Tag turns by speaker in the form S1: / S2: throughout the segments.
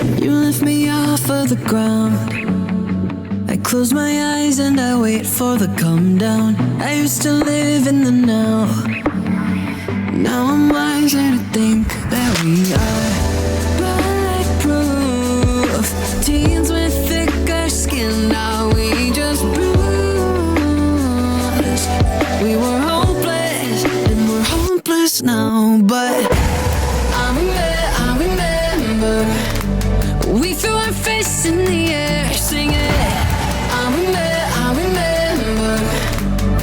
S1: You lift me off of the ground. I close my eyes and I wait for the come down. I used to live in the now. Now I'm wiser to think that we are bulletproof. Teens with thicker skin, now we just bruise. We were hopeless and we're hopeless now, but I remember we threw our fists in the air singing. I remember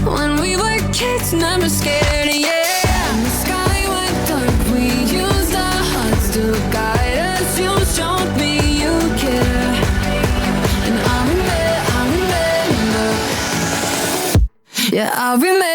S1: when we were kids, never scared, yeah. And the sky went dark, we used our hearts to guide us. You showed me you care, and I remember, yeah, I remember.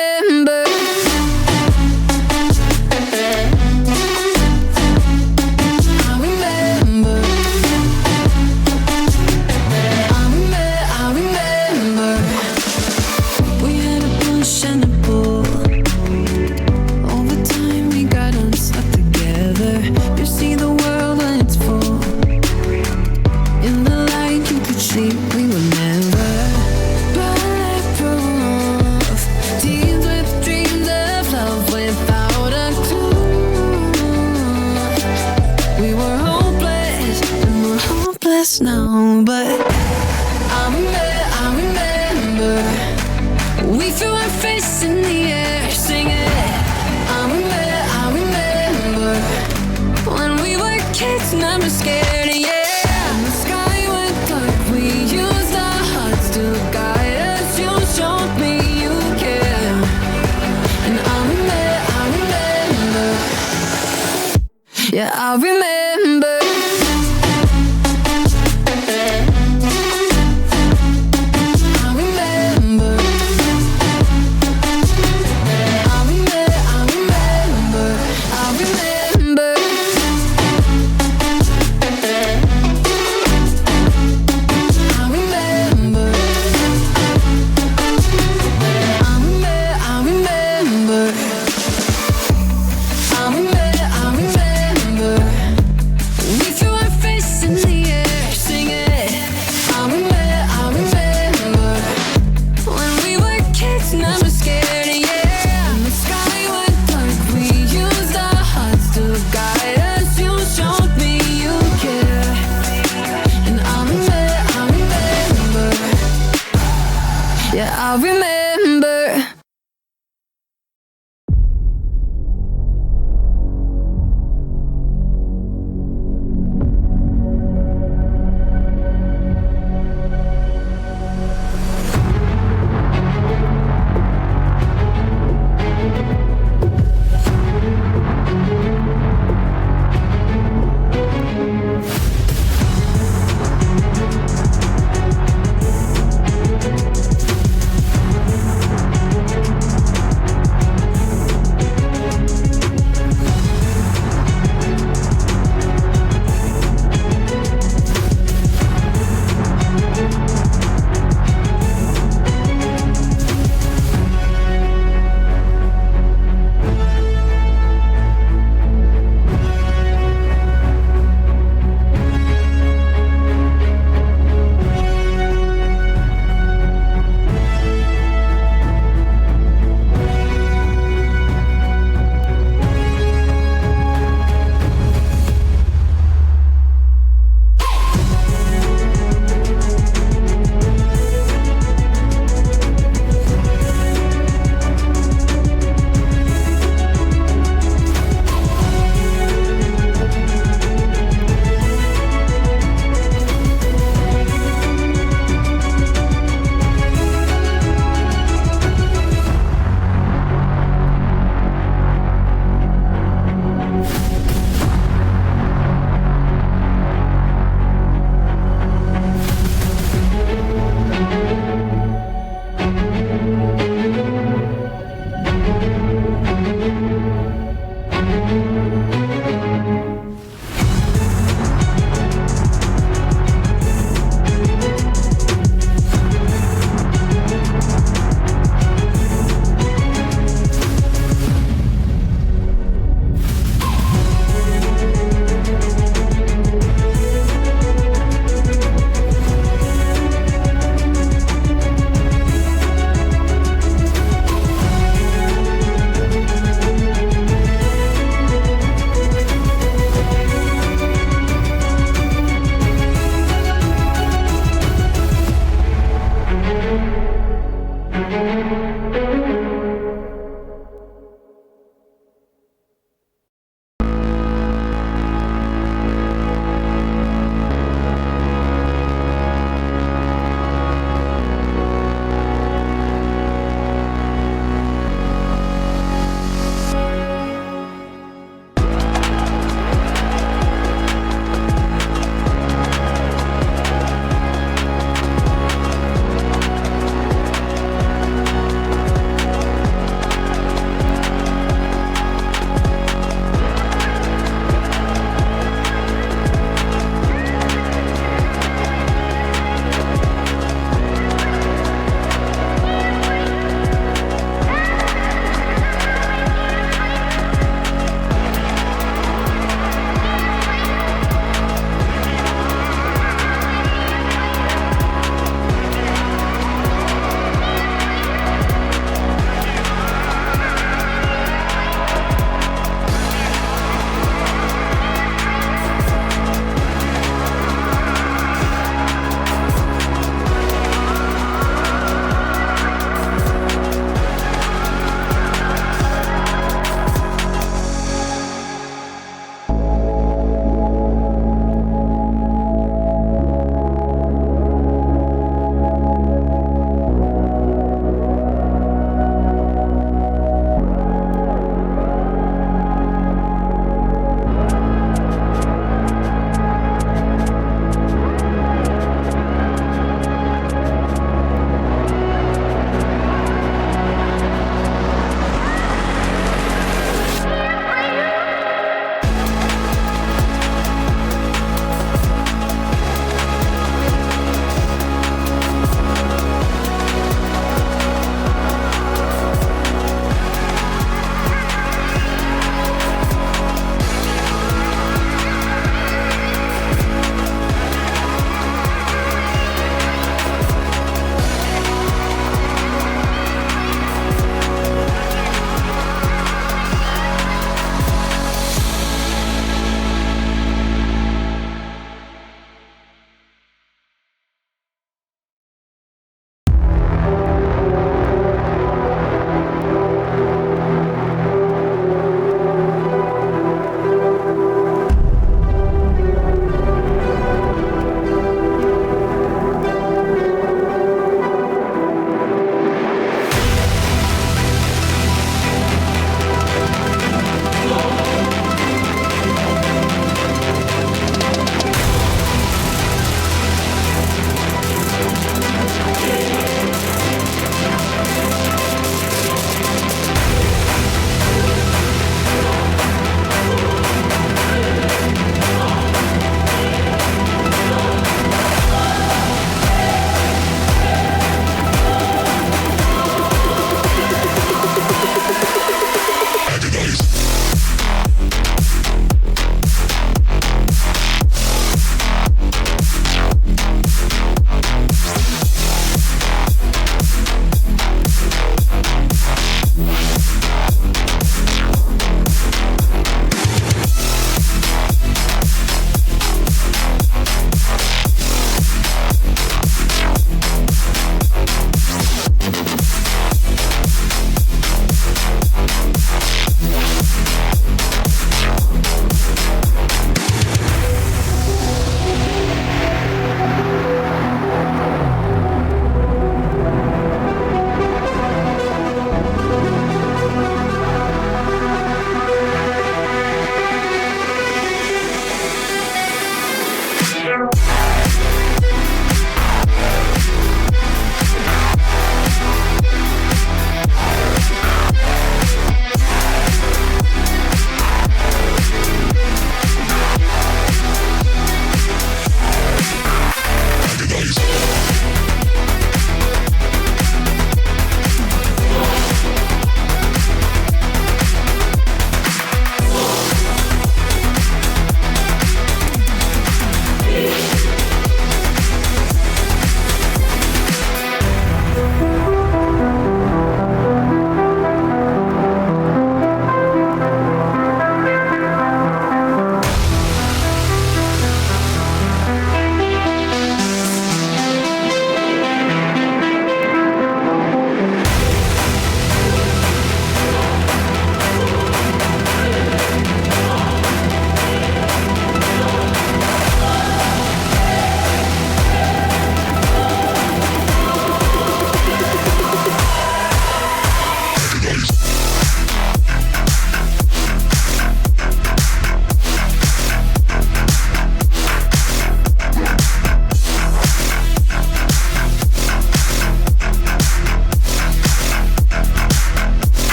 S1: Now, but I remember we threw our fists in the air singing. I remember when we were kids, never scared, yeah. And the sky went dark, we used our hearts to guide us. You showed me you care, and I remember, yeah, I remember. I remember.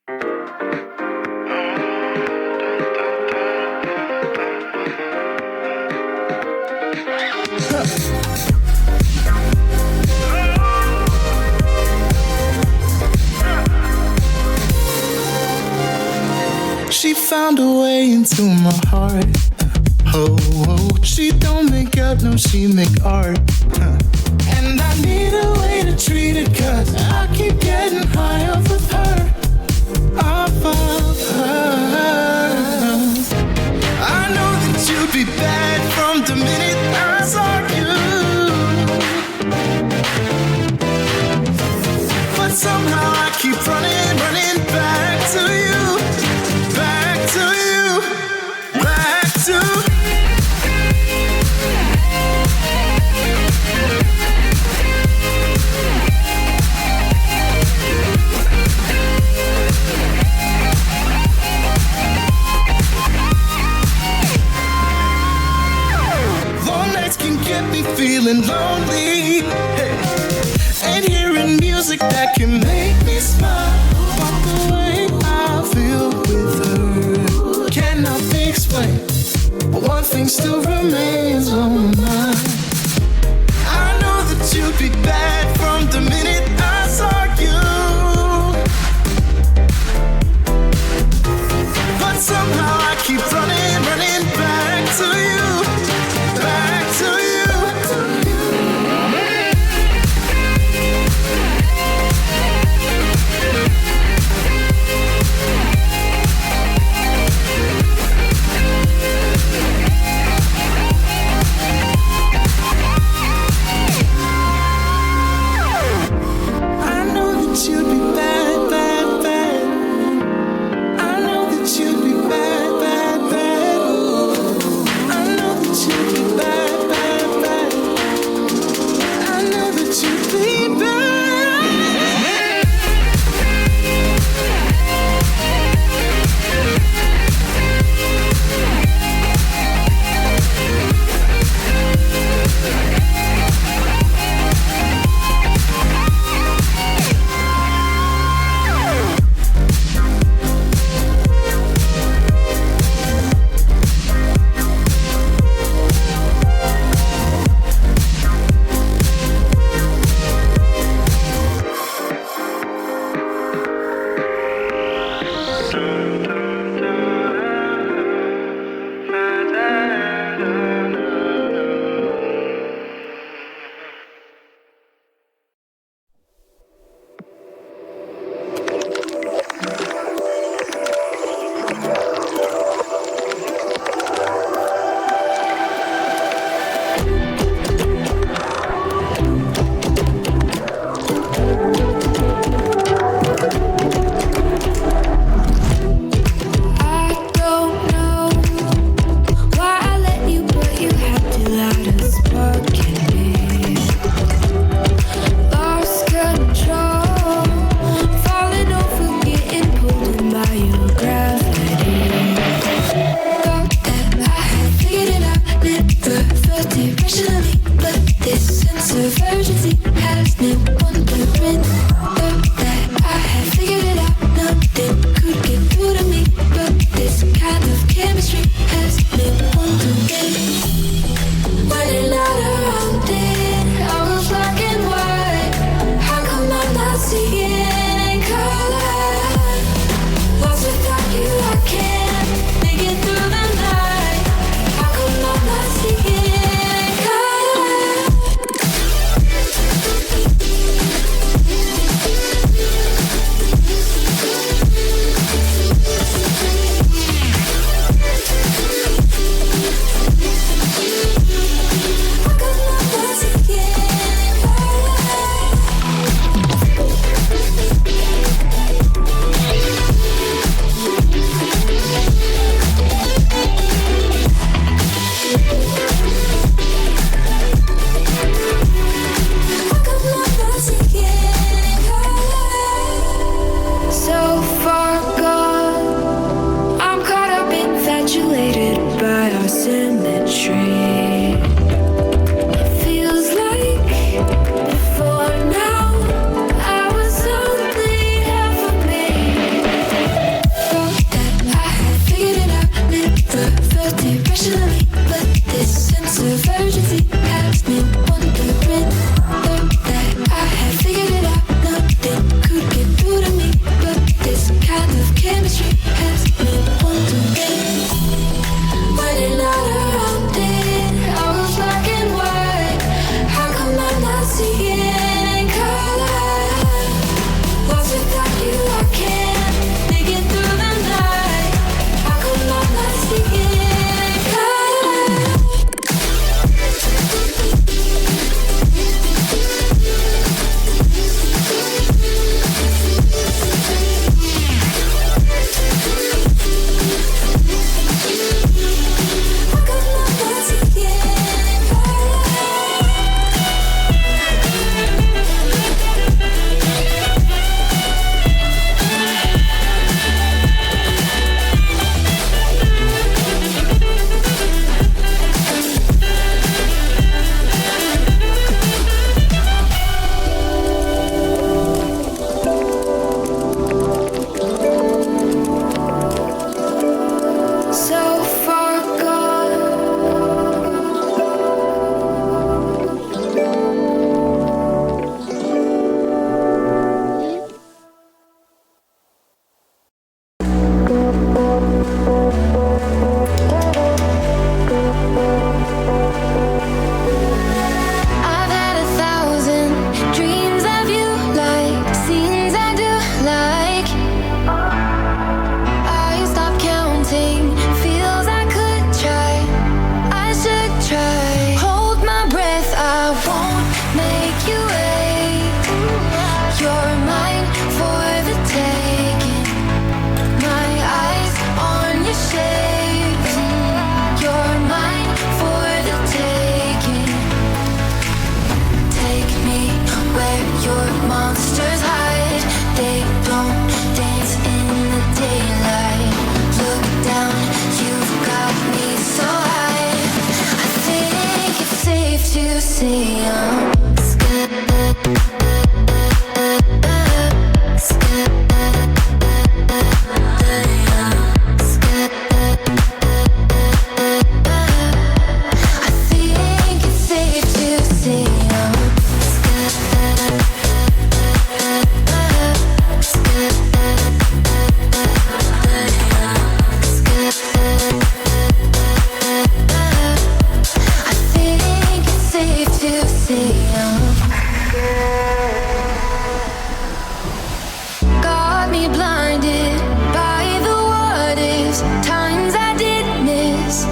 S2: She found a way into my heart. Oh, oh, she don't make out, no, she make art. And I need a way to treat it, 'cause I keep getting high off of her. Off of her. I know that you'd be bad from the minute I saw you. But somehow I keep running back to you. Back to you. Back to get me feeling lonely, hey. And hearing music that can make me smile. But the way I feel with her cannot be explained. But one thing still remains on my mind. I know that you'd be bad from the minute I saw you. But somehow I keep running back to you. Back to you.
S1: to see. Got me blinded by the what ifs, times I did miss.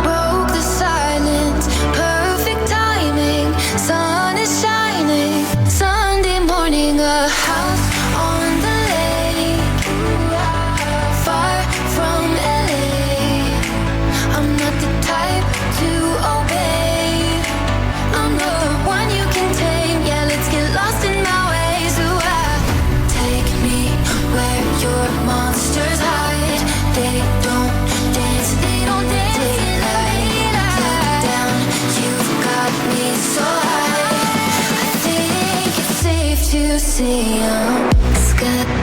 S1: Broke the silence, perfect timing. Sun is shining, Sunday morning, a house on the lake, far from LA. I'm not the type to obey. I'm not the one you can tame. Yeah, let's get lost in my ways. Ooh, take me where your monsters hide. They don't dance, they don't dance. Deep down, you've got me so high. I think it's safe to say I'm scared.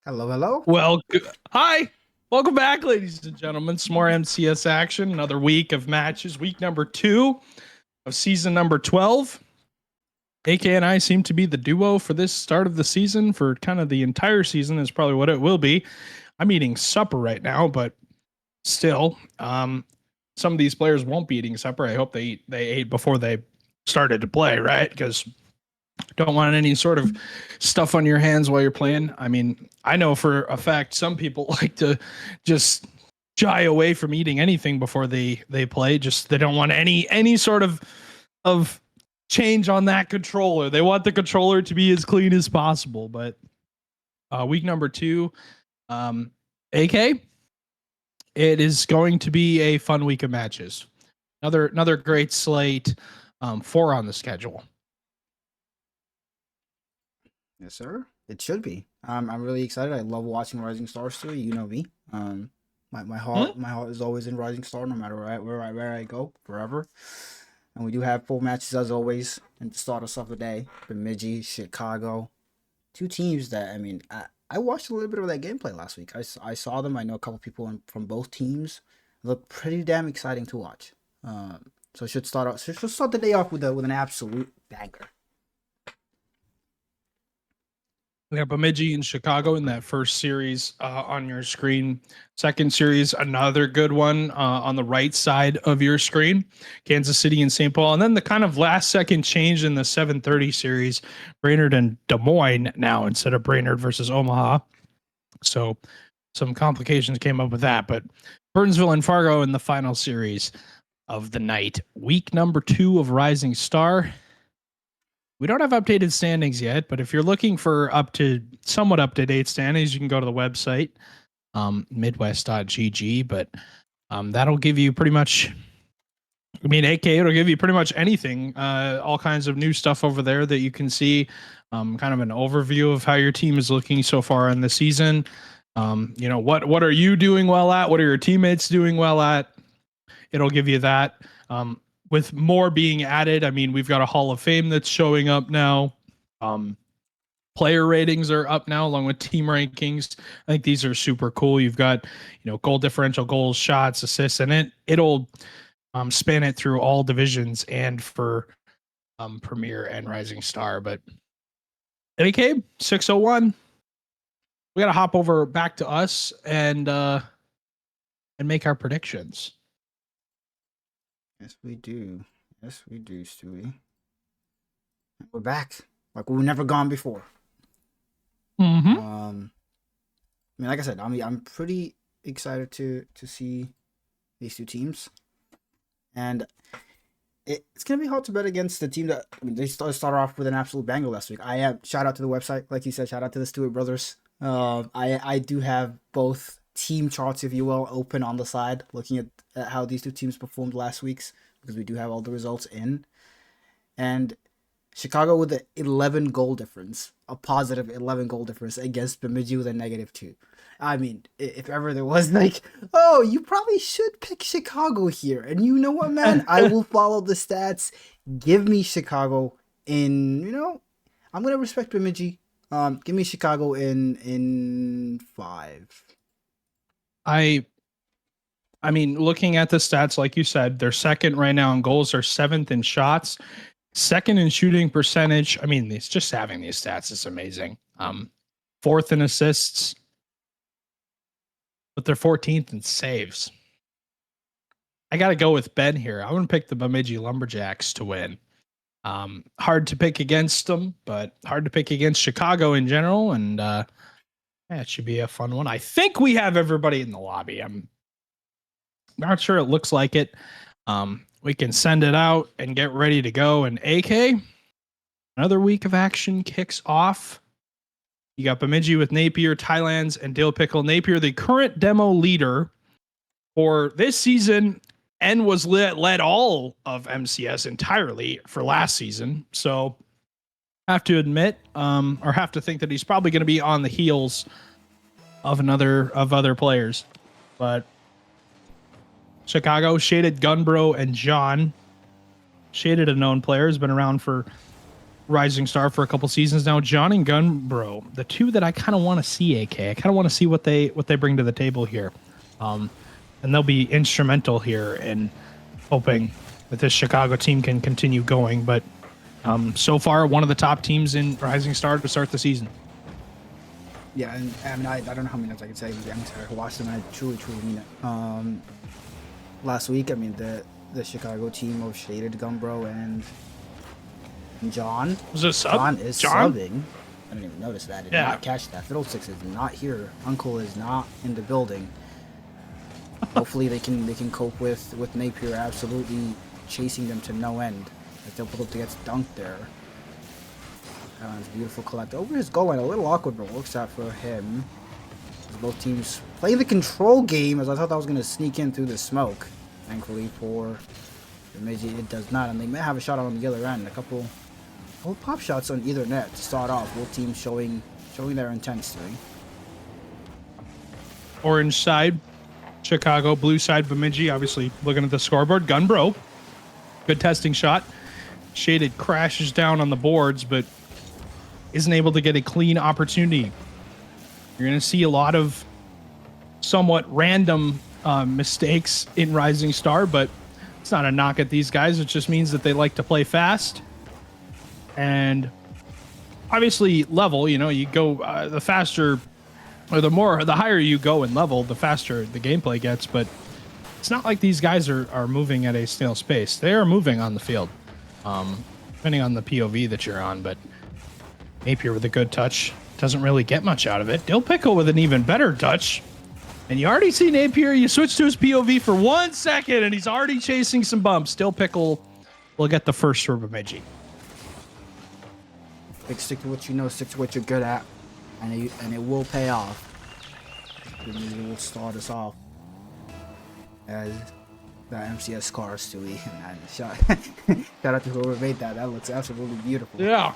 S3: Hello, hello.
S4: Well, hi. Welcome back, ladies and gentlemen. Some more MCS action. Another week of matches. Week number 2 of season number 12. AK and I seem to be the duo for this start of the season. For kind of the entire season is probably what it will be. I'm eating supper right now, but still, some of these players won't be eating supper. I hope they ate before they started to play, right? Because don't want any sort of stuff on your hands while you're playing. I mean, I know for a fact some people like to just shy away from eating anything before they play. Just they don't want any sort of change on that controller. They want the controller to be as clean as possible. But week number 2, AK, it is going to be a fun week of matches. Another great slate. 4 on the schedule.
S3: Yes, sir. It should be. I'm really excited. I love watching Rising Stars too. You know me. My heart is always in Rising Star, no matter where I go, forever. And we do have 4 matches as always. And to start us off the day, Bemidji, Chicago, 2 teams that I watched a little bit of that gameplay last week. I saw them. I know a couple people from both teams. It looked pretty damn exciting to watch. So should start the day off with an absolute banger.
S4: We have Bemidji and Chicago in that first series on your screen. Second series, another good one on the right side of your screen. Kansas City and St. Paul. And then the kind of last second change in the 7:30 series, Brainerd and Des Moines now instead of Brainerd versus Omaha. So some complications came up with that. But Burnsville and Fargo in the final series of the night. Week number 2 of Rising Star. We don't have updated standings yet, but if you're looking for somewhat up-to-date standings, you can go to the website, midwest.gg, but that'll give you pretty much, AK, it'll give you pretty much anything, all kinds of new stuff over there that you can see, kind of an overview of how your team is looking so far in the season. What are you doing well at? What are your teammates doing well at? It'll give you that. With more being added, we've got a Hall of Fame that's showing up now. Player ratings are up now along with team rankings. I think these are super cool. You've got, goal differential, goals, shots, assists, and it'll span it through all divisions and for Premier and Rising Star. But AK 601, we got to hop over back to us and make our predictions.
S3: Yes, we do. Yes, we do, Stewie. We're back. Like we've never gone before.
S4: Mm-hmm.
S3: Like I said, I'm pretty excited to see these 2 teams. And it's going to be hard to bet against the team that they started off with an absolute banger last week. I have shout out to the website. Like you said, shout out to the Stewart brothers. I do have both team charts, if you will, open on the side, looking at how these 2 teams performed last week's, because we do have all the results in. And Chicago with an 11 goal difference, a positive 11 goal difference against Bemidji with a -2. If ever there was you probably should pick Chicago here. And you know what, man? I will follow the stats. Give me Chicago in, I'm going to respect Bemidji. Give me Chicago in 5.
S4: Looking at the stats, like you said, they're second right now in goals. They're 7th in shots, 2nd in shooting percentage. It's just having these stats is amazing. 4th in assists, but they're 14th in saves. I got to go with Ben here. I want to pick the Bemidji Lumberjacks to win. Hard to pick against them, but hard to pick against Chicago in general. And it should be a fun one. I think we have everybody in the lobby. I'm not sure it looks like it. We can send it out and get ready to go. And AK, another week of action kicks off. You got Bemidji with Napier, Thailands, and Dill Pickle. Napier, the current demo leader for this season, and was led all of MCS entirely for last season. So have to admit, or have to think that he's probably going to be on the heels of other players. But Chicago, Shaded, Gunbro, and John. Shaded, a known player, has been around for Rising Star for a couple seasons now. John and Gunbro, the two that I kind of want to see. AK, I kind of want to see what they bring to the table here, and they'll be instrumental here in hoping that this Chicago team can continue going. But so far, one of the top teams in Rising Star to start the season.
S3: Yeah, and I mean, I don't know how many times I can say it. I'm sorry, I watched them and I truly mean it. Last week, I mean, the Chicago team of Shaded, Gumbro, and John.
S4: Was it a sub?
S3: John is subbing. I didn't even notice that. I did
S4: Yeah.
S3: not catch that. Fiddlesticks is not here. Uncle is not in the building. Hopefully they can cope with Napier absolutely chasing them to no end. If Dilpidop gets dunked there. It's beautiful collect over his goal line. A little awkward, but works out for him. As both teams play the control game, as I thought that was going to sneak in through the smoke. Thankfully for Bemidji, it does not, and they may have a shot on the other end. A couple pop shots on either net to start off. Both teams showing their intensity.
S4: Orange side, Chicago. Blue side, Bemidji. Obviously, looking at the scoreboard. Gunbro, good testing shot. Shaded crashes down on the boards, but isn't able to get a clean opportunity. You're going to see a lot of somewhat random mistakes in Rising Star, but it's not a knock at these guys. It just means that they like to play fast. And obviously level, you go the faster or the higher you go in level, the faster the gameplay gets. But it's not like these guys are moving at a snail's pace. They are moving on the field, depending on the POV that you're on. But Napier with a good touch doesn't really get much out of it. Dill Pickle with an even better touch. And you already see Napier, you switch to his POV for 1 second, and he's already chasing some bumps. Dill Pickle will get the first for Bemidji.
S3: Stick to what you know, stick to what you're good at, and it will pay off. Bemidji will start us off as that MCS car, Stewie. And shout out to whoever made that. That looks absolutely beautiful.
S4: Yeah.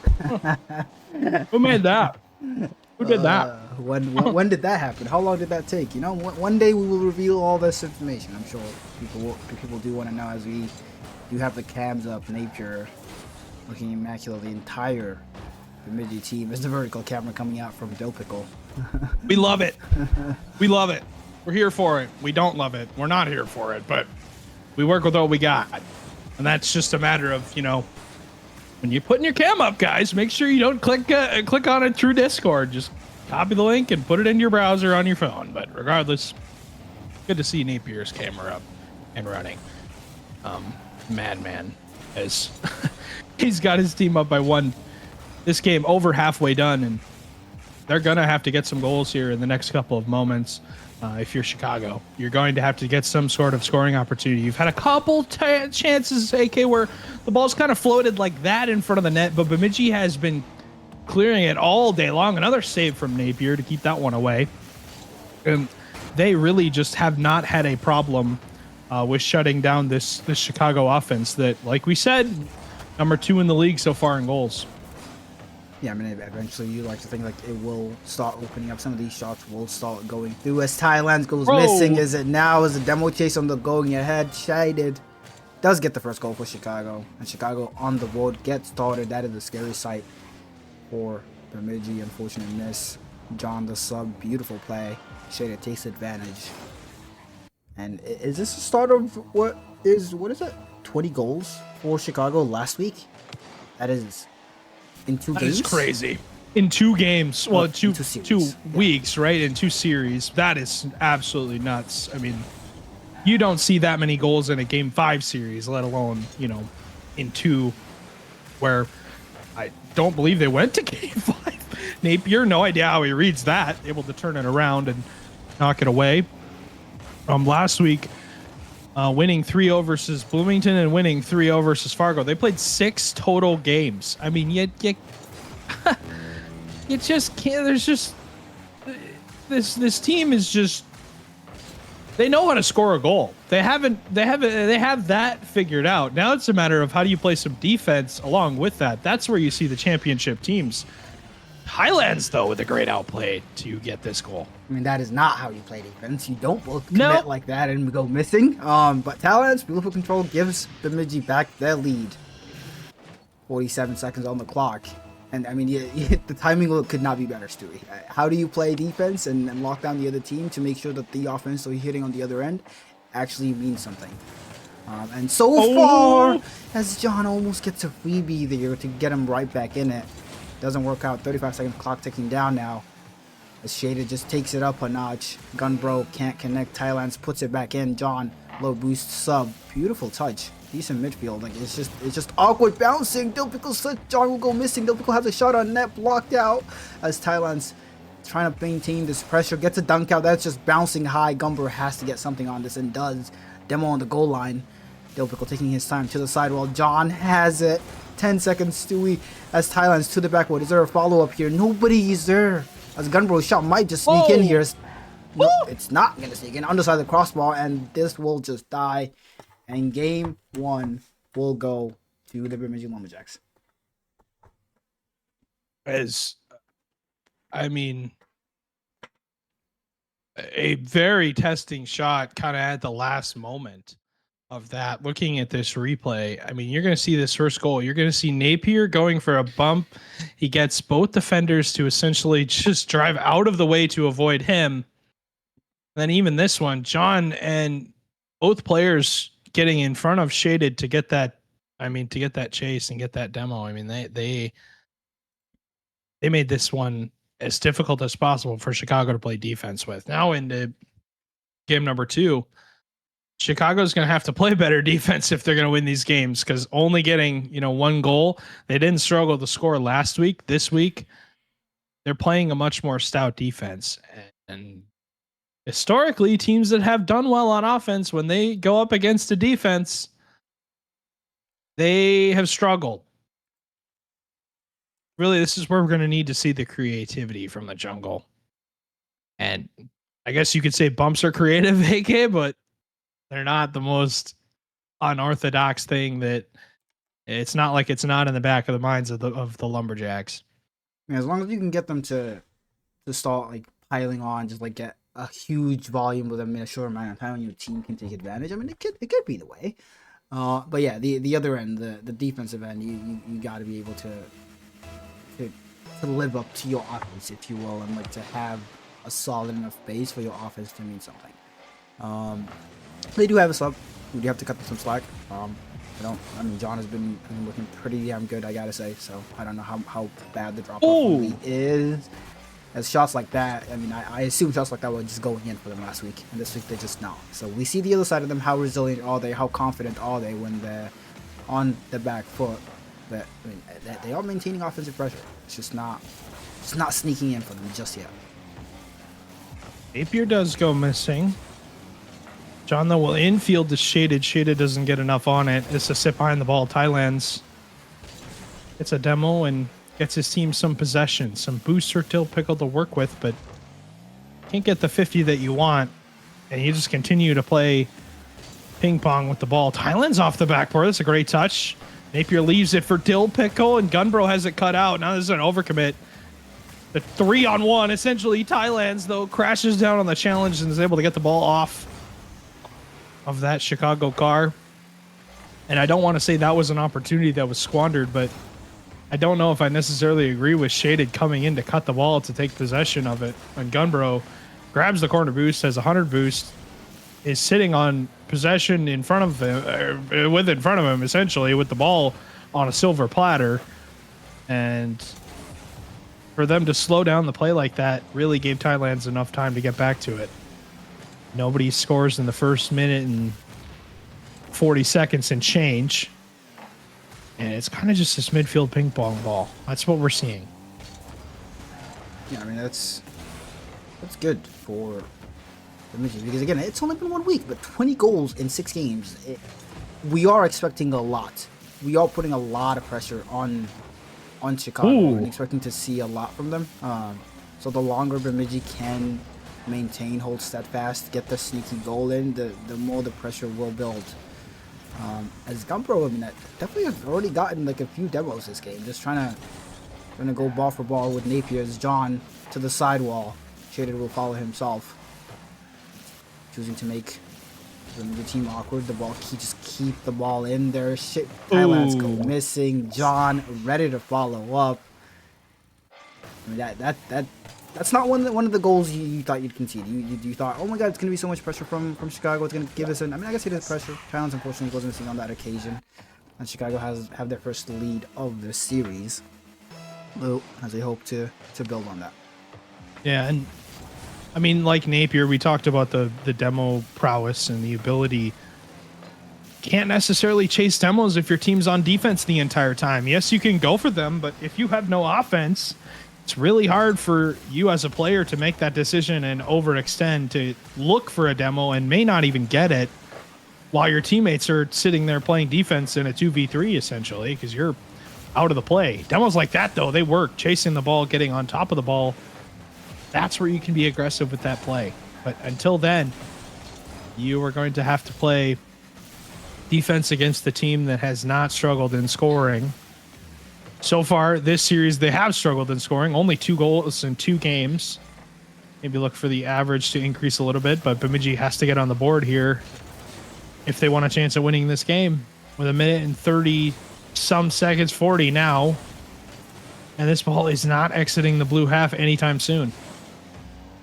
S4: Who made that? Who did that?
S3: When did that happen? How long did that take? One day we will reveal all this information. I'm sure people do want to know, as we do have the cams up. Napier looking immaculate. The entire Bemidji team is the vertical camera coming out from Dill Pickle.
S4: We love it. We love it. We're here for it. We don't love it. We're not here for it, but we work with what we got. And that's just a matter of, when you're putting your cam up, guys, make sure you don't click on it through Discord. Just copy the link and put it in your browser on your phone. But regardless, good to see Napier's camera up and running. Madman, as he's got his team up by 1. This game over halfway done, and they're going to have to get some goals here in the next couple of moments. If you're Chicago, you're going to have to get some sort of scoring opportunity. You've had a couple chances, AK, where the ball's kind of floated like that in front of the net, but Bemidji has been clearing it all day long. Another save from Napier to keep that one away. And they really just have not had a problem with shutting down this Chicago offense that, like we said, number 2 in the league so far in goals.
S3: Yeah, I mean, eventually you like to think like it will start opening up. Some of these shots will start going through as Thailand goes missing. Is it now? Is a demo chase on the going ahead? Shaded does get the first goal for Chicago, and Chicago on the board gets started. That is a scary sight for Bemidji. Unfortunate miss. John the sub, beautiful play. Shaded takes advantage. And is this the start of what is it? 20 goals for Chicago last week? That is. In 2 games?
S4: That is crazy. In 2 games. Well, two
S3: series.
S4: weeks, right? In 2 series. That is absolutely nuts. I mean, you don't see that many goals in a Game 5 series, let alone, in 2, where I don't believe they went to Game 5. Napier, no idea how he reads that. Able to turn it around and knock it away. Last week, winning 3-0 versus Bloomington and winning 3-0 versus Fargo. They played 6 total games. I mean, you just can't. There's just this team is just, they know how to score a goal. They have that figured out. Now it's a matter of how do you play some defense along with that. That's where you see the championship teams. Highlands, though, with a great outplay to get this goal.
S3: I mean, that is not how you play defense. You don't both commit like that and go missing. But Talents, beautiful control, gives Bemidji back their lead. 47 seconds on the clock. And I mean, the timing could not be better, Stewie. How do you play defense and lock down the other team to make sure that the offense that you're hitting on the other end actually means something? And so far, as John almost gets a freebie there to get him right back in it. Doesn't work out. 35-second clock ticking down now. As Shaded just takes it up a notch. Gunbro can't connect. Thailand's puts it back in. John, low boost sub. Beautiful touch. Decent midfield. Like it's just awkward bouncing. Dilpickle said John will go missing. Dilpickle has a shot on net blocked out as Thailand's trying to maintain this pressure. Gets a dunk out. That's just bouncing high. Gumber has to get something on this and does. Demo on the goal line. Dilpickle taking his time to the side while John has it. 10 seconds, Stewie, as Thailand's to the backboard. Is there a follow-up here? Nobody is there. As Gunbro's shot might just sneak in here. No, it's not going to sneak in. Underside the crossbar, and this will just die. And game 1 will go to the Bemidji Lumberjacks.
S4: I mean, a very testing shot kind of at the last moment of that. Looking at this replay, I mean, you're going to see this first goal. You're going to see Napier going for a bump. He gets both defenders to essentially just drive out of the way to avoid him. And then even this one, John and both players getting in front of Shaded to get that, to get that chase and get that demo. I mean, they made this one as difficult as possible for Chicago to play defense with. Now into game number 2, Chicago's going to have to play better defense if they're going to win these games, because only getting, 1 goal, they didn't struggle to score last week. This week, they're playing a much more stout defense. And historically, teams that have done well on offense, when they go up against a defense, they have struggled. Really, this is where we're going to need to see the creativity from the jungle. And I guess you could say bumps are creative, AK, but they're not the most unorthodox thing. That it's not like it's not in the back of the minds of the Lumberjacks.
S3: As long as you can get them to start like piling on, just like get a huge volume with them in a short amount of time, and your team can take advantage. I mean, it could be the way. But yeah, the other end, the defensive end, you got to be able to live up to your offense, if you will, and like to have a solid enough base for your offense to mean something. They do have a sub. We do have to cut them some slack. John has been looking pretty damn good, I gotta say. So I don't know how bad the drop off really is. As shots like that, I assume shots like that were just going in for them last week, and this week they're just not. So we see the other side of them. How resilient are they? How confident are they when they're on the back foot? That they are maintaining offensive pressure. It's just not sneaking in for them just yet.
S4: Napier does go missing. John, though, will infield to Shaded. Shaded doesn't get enough on it. It's a sit behind the ball. Thailand's gets a demo and gets his team some possession, some boost for Dilpickle to work with, but can't get the 50 that you want, and you just continue to play ping pong with the ball. Thailand's off the backboard. That's a great touch. Napier leaves it for Dilpickle, and Gunbro has it cut out. Now this is an overcommit. The 3-on-1, essentially. Thailand's, though, crashes down on the challenge and is able to get the ball off of that Chicago car. And I don't want to say that was an opportunity that was squandered, but I don't know if I necessarily agree with Shaded coming in to cut the ball to take possession of it. And Gunbro grabs the corner boost, has 100 boost, is sitting on possession in front of him, essentially, with the ball on a silver platter. And for them to slow down the play like that really gave Thailand's enough time to get back to it. Nobody scores in the first minute and 40 seconds and change. And it's kind of just this midfield ping pong ball. That's what we're seeing.
S3: Yeah, that's good for the Midgets, because again, it's only been 1 week, but 20 goals in 6 games. We are expecting a lot. We are putting a lot of pressure on Chicago and expecting to see a lot from them. So the longer Bemidji can maintain, hold steadfast, get the sneaky goal in, the more the pressure will build. As Gumpro, definitely have already gotten like a few demos this game. Just trying to go ball for ball with Napier. As John to the sidewall. Shaded will follow himself, choosing to make the team awkward. The ball, just keep the ball in there. Shit, Thailand's go missing. John ready to follow up. I mean that's not one of the goals you thought you'd concede. You thought, oh my god, it's gonna be so much pressure from Chicago. It's gonna give us an. I mean, I guess it is pressure. Thailand's unfortunately was missing on that occasion, and Chicago have their first lead of the series. As they hope to build on that.
S4: Yeah, and I mean, like Napier, we talked about the demo prowess and the ability. Can't necessarily chase demos if your team's on defense the entire time. Yes, you can go for them, but if you have no offense, it's really hard for you as a player to make that decision and overextend to look for a demo and may not even get it while your teammates are sitting there playing defense in a 2v3 essentially, because you're out of the play. Demos like that, though, they work. Chasing the ball, getting on top of the ball, that's where you can be aggressive with that play. But until then, you are going to have to play defense against the team that has not struggled in scoring. So far, this series, they have struggled in scoring. Only 2 goals in 2 games. Maybe look for the average to increase a little bit, but Bemidji has to get on the board here if they want a chance at winning this game. With 1 minute and 30 some seconds, 40 now, and this ball is not exiting the blue half anytime soon.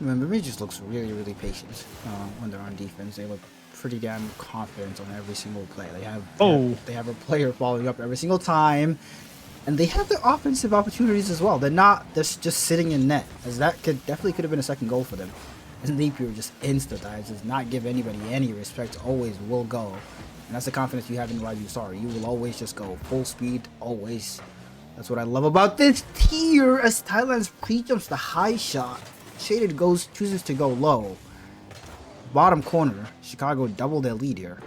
S3: Bemidji just looks really patient when they're on defense. They look pretty damn confident on every single play. They have a player following up every single time, and they have the offensive opportunities as well. They're not just sitting in net, as that could have been a second goal for them. And Napier just insta-dives, does not give anybody any respect, always will go. And that's the confidence you have in Raju Sari. You will always just go full speed, always. That's what I love about this tier, as Thailand's pre-jumps the high shot. Shaded chooses to go low. Bottom corner, Chicago double their lead here.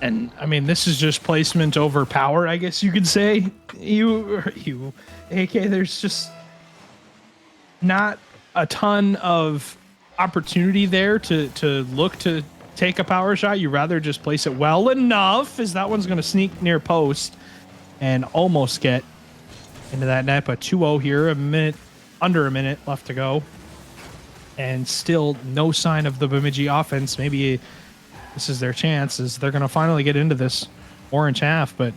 S4: And I mean, this is just placement over power, I guess you could say. AK, there's just not a ton of opportunity there to look to take a power shot. You rather just place it well enough, as that one's going to sneak near post and almost get into that net. But 2-0 here, under a minute left to go, and still no sign of the Bemidji offense. Maybe this is their chance, as they're going to finally get into this orange half. But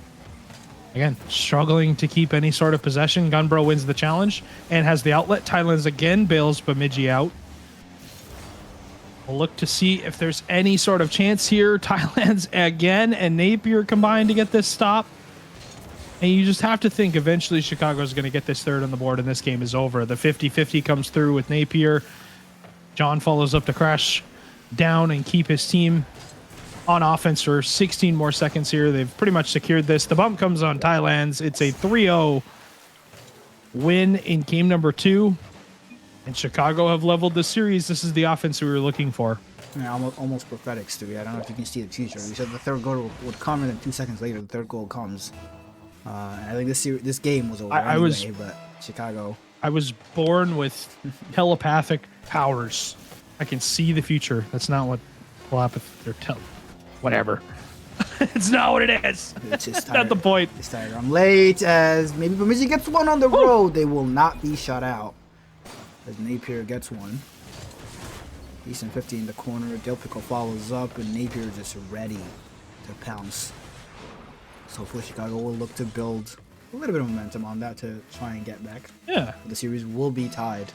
S4: again, struggling to keep any sort of possession. Gunbro wins the challenge and has the outlet. Thailand's again bails Bemidji out. We'll look to see if there's any sort of chance here. Thailand's again and Napier combined to get this stop. And you just have to think eventually Chicago's going to get this third on the board and this game is over. The 50-50 comes through with Napier. John follows up to crash down and keep his team on offense for 16 more seconds here. They've pretty much secured this. The bump comes on Thailand's. It's a 3-0 win in game number 2. And Chicago have leveled the series. This is the offense we were looking for.
S3: Yeah, almost prophetic, Stewie. I don't know if you can see the future. You said the third goal would come, and then 2 seconds later, the third goal comes. I think this game was over but Chicago.
S4: I was born with telepathic powers. I can see the future. That's not what telepathy or whatever. It's not what it is.
S3: It's just
S4: not the point.
S3: It's tired. I'm late, as maybe Bemidji gets one on the road. They will not be shut out, as Napier gets one. Decent 50 in the corner. Del Pico follows up, and Napier just ready to pounce. So hopefully Chicago will look to build a little bit of momentum on that to try and get back.
S4: Yeah.
S3: The series will be tied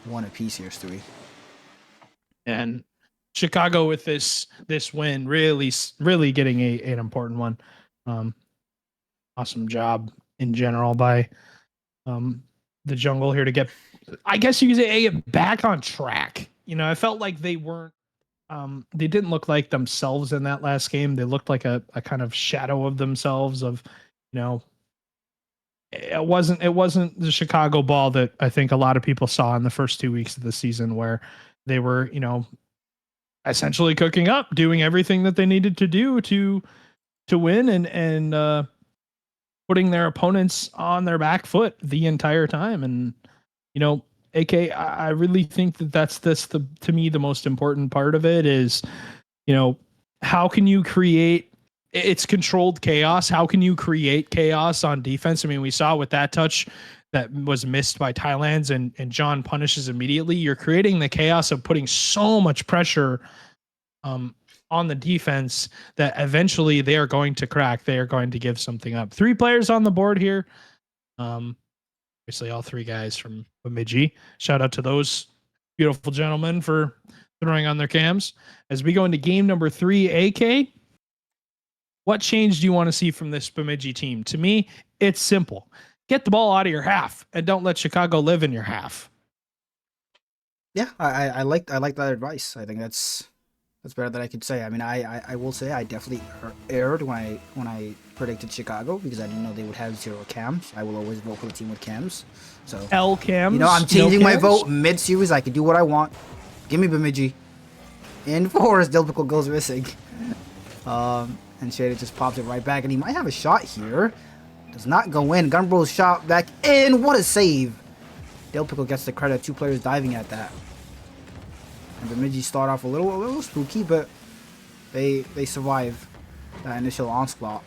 S3: 1 apiece here, Stewie.
S4: And Chicago with this win really getting an important one. Awesome job in general by the Jungle here to get, I guess you could say, back on track. You know, I felt like they weren't, they didn't look like themselves in that last game. They looked like a kind of shadow of themselves of, you know, it wasn't the Chicago ball that I think a lot of people saw in the first 2 weeks of the season, where they were, you know, essentially cooking up, doing everything that they needed to do to win and putting their opponents on their back foot the entire time. And, you know, AK, I really think that's to me, the most important part of it is, you know, how can you create, it's controlled chaos. How can you create chaos on defense? I mean, we saw with that touch that was missed by Thailand's and John punishes immediately. You're creating the chaos of putting so much pressure on the defense that eventually they are going to crack. They are going to give something up. 3 players on the board here. Obviously, all 3 guys from Bemidji. Shout out to those beautiful gentlemen for throwing on their cams. As we go into game number 3, AK, what change do you want to see from this Bemidji team? To me, it's simple. Get the ball out of your half and don't let Chicago live in your half.
S3: Yeah, I like that advice. I think that's better than I could say. I mean, I will say I definitely erred when I predicted Chicago because I didn't know they would have 0 cams. I will always vote for the team with cams. So
S4: L cams.
S3: You know, I'm changing my
S4: cams?
S3: vote mid-series. I can do what I want. Give me Bemidji. In 4 as Delpico goes missing. And Shaded just pops it right back, and he might have a shot here. Does not go in. Gunbro's shot back in. What a save! Delpico gets the credit. 2 players diving at that. And Bemidji start off a little spooky, but they survive that initial onslaught.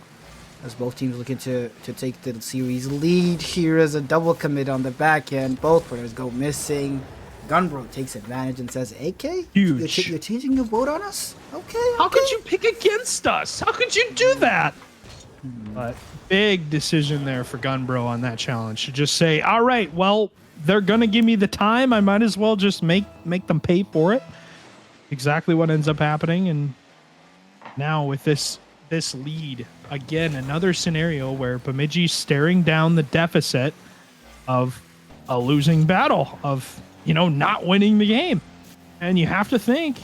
S3: As both teams looking to take the series lead here as a double commit on the back end. Both players go missing. Gunbro takes advantage and says, AK?
S4: Huge.
S3: You're changing your vote on us? Okay.
S4: How could you pick against us? How could you do that? But big decision there for Gunbro on that challenge to just say, all right, well, they're going to give me the time. I might as well just make them pay for it. Exactly what ends up happening. And now with this lead, again, another scenario where Bemidji's staring down the deficit of a losing battle, of, not winning the game. And you have to think,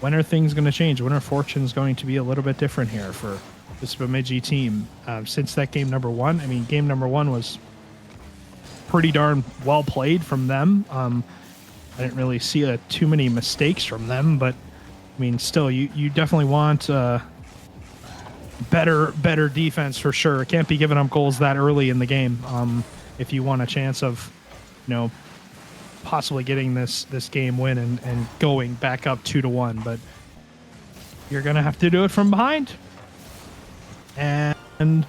S4: when are things going to change? When are fortunes going to be a little bit different here for this Bemidji team? Since that game number 1, I mean, game number 1 was pretty darn well played from them. I didn't really see too many mistakes from them, but I mean, still, you definitely want better defense for sure. Can't be giving up goals that early in the game if you want a chance of, possibly getting this game win and going back up 2-1. But you're gonna have to do it from behind. And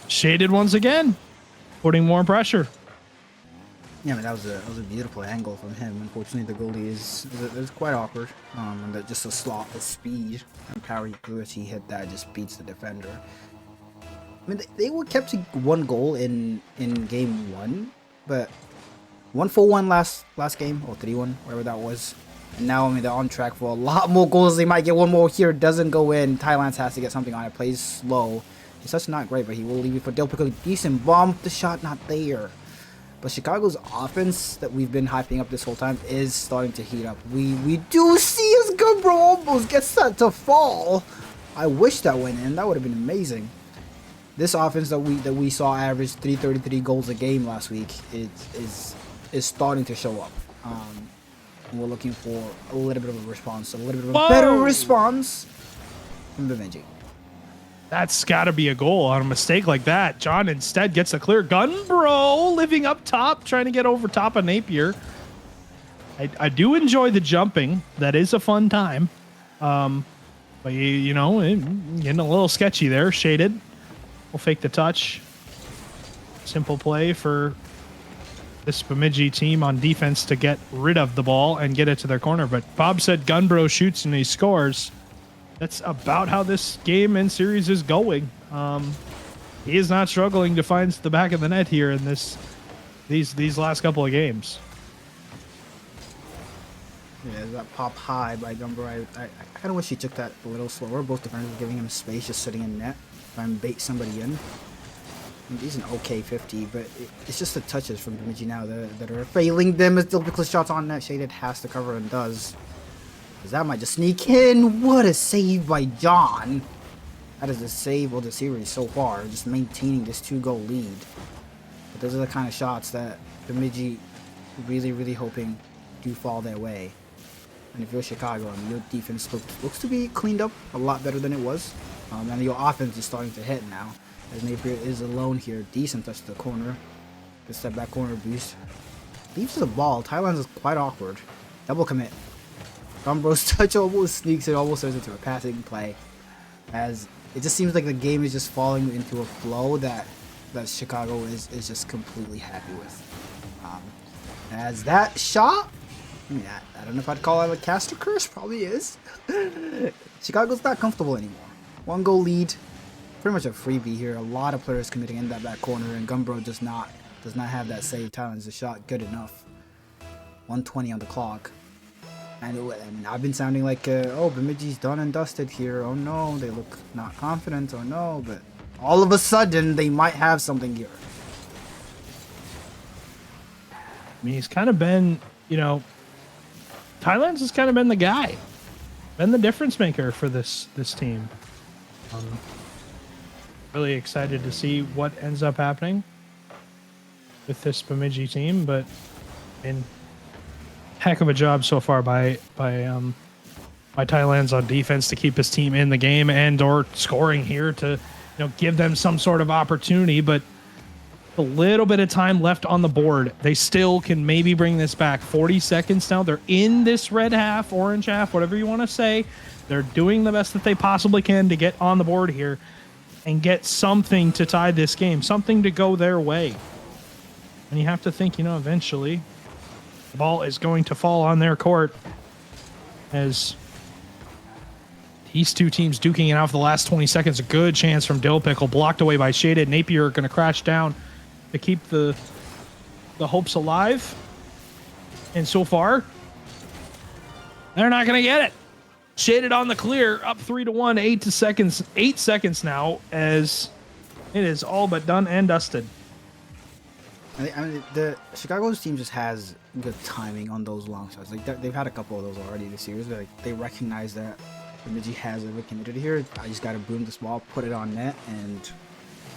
S4: Shaded once again, putting more pressure.
S3: Yeah, I mean, that was a beautiful angle from him. Unfortunately, the goalie is quite awkward. And that just a slot of speed and power he threw as he hit that just beats the defender. I mean, they were kept to 1 goal in game 1, but 1-4-1 last game, or 3-1, whatever that was. And now, I mean, they're on track for a lot more goals. They might get 1 more here. Doesn't go in. Thailand has to get something on it. Plays slow. It's just not great, but he will leave it for Delpico. Decent bump. The shot not there. But Chicago's offense that we've been hyping up this whole time is starting to heat up. We do see as Gunbro almost gets set to fall. I wish that went in. That would have been amazing. This offense that we saw average 333 goals a game last week is starting to show up. And we're looking for a little bit of a response, a little bit of a better response from Bemidji.
S4: That's got to be a goal on a mistake like that. John instead gets a clear. Gunbro living up top, trying to get over top of Napier. I do enjoy the jumping. That is a fun time. But, getting a little sketchy there. Shaded. We'll fake the touch. Simple play for this Bemidji team on defense to get rid of the ball and get it to their corner. But Bob said Gunbro shoots and he scores. That's about how this game and series is going. He is not struggling to find the back of the net here in these last couple of games.
S3: Yeah, that pop high by Gunbro. I kind of wish he took that a little slower. Both defenders were giving him space, just sitting in net, trying to bait somebody in. He's an okay 50, but it's just the touches from Bemidji now that are failing them as Delpico's shots on net. Shaded has to cover and does. Because that might just sneak in. What a save by John. That is the save of the series so far, just maintaining this 2-goal lead. But those are the kind of shots that Bemidji really, really hoping do fall their way. And if you're Chicago, and your defense looks to be cleaned up a lot better than it was. And your offense is starting to hit now. As Napier is alone here. Decent touch to the corner. Good step back corner boost. Leaves the ball. Thailand's is quite awkward. Double commit. Gunbro's touch almost sneaks it, almost turns into a passing play. As it just seems like the game is just falling into a flow that Chicago is just completely happy with. As that shot I mean, I don't know if I'd call it a caster curse. Probably is. Chicago's not comfortable anymore. 1 goal lead. Pretty much a freebie here. A lot of players committing in that back corner, and Gumbro does not have that save. Talon's a shot good enough. 1:20 on the clock. And I've been sounding like, oh, Bemidji's done and dusted here. Oh no, they look not confident. Oh no, but all of a sudden they might have something here.
S4: I mean, he's kind of been, you know, Thailand's has kind of been the guy, been the difference maker for this team. Really excited to see what ends up happening with this Bemidji team, but in heck of a job so far by Thailand's on defense to keep his team in the game and or scoring here to, you know, give them some sort of opportunity. But a little bit of time left on the board, they still can maybe bring this back. 40 seconds now. They're in this red half, orange half, whatever you want to say. They're doing the best that they possibly can to get on the board here and get something to tie this game, something to go their way. And you have to think, you know, eventually the ball is going to fall on their court as these two teams duking it out for the last 20 seconds. A good chance from Dill Pickle, blocked away by Shaded. Napier going to crash down to keep the hopes alive. And so far, they're not going to get it. Shaded on the clear, up 3-1, 8 seconds now, as it is all but done and dusted.
S3: I mean, the Chicago's team just has good timing on those long shots. Like they've had a couple of those already this year. Like they recognize that Bemidji has a community here. I just got to boom this ball, put it on net, and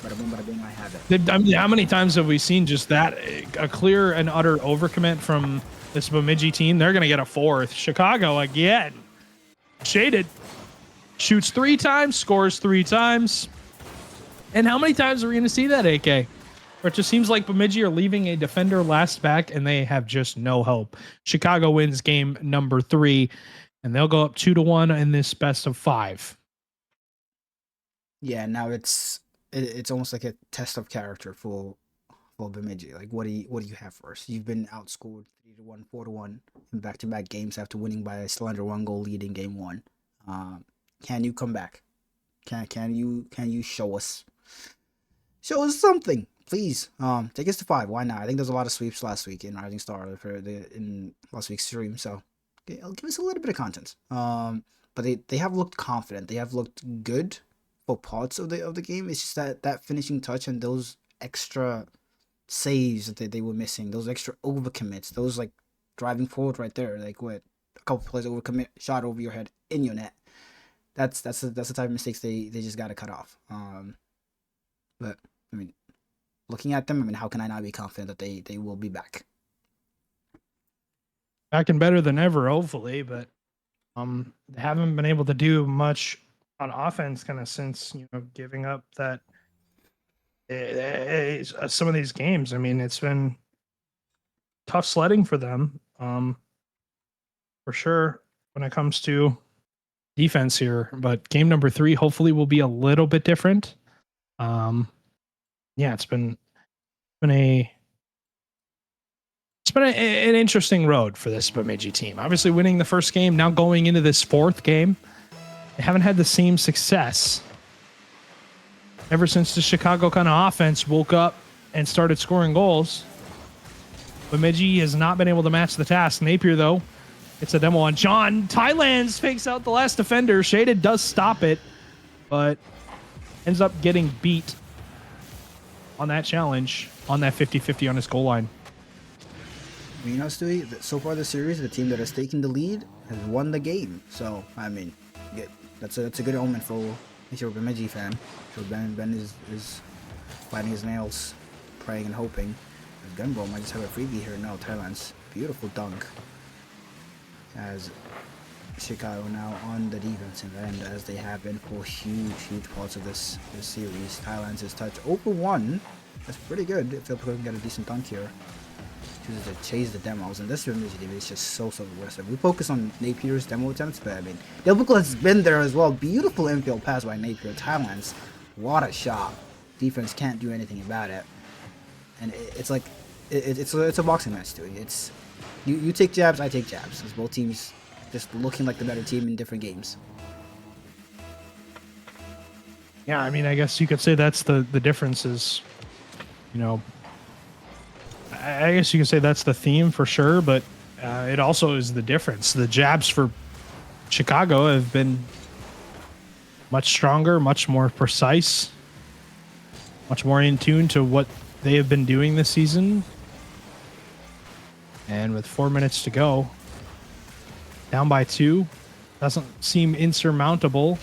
S3: bada boom, bada bing, I have it.
S4: I mean, how many times have we seen just that, a clear and utter overcommit from this Bemidji team? They're going to get a fourth. Chicago again. Shaded shoots 3 times, scores 3 times. And how many times are we going to see that, AK? Where it just seems like Bemidji are leaving a defender last back and they have just no hope. Chicago wins game number 3, and they'll go up 2-1 in this best of 5.
S3: Yeah, now it's almost like a test of character for Bemidji. Like, what do you have first? You've been outscored 3-1, 4-1 in back-to-back games after winning by a still under 1 goal lead in game 1. Can you come back? Can you show us something, please? Take us to 5. Why not? I think there's a lot of sweeps last week in Rising Star in last week's stream, so I'll give us a little bit of content. But they have looked confident. They have looked good for parts of the game. It's just that finishing touch and those extra saves that they were missing, those extra overcommits, those like driving forward right there, like what a couple plays overcommit, shot over your head in your net. That's the type of mistakes they just got to cut off. But I mean, looking at them, I mean, how can I not be confident that they will be back?
S4: Back and better than ever, hopefully, but they haven't been able to do much on offense kind of since, you know, giving up that some of these games. I mean, it's been tough sledding for them, for sure, when it comes to defense here. But game number 3 hopefully will be a little bit different. Yeah, it's been an interesting road for this Bemidji team. Obviously winning the first game, now going into this 4th game, they haven't had the same success ever since the Chicago kind of offense woke up and started scoring goals. Bemidji has not been able to match the task. Napier, though, it's a demo on John. Thailand's fakes out the last defender. Shaded does stop it, but ends up getting beat on that challenge, on that 50-50 on his goal line.
S3: You know, Stewie, so far this series, the team that has taken the lead has won the game. So, I mean, that's a good omen for if you're a Bemidji fan. So Ben is biting his nails, praying and hoping. Gunball might just have a freebie here. No, Thailand's beautiful dunk. As Chicago now on the defensive end, as they have been for huge parts of this series. Thailand's his touch over 1. That's pretty good if they'll get a decent dunk here. Chooses to chase the demos, and this Bemidji team is just so aggressive. We focus on Napier's demo attempts, but I mean, Delbuckle has been there as well. Beautiful infield pass by Napier. Thailand's, what a shot. Defense can't do anything about it, and it's like it's a boxing match, too. You take jabs, I take jabs. Because both teams just looking like the better team in different games.
S4: Yeah, I mean, I guess you could say that's the difference is, you know, I guess you could say that's the theme for sure, but it also is the difference. The jabs for Chicago have been much stronger, much more precise, much more in tune to what they have been doing this season. And with 4 minutes to go, down by 2, doesn't seem insurmountable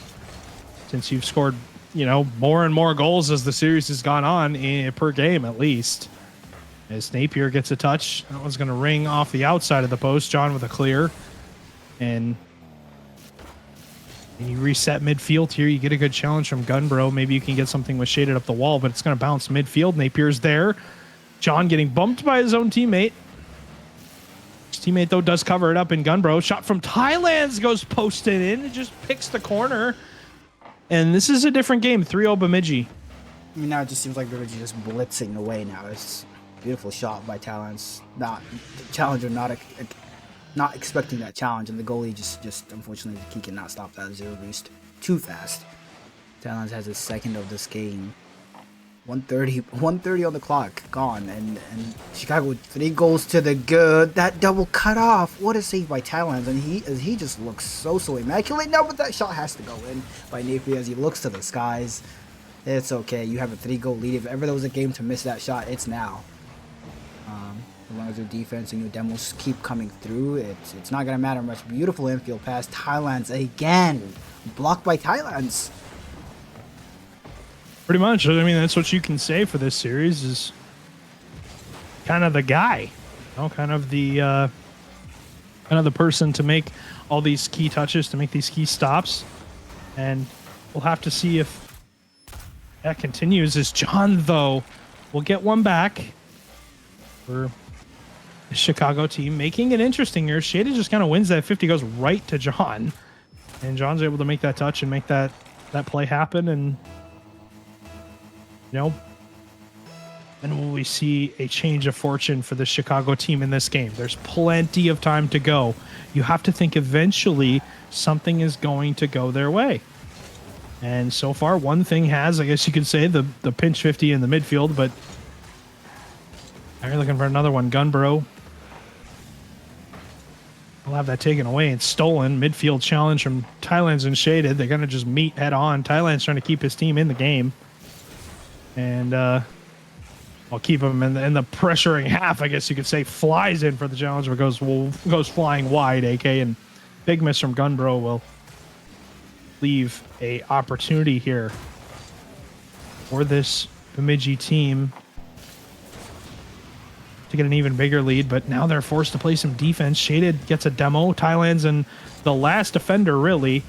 S4: since you've scored, you know, more and more goals as the series has gone on per game at least. As Napier gets a touch, that one's going to ring off the outside of the post. John with a clear, and you reset midfield here. You get a good challenge from Gunbro. Maybe you can get something with shaded up the wall, but it's going to bounce midfield. Napier's there. John getting bumped by his own teammate. His teammate, though, does cover it up in Gunbro. Shot from Thailand's goes posted in. It just picks the corner. And this is a different game. 3-0 Bemidji.
S3: I mean, now it just seems like Bemidji just blitzing away now. It's a beautiful shot by Talents. Not the challenger, not expecting that challenge, and the goalie just unfortunately he cannot stop that zero boost too fast. Talents has his second of this game. 1:30 on the clock, gone, and Chicago 3 goals to the good. That double cut off. What a save by Talents, and he just looks so immaculate now. But that shot has to go in by Napier as he looks to the skies. It's okay. You have a 3-goal lead. If ever there was a game to miss that shot, it's now. As long as your defense and your demos keep coming through, it's not gonna matter much. Beautiful infield pass. Thailand's again blocked by Thailand's.
S4: Pretty much. I mean, that's what you can say for this series is kind of the guy, you know, kind of the person to make all these key touches, to make these key stops, and we'll have to see if that continues. As John, though, will get one back for the Chicago team, making it interesting here. Shada just kind of wins that 50, goes right to John, and John's able to make that touch and make that play happen. And you know, and will we see a change of fortune for the Chicago team in this game? There's plenty of time to go. You have to think eventually something is going to go their way. And so far, one thing has, I guess you could say, the pinch 50 in the midfield, but now you're looking for another one. Gunbro will have that taken away and stolen. Midfield challenge from Thailand's and Shaded. They're going to just meet head on. Thailand's trying to keep his team in the game. And I'll keep him in the pressuring half, I guess you could say. Flies in for the challenge, but goes flying wide, AK. And big miss from Gunbro will leave a opportunity here for this Bemidji team to get an even bigger lead, but now they're forced to play some defense. Shaded gets a demo. Thailand's and the last defender, really,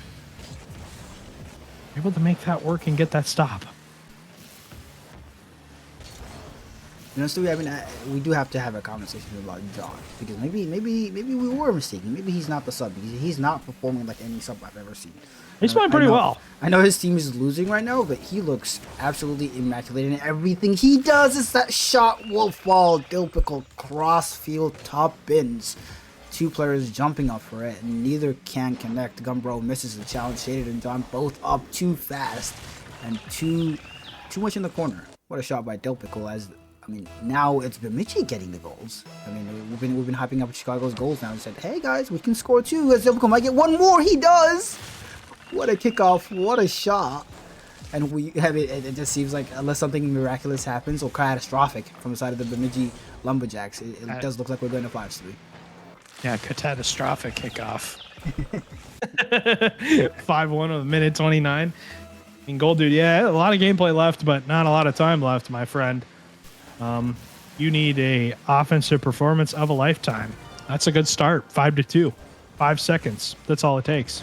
S4: able to make that work and get that stop.
S3: You know, Stewie, I mean, we do have to have a conversation about John, because maybe we were mistaken. Maybe he's not the sub, because he's not performing like any sub I've ever seen.
S4: He's playing pretty well.
S3: I know his team is losing right now, but he looks absolutely immaculate, and everything he does is that shot will fall. Typical cross-field top bins. 2 players jumping up for it, and neither can connect. Gumbro misses the challenge. Shaded and John both up too fast, and too much in the corner. What a shot by Delpical, as I mean, now it's Bemidji getting the goals. I mean, we've been hyping up Chicago's goals now and said, hey guys, we can score 2. As Delpical might get 1 more. He does. What a kickoff! What a shot! And we have it. It just seems like unless something miraculous happens or catastrophic from the side of the Bemidji Lumberjacks, it does look like we're going to 5-3.
S4: Yeah, catastrophic kickoff. 5-1 with minute 29. In goal, dude. Yeah, a lot of gameplay left, but not a lot of time left, my friend. You need a offensive performance of a lifetime. That's a good start. 5-2, 5 seconds. That's all it takes.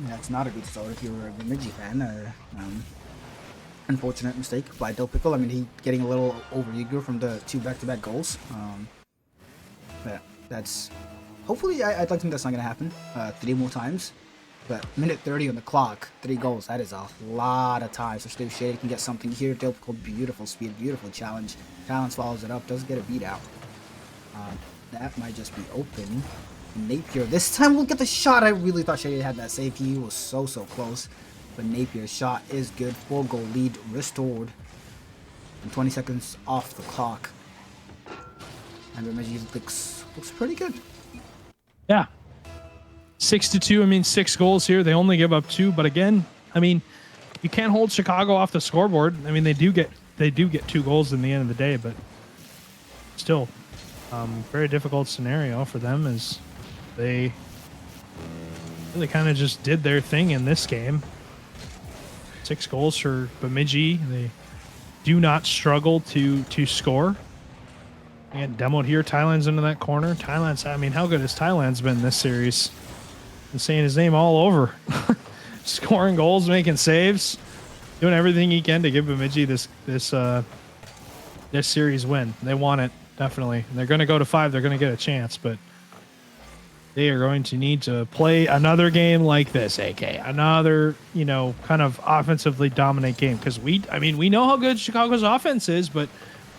S3: That's not a good start if you're a Bemidji fan. Unfortunate mistake by Del Pickle. I mean, he getting a little overeager from the 2 back-to-back goals. But that's hopefully I'd like to think that's not gonna happen 3 more times. But minute 30 on the clock, 3 goals. That is a lot of time. So Steve Shady can get something here. Del Pickle, beautiful speed, beautiful challenge. Talents follows it up, doesn't get a beat out. that might just be open. Napier this time will get the shot. I really thought Shady had that save. He was so close. But Napier's shot is good. 4-goal lead restored. And 20 seconds off the clock. And Bemidji looks pretty good.
S4: Yeah. 6-2. I mean, 6 goals here. They only give up 2. But again, I mean, you can't hold Chicago off the scoreboard. I mean, they do get 2 goals in the end of the day, but still, very difficult scenario for them as they really kind of just did their thing in this game. 6 goals for Bemidji. They do not struggle to score. And demoed here. Thailand's into that corner. Thailand's, I mean, how good has Thailand's been this series? Been saying his name all over. Scoring goals, making saves, doing everything he can to give Bemidji this series win. They want it, definitely. They're going to go to 5. They're going to get a chance, but they are going to need to play another game like this, AK. Another, kind of offensively dominant game. Because we know how good Chicago's offense is, but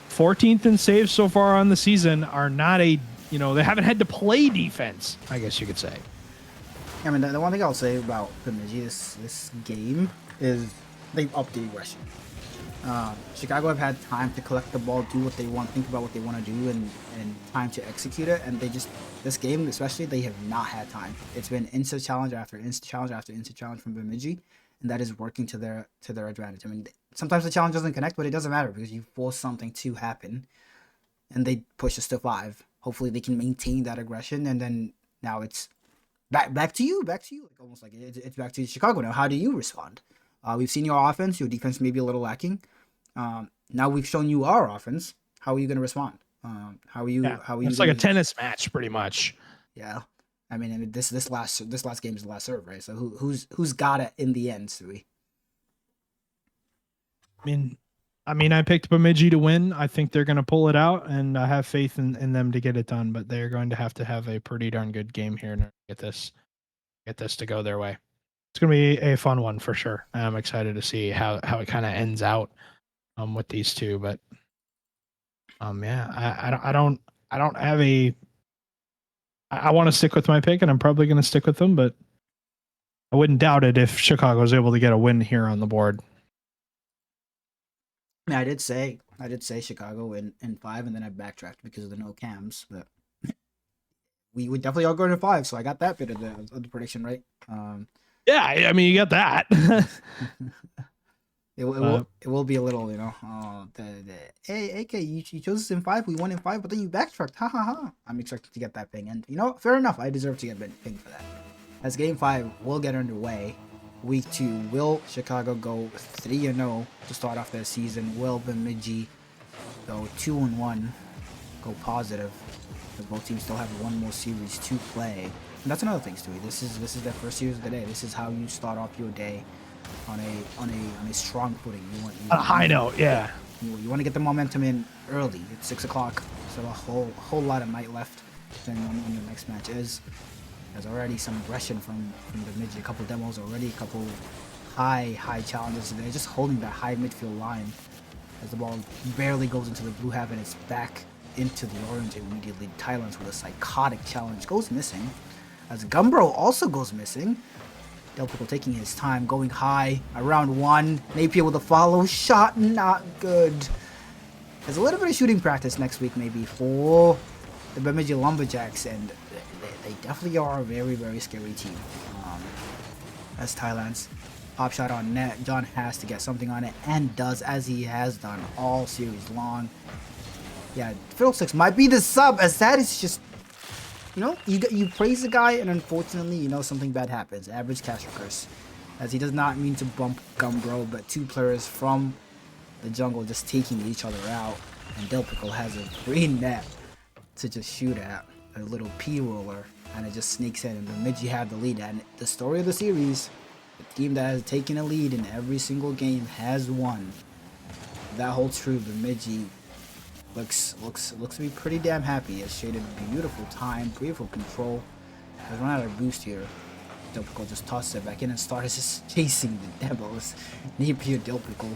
S4: 14th in saves so far on the season are not they haven't had to play defense, I guess you could say.
S3: I mean, the one thing I'll say about Bemidji this game is they've upped the aggression. Chicago have had time to collect the ball, do what they want, think about what they want to do, and time to execute it. And this game especially, they have not had time. It's been instant challenge after instant challenge after instant challenge from Bemidji, and that is working to their advantage. I mean, sometimes the challenge doesn't connect, but it doesn't matter because you force something to happen, and they push us to 5. Hopefully, they can maintain that aggression, and then now it's back to you, like almost like it's back to Chicago now. How do you respond? We've seen your offense, your defense may be a little lacking. Now we've shown you our offense. How are you going to respond? How are you? It's
S4: like a tennis match, pretty much.
S3: Yeah, I mean, this last game is the last serve, right? So who's got it in the end, Sui?
S4: I mean, I picked Bemidji to win. I think they're going to pull it out, and I have faith in them to get it done. But they're going to have a pretty darn good game here and get this to go their way. It's going to be a fun one for sure. I'm excited to see how it kind of ends out with these two. But I don't have a. I want to stick with my pick, and I'm probably going to stick with them. But I wouldn't doubt it if Chicago is able to get a win here on the board.
S3: I did say Chicago in 5, and then I backtracked because of the no cams. But we would definitely all go to 5, so I got that bit of the prediction right.
S4: Yeah, I mean, you got that.
S3: It will be a little, hey, AK, you chose us in 5, we won in 5, but then you backtracked. Ha ha ha. I'm expecting to get that ping, and fair enough. I deserve to get ping for that. As Game 5 will get underway. Week 2, will Chicago go 3-0 to start off their season? Will Bemidji go 2-1, go positive? Because both teams still have one more series to play. And that's another thing, Stewie. This is their first series of the day. This is how you start off your day on a strong footing.
S4: A high note, yeah.
S3: You want to get the momentum in early. It's 6 o'clock, so a whole lot of night left. Depending on when your next match is. There's already some aggression from Bemidji. A couple demos already, a couple high challenges. They're just holding that high midfield line as the ball barely goes into the blue half and it's back into the orange immediately. Thailand's with a psychotic challenge goes missing. As Gumbro also goes missing. Delpico taking his time, going high around 1. Napier with a follow shot, not good. There's a little bit of shooting practice next week maybe for the Bemidji Lumberjacks, and they definitely are a very, very scary team. As Thailand's pop shot on net, John has to get something on it, and does, as he has done all series long. Yeah, Fiddlesticks might be the sub, as that is just, you praise the guy, and unfortunately, something bad happens. Average cash curse, as he does not mean to bump Gumbro, but 2 players from the jungle just taking each other out, and Delpico has a green net to just shoot at. A little P-roller, and it just sneaks in, and Bemidji have the lead. And the story of the series, the team that has taken a lead in every single game has won. That holds true. Bemidji looks to be pretty damn happy. Has shaded beautiful time, beautiful control. Has run out of boost here. Delpico just tosses it back in and starts just chasing the demos. Napier Delpico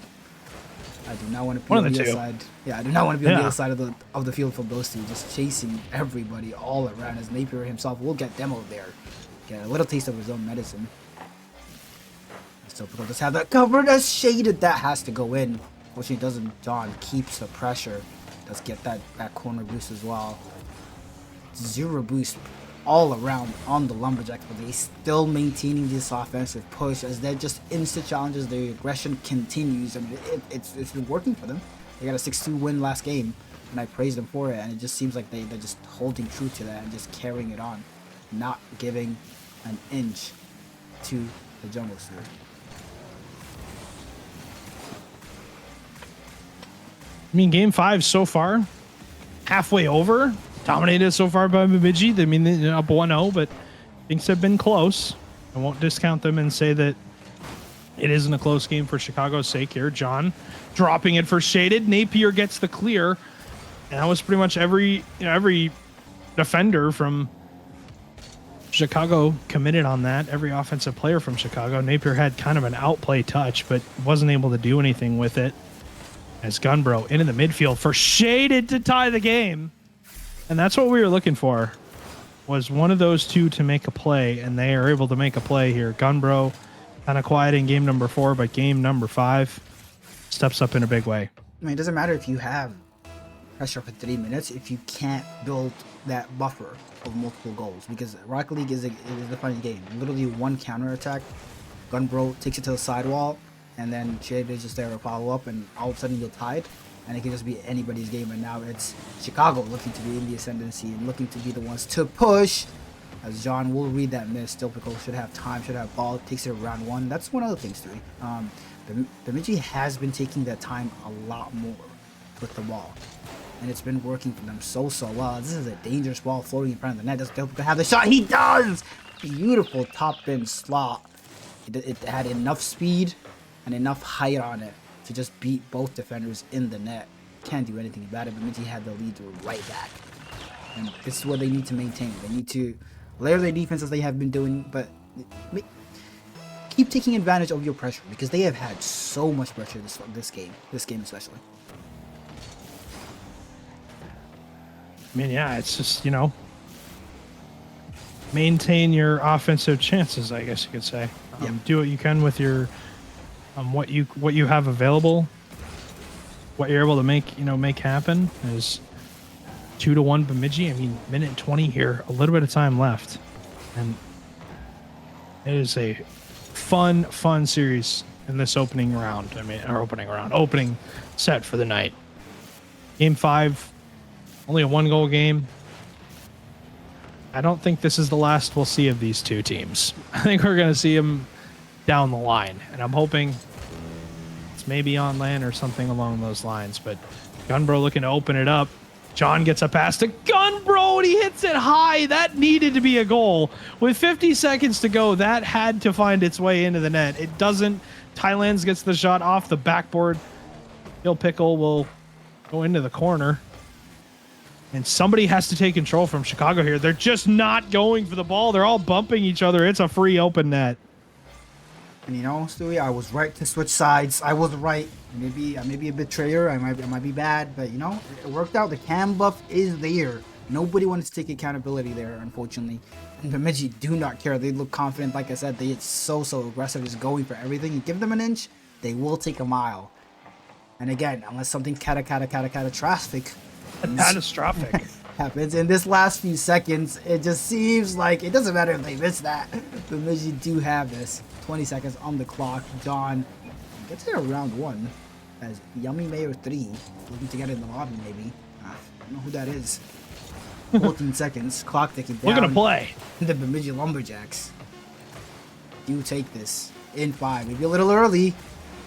S3: I do not want to be
S4: One
S3: on
S4: of
S3: the
S4: the
S3: other
S4: two.
S3: side. Yeah, I do not want to be on the
S4: Yeah.
S3: other side of the field from those two, just chasing everybody all around. As Napier himself will get demoed there, get a little taste of his own medicine. So we'll just have that covered as shaded. That has to go in. Fortunately, doesn't. John keeps the pressure. Does get that corner boost as well. Zero boost all around on the Lumberjacks, but they still maintaining this offensive push as they're just instant challenges. The aggression continues. I mean, it's been working for them. They got a 6-2 win last game, and I praised them for it. And it just seems like they're just holding true to that and just carrying it on, not giving an inch to the Jungle Sphere.
S4: I mean, game 5 so far, halfway over. Dominated so far by Bemidji. I mean, they're up 1-0, but things have been close. I won't discount them and say that it isn't a close game for Chicago's sake here. John dropping it for shaded. Napier gets the clear. And that was pretty much every defender from Chicago committed on that. Every offensive player from Chicago. Napier had kind of an outplay touch, but wasn't able to do anything with it. As Gunbro into the midfield for shaded to tie the game. And that's what we were looking for, was one of those two to make a play, and they are able to make a play here. Gunbro kind of quiet in game number 4, but game number 5 steps up in a big way.
S3: I mean, it doesn't matter if you have pressure for 3 minutes if you can't build that buffer of multiple goals, because Rocket League is a funny game. Literally one counter attack, Gunbro takes it to the sidewall, and then Shade is just there to follow up, and all of a sudden you're tied. And it can just be anybody's game, and now it's Chicago looking to be in the ascendancy and looking to be the ones to push. As John will read that miss, still Pickle should have time, should have ball, takes it around 1. That's one of the things, three. Bemidji has been taking that time a lot more with the ball, and it's been working for them so well. This is a dangerous ball floating in front of the net. Does Pickle have the shot? He does! Beautiful top bin slot. It had enough speed and enough height on it to just beat both defenders in the net. Can't do anything about it. Bemidji had the lead right back. And this is what they need to maintain. They need to layer their defense as they have been doing, but keep taking advantage of your pressure, because they have had so much pressure this game especially.
S4: I mean, yeah, it's just, maintain your offensive chances, I guess you could say. Do what you can with your what you have available, what you're able to make happen is 2-1 Bemidji. I mean, minute 20 here, a little bit of time left, and it is a fun series in this opening set for the night. Game 5, only a 1-goal game. I don't think this is the last we'll see of these two teams. I think we're going to see them down the line, and I'm hoping it's maybe on land or something along those lines. But Gunbro looking to open it up. John gets a pass to Gunbro, and he hits it high. That needed to be a goal. With 50 seconds to go, that had to find its way into the net. It doesn't. Thailand's gets the shot off the backboard. Gil Pickle will go into the corner. And somebody has to take control from Chicago here. They're just not going for the ball. They're all bumping each other. It's a free open net.
S3: And Stewie, I was right to switch sides. I was right. I may be a betrayer. I might be bad, but it worked out. The cam buff is there. Nobody wants to take accountability there, unfortunately. And Bemidji do not care. They look confident. Like I said, they it's so aggressive, just going for everything. You give them an inch, they will take a mile. And again, unless something catastrophic happens in this last few seconds, it just seems like it doesn't matter if they miss that. Bemidji do have this. 20 seconds on the clock. John gets there around 1 as Yummy Mayor 3 looking to get in the lobby maybe. I don't know who that is. 14 seconds. Clock ticking down.
S4: We're going to play.
S3: The Bemidji Lumberjacks do take this in 5. Maybe a little early.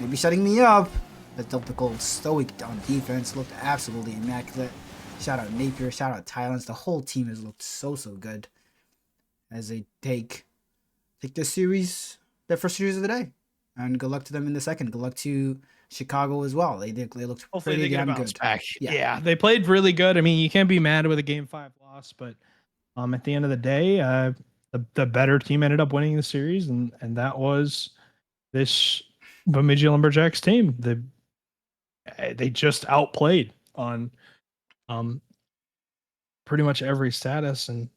S3: Maybe shutting me up. The typical stoic on defense looked absolutely immaculate. Shout out Napier. Shout out Thailand. The whole team has looked so good as they take this series, their first series of the day. And good luck to them in the second. Good luck to Chicago as well. They looked
S4: Hopefully
S3: pretty
S4: they get a
S3: damn
S4: bounce
S3: good.
S4: back. Yeah, they played really good. I mean, you can't be mad with a game 5 loss, but at the end of the day, the better team ended up winning the series, and that was this Bemidji Lumberjacks team. they just outplayed on pretty much every status, and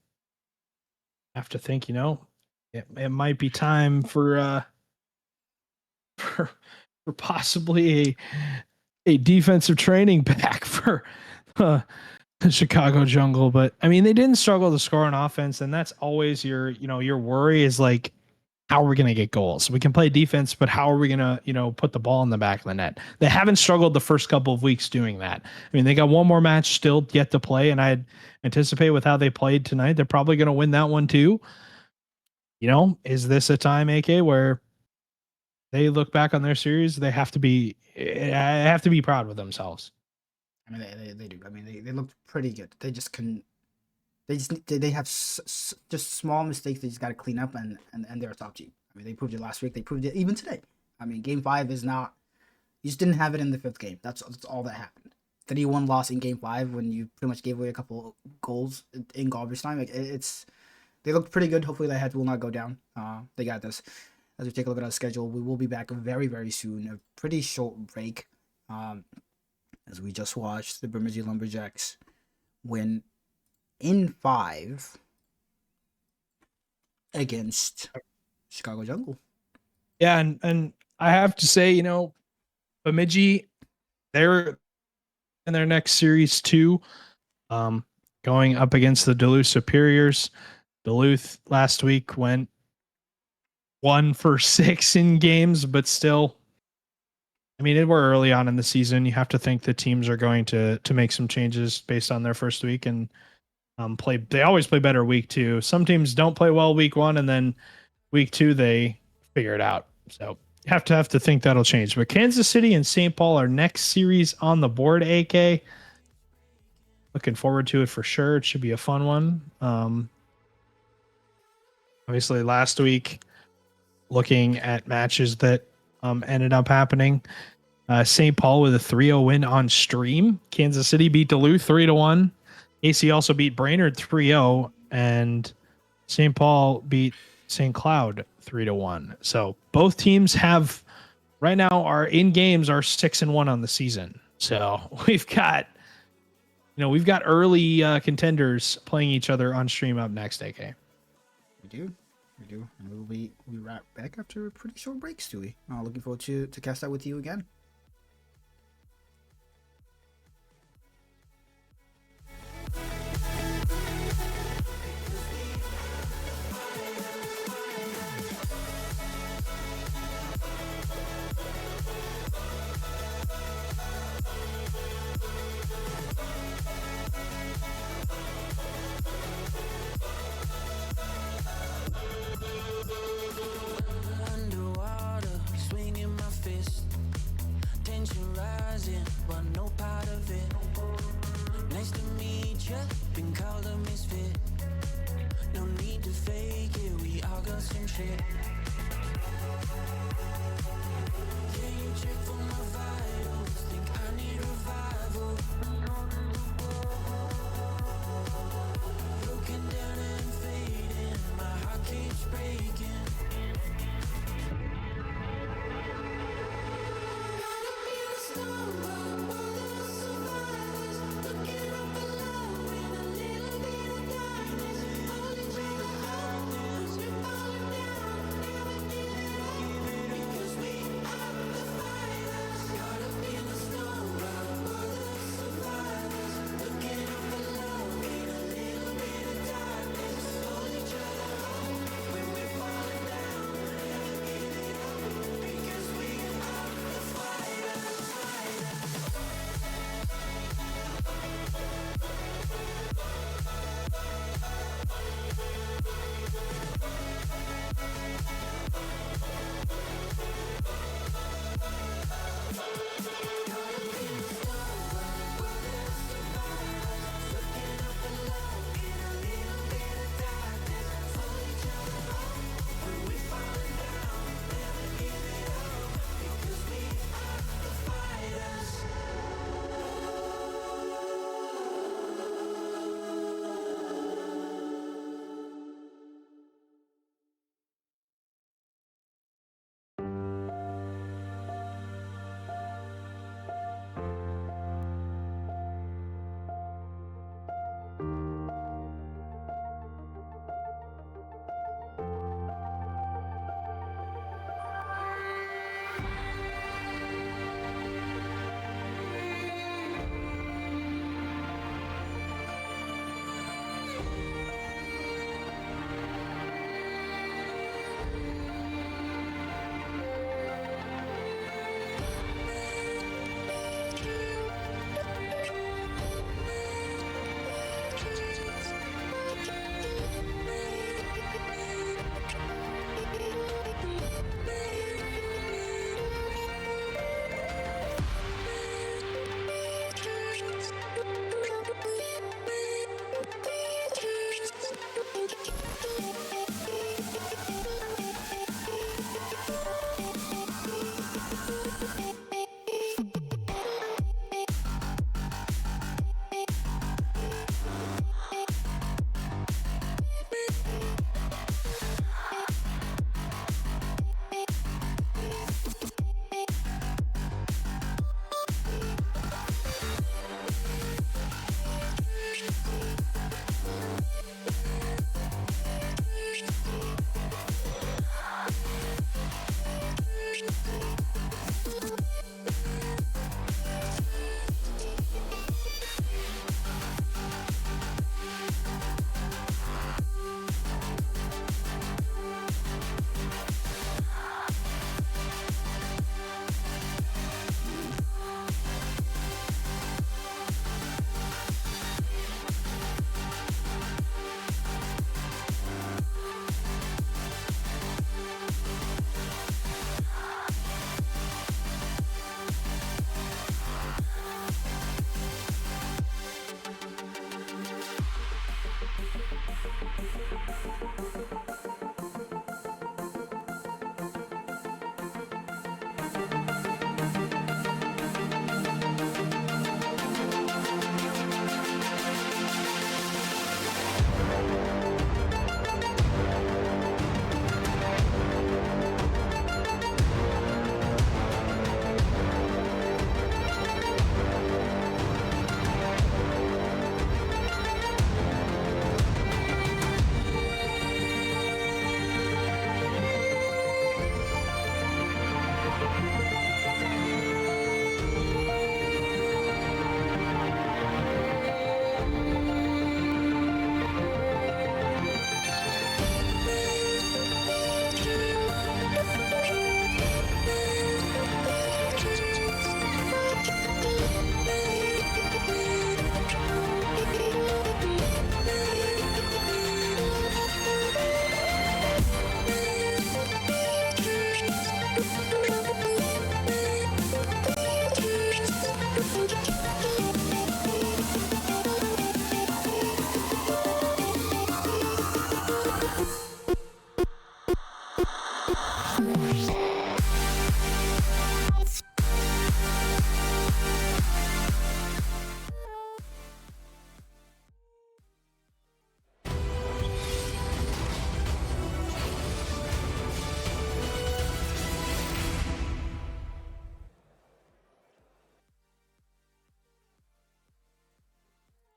S4: have to think, it might be time for for, for possibly a defensive training back for the Chicago Jungle. But I mean, they didn't struggle to score on offense, and that's always your worry is like, how are we going to get goals? We can play defense, but how are we going to, put the ball in the back of the net? They haven't struggled the first couple of weeks doing that. I mean, they got one more match still yet to play, and I anticipate with how they played tonight, they're probably going to win that one too. Is this a time, AK, where they look back on their series? They have to be proud with themselves.
S3: I mean, they do. I mean, they looked pretty good. They just couldn't. They have just small mistakes they just got to clean up, and they're a top team. I mean, they proved it last week. They proved it even today. I mean, Game 5 is not. You just didn't have it in the 5th game. That's all that happened. 3-1 loss in Game 5 when you pretty much gave away a couple goals in garbage time. Like they looked pretty good. Hopefully that head will not go down. They got this. As we take a look at our schedule, we will be back very, very soon. A pretty short break. As we just watched the Bemidji Lumberjacks win in 5 against Chicago Jungle.
S4: Yeah, and I have to say, Bemidji, they're in their next series too, going up against the Duluth Superiors. Duluth last week went 1 for 6 in games, but still, I mean, we're early on in the season. You have to think the teams are going to make some changes based on their first week and play. They always play better week 2. Some teams don't play well week 1, and then week 2 they figure it out. So you have to think that'll change. But Kansas City and St. Paul are next series on the board. AK, looking forward to it for sure. It should be a fun one. Obviously, last week, looking at matches that ended up happening. St. Paul with a 3-0 win on stream. Kansas City beat Duluth 3-1. AC also beat Brainerd 3-0, and St. Paul beat St. Cloud 3-1. So both teams have right now are 6-1 on the season. So we've got early contenders playing each other on stream up next. AK.
S3: We do, and we wrap back after a pretty short break, Stewie. Looking forward to cast that with you again.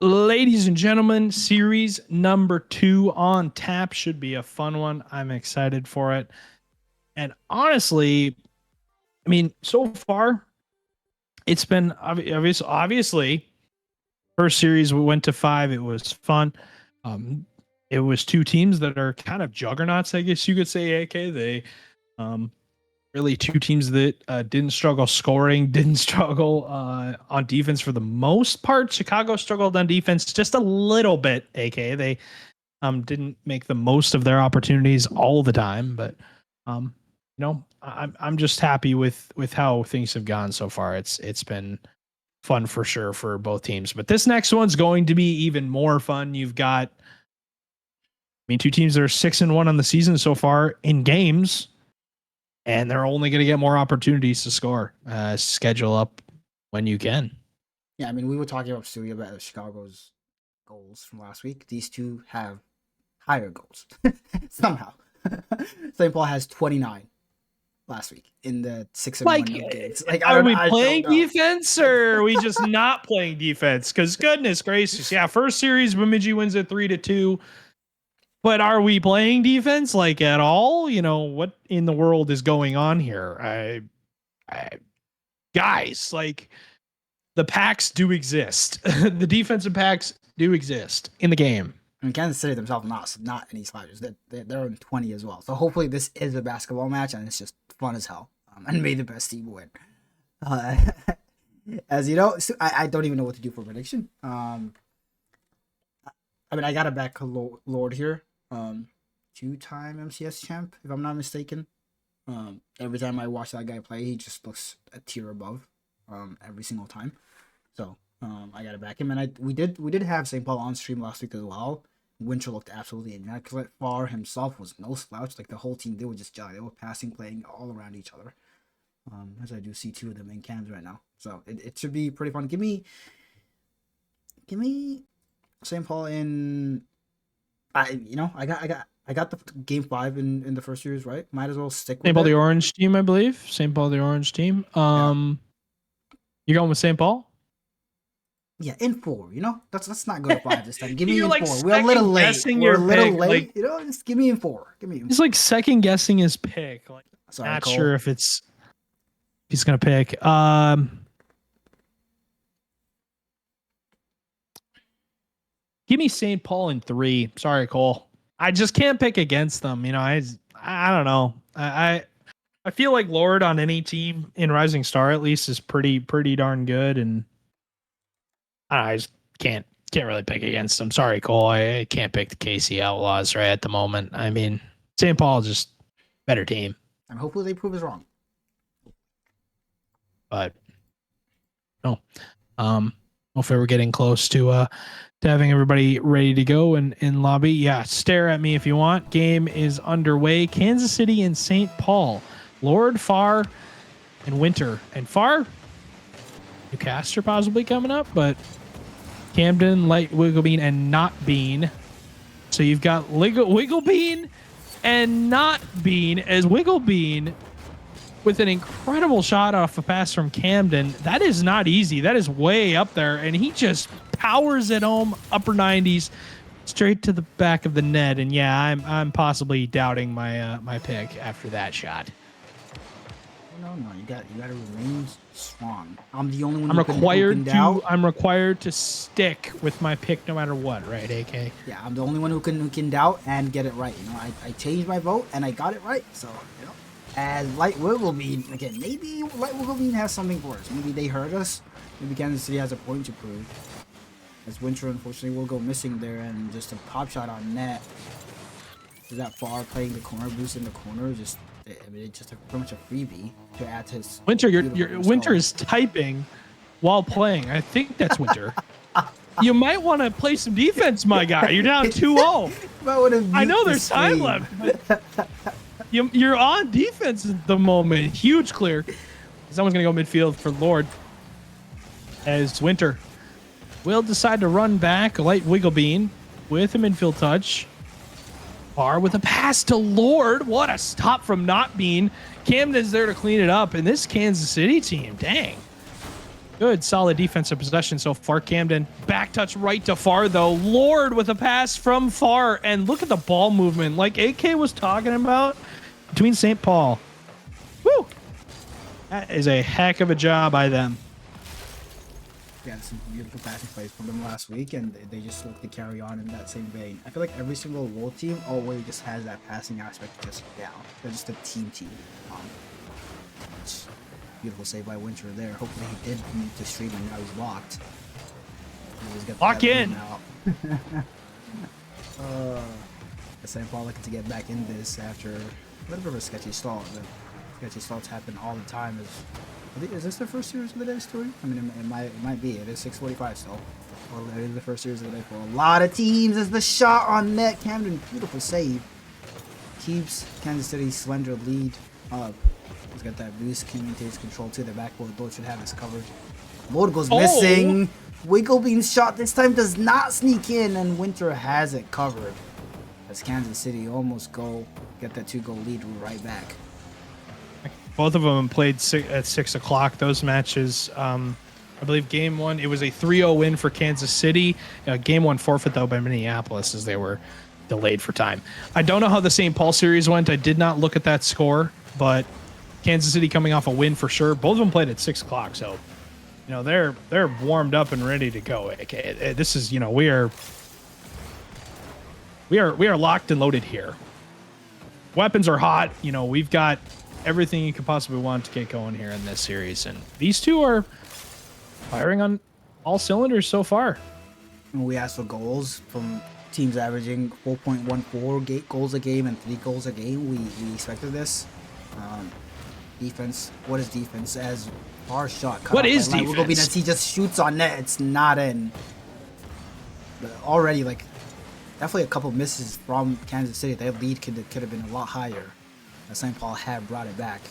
S4: Ladies and gentlemen, series number 2 on tap should be a fun one. I'm excited for it. And honestly, I mean, so far, it's been obviously first series we went to 5. It was fun. It was 2 teams that are kind of juggernauts, I guess you could say. AK, they really 2 teams that didn't struggle scoring, didn't struggle on defense for the most part. Chicago struggled on defense just a little bit. AK, they didn't make the most of their opportunities all the time, but I'm just happy with how things have gone so far. It's been fun for sure for both teams. But this next one's going to be even more fun. You've got, 2 teams that are 6-1 on the season so far in games, and they're only going to get more opportunities to score. Schedule up when you can.
S3: Yeah, we were talking about Studio about Chicago's goals from last week. These 2 have higher goals somehow. St. Paul has 29 last week in the 6-1 games.
S4: Are we playing defense or are we just not playing defense? Because goodness gracious, yeah, first series Bemidji wins it 3-2. But are we playing defense at all? What in the world is going on here? Guys, the packs do exist. The defensive packs do exist in the game.
S3: Kansas City themselves not any slouches. They're in 20 as well. So hopefully this is a basketball match and it's just fun as hell. And may the best team win. As you know, I don't even know what to do for prediction. I got to back Lord here. 2-time MCS champ, if I'm not mistaken. Every time I watch that guy play, he just looks a tier above. Every single time. So I gotta back him. And we did have St. Paul on stream last week as well. Winter looked absolutely immaculate. Farr himself was no slouch. The whole team, they were just jelly. They were passing, playing all around each other. As I do see 2 of them in cams right now. So it should be pretty fun. Give me St. Paul in. I got the game 5 in the first series, right? Might as well stick with
S4: St. Paul the Orange team, I believe. St. Paul the Orange team. You going with St. Paul?
S3: Yeah, in 4. Let's not go to 5 this time. Give me in 4.
S4: We're
S3: a little late. We're a little late. Just give me in 4. Give me.
S4: He's second guessing his pick.
S3: Sorry,
S4: not
S3: Cole.
S4: sure if he's gonna pick. Give me St. Paul in 3. Sorry, Cole. I just can't pick against them. I don't know. I feel like Lord on any team in Rising Star at least is pretty darn good, and I just can't really pick against them. Sorry, Cole. I can't pick the KC Outlaws right at the moment. St. Paul just better team.
S3: And hopefully they prove us wrong.
S4: But no. Hopefully we're getting close to having everybody ready to go in lobby. Yeah, stare at me if you want. Game is underway. Kansas City and St. Paul. Lord Farr and Winter and Far. Newcastle possibly coming up, but Camden, Light, Wigglebean, and Not Bean. So you've got Wigglebean and Not Bean as Wigglebean with an incredible shot off a pass from Camden. That is not easy. That is way up there, and he just powers it home, upper 90s, straight to the back of the net. And yeah, I'm possibly doubting my my pick after that shot.
S3: No, you gotta remain strong. I'm the only one.
S4: I'm required to stick with my pick no matter what, right, AK?
S3: Yeah, I'm the only one who can doubt and get it right. You know, I changed my vote and I got it right. So, you know, as Light Wigglebean, again, maybe Light Wigglebean has something for us. Maybe they hurt us. Maybe Kansas City has a point to prove. As Winter, unfortunately, will go missing there, and just a pop shot on net. Is that Far playing the corner boost in the corner? It's just pretty much a freebie to add to his.
S4: Winter, your Winter is typing while playing. I think that's Winter. You might want to play some defense, my guy. You're down 2-0. I know there's time left, but you're on defense at the moment. Huge clear. Someone's gonna go midfield for Lord. As Winter will decide to run back, Light Wigglebean with a midfield touch. Far with a pass to Lord. What a stop from Not Bean. Camden's there to clean it up. And this Kansas City team, dang. Good, solid defensive possession so far. Camden back touch right to Far, though. Lord with a pass from Far. And look at the ball movement like AK was talking about between St. Paul. Woo! That is a heck of a job by them.
S3: Yeah, some beautiful passing plays from them last week, and they just look to carry on in that same vein. I feel like every single world team always just has that passing aspect just down. They're just a team. Beautiful save by Winter there. Hopefully he did move to street and now he's locked.
S4: Lock in!
S3: St. Paul looking to get back in this after a little bit of a sketchy stall. The sketchy stalls happen all the time. Is this the first series of the day story? I mean, it might be. It is 6:45 still. Well, it is the first series of the day for a lot of teams. As the shot on net, Camden, beautiful save. Keeps Kansas City's slender lead up. He's got that boost, maintains control to the backboard. Lord should have this covered. Lord goes missing. Wigglebean's shot this time does not sneak in, and Winter has it covered. As Kansas City almost get that 2-goal lead right back.
S4: Both of them played at 6 o'clock. Those matches, I believe game one, it was a 3-0 win for Kansas City. Game one forfeit, though, by Minneapolis as they were delayed for time. I don't know how the St. Paul series went. I did not look at that score, but Kansas City coming off a win for sure. Both of them played at 6 o'clock, so you know they're warmed up and ready to go. Okay, this is, you know, we are locked and loaded here. Weapons are hot. You know, we've got everything you could possibly want to get going here in this series, and these two are firing on all cylinders so far.
S3: We asked for goals from teams averaging 4.14 goals a game and 3 goals a game. We expected this. Defense. What is defense? As Far shot.
S4: What is defense?
S3: As he just shoots on net, it's not in. But already, like, definitely a couple misses from Kansas City. Their lead could have been a lot higher. St. Paul had brought it back.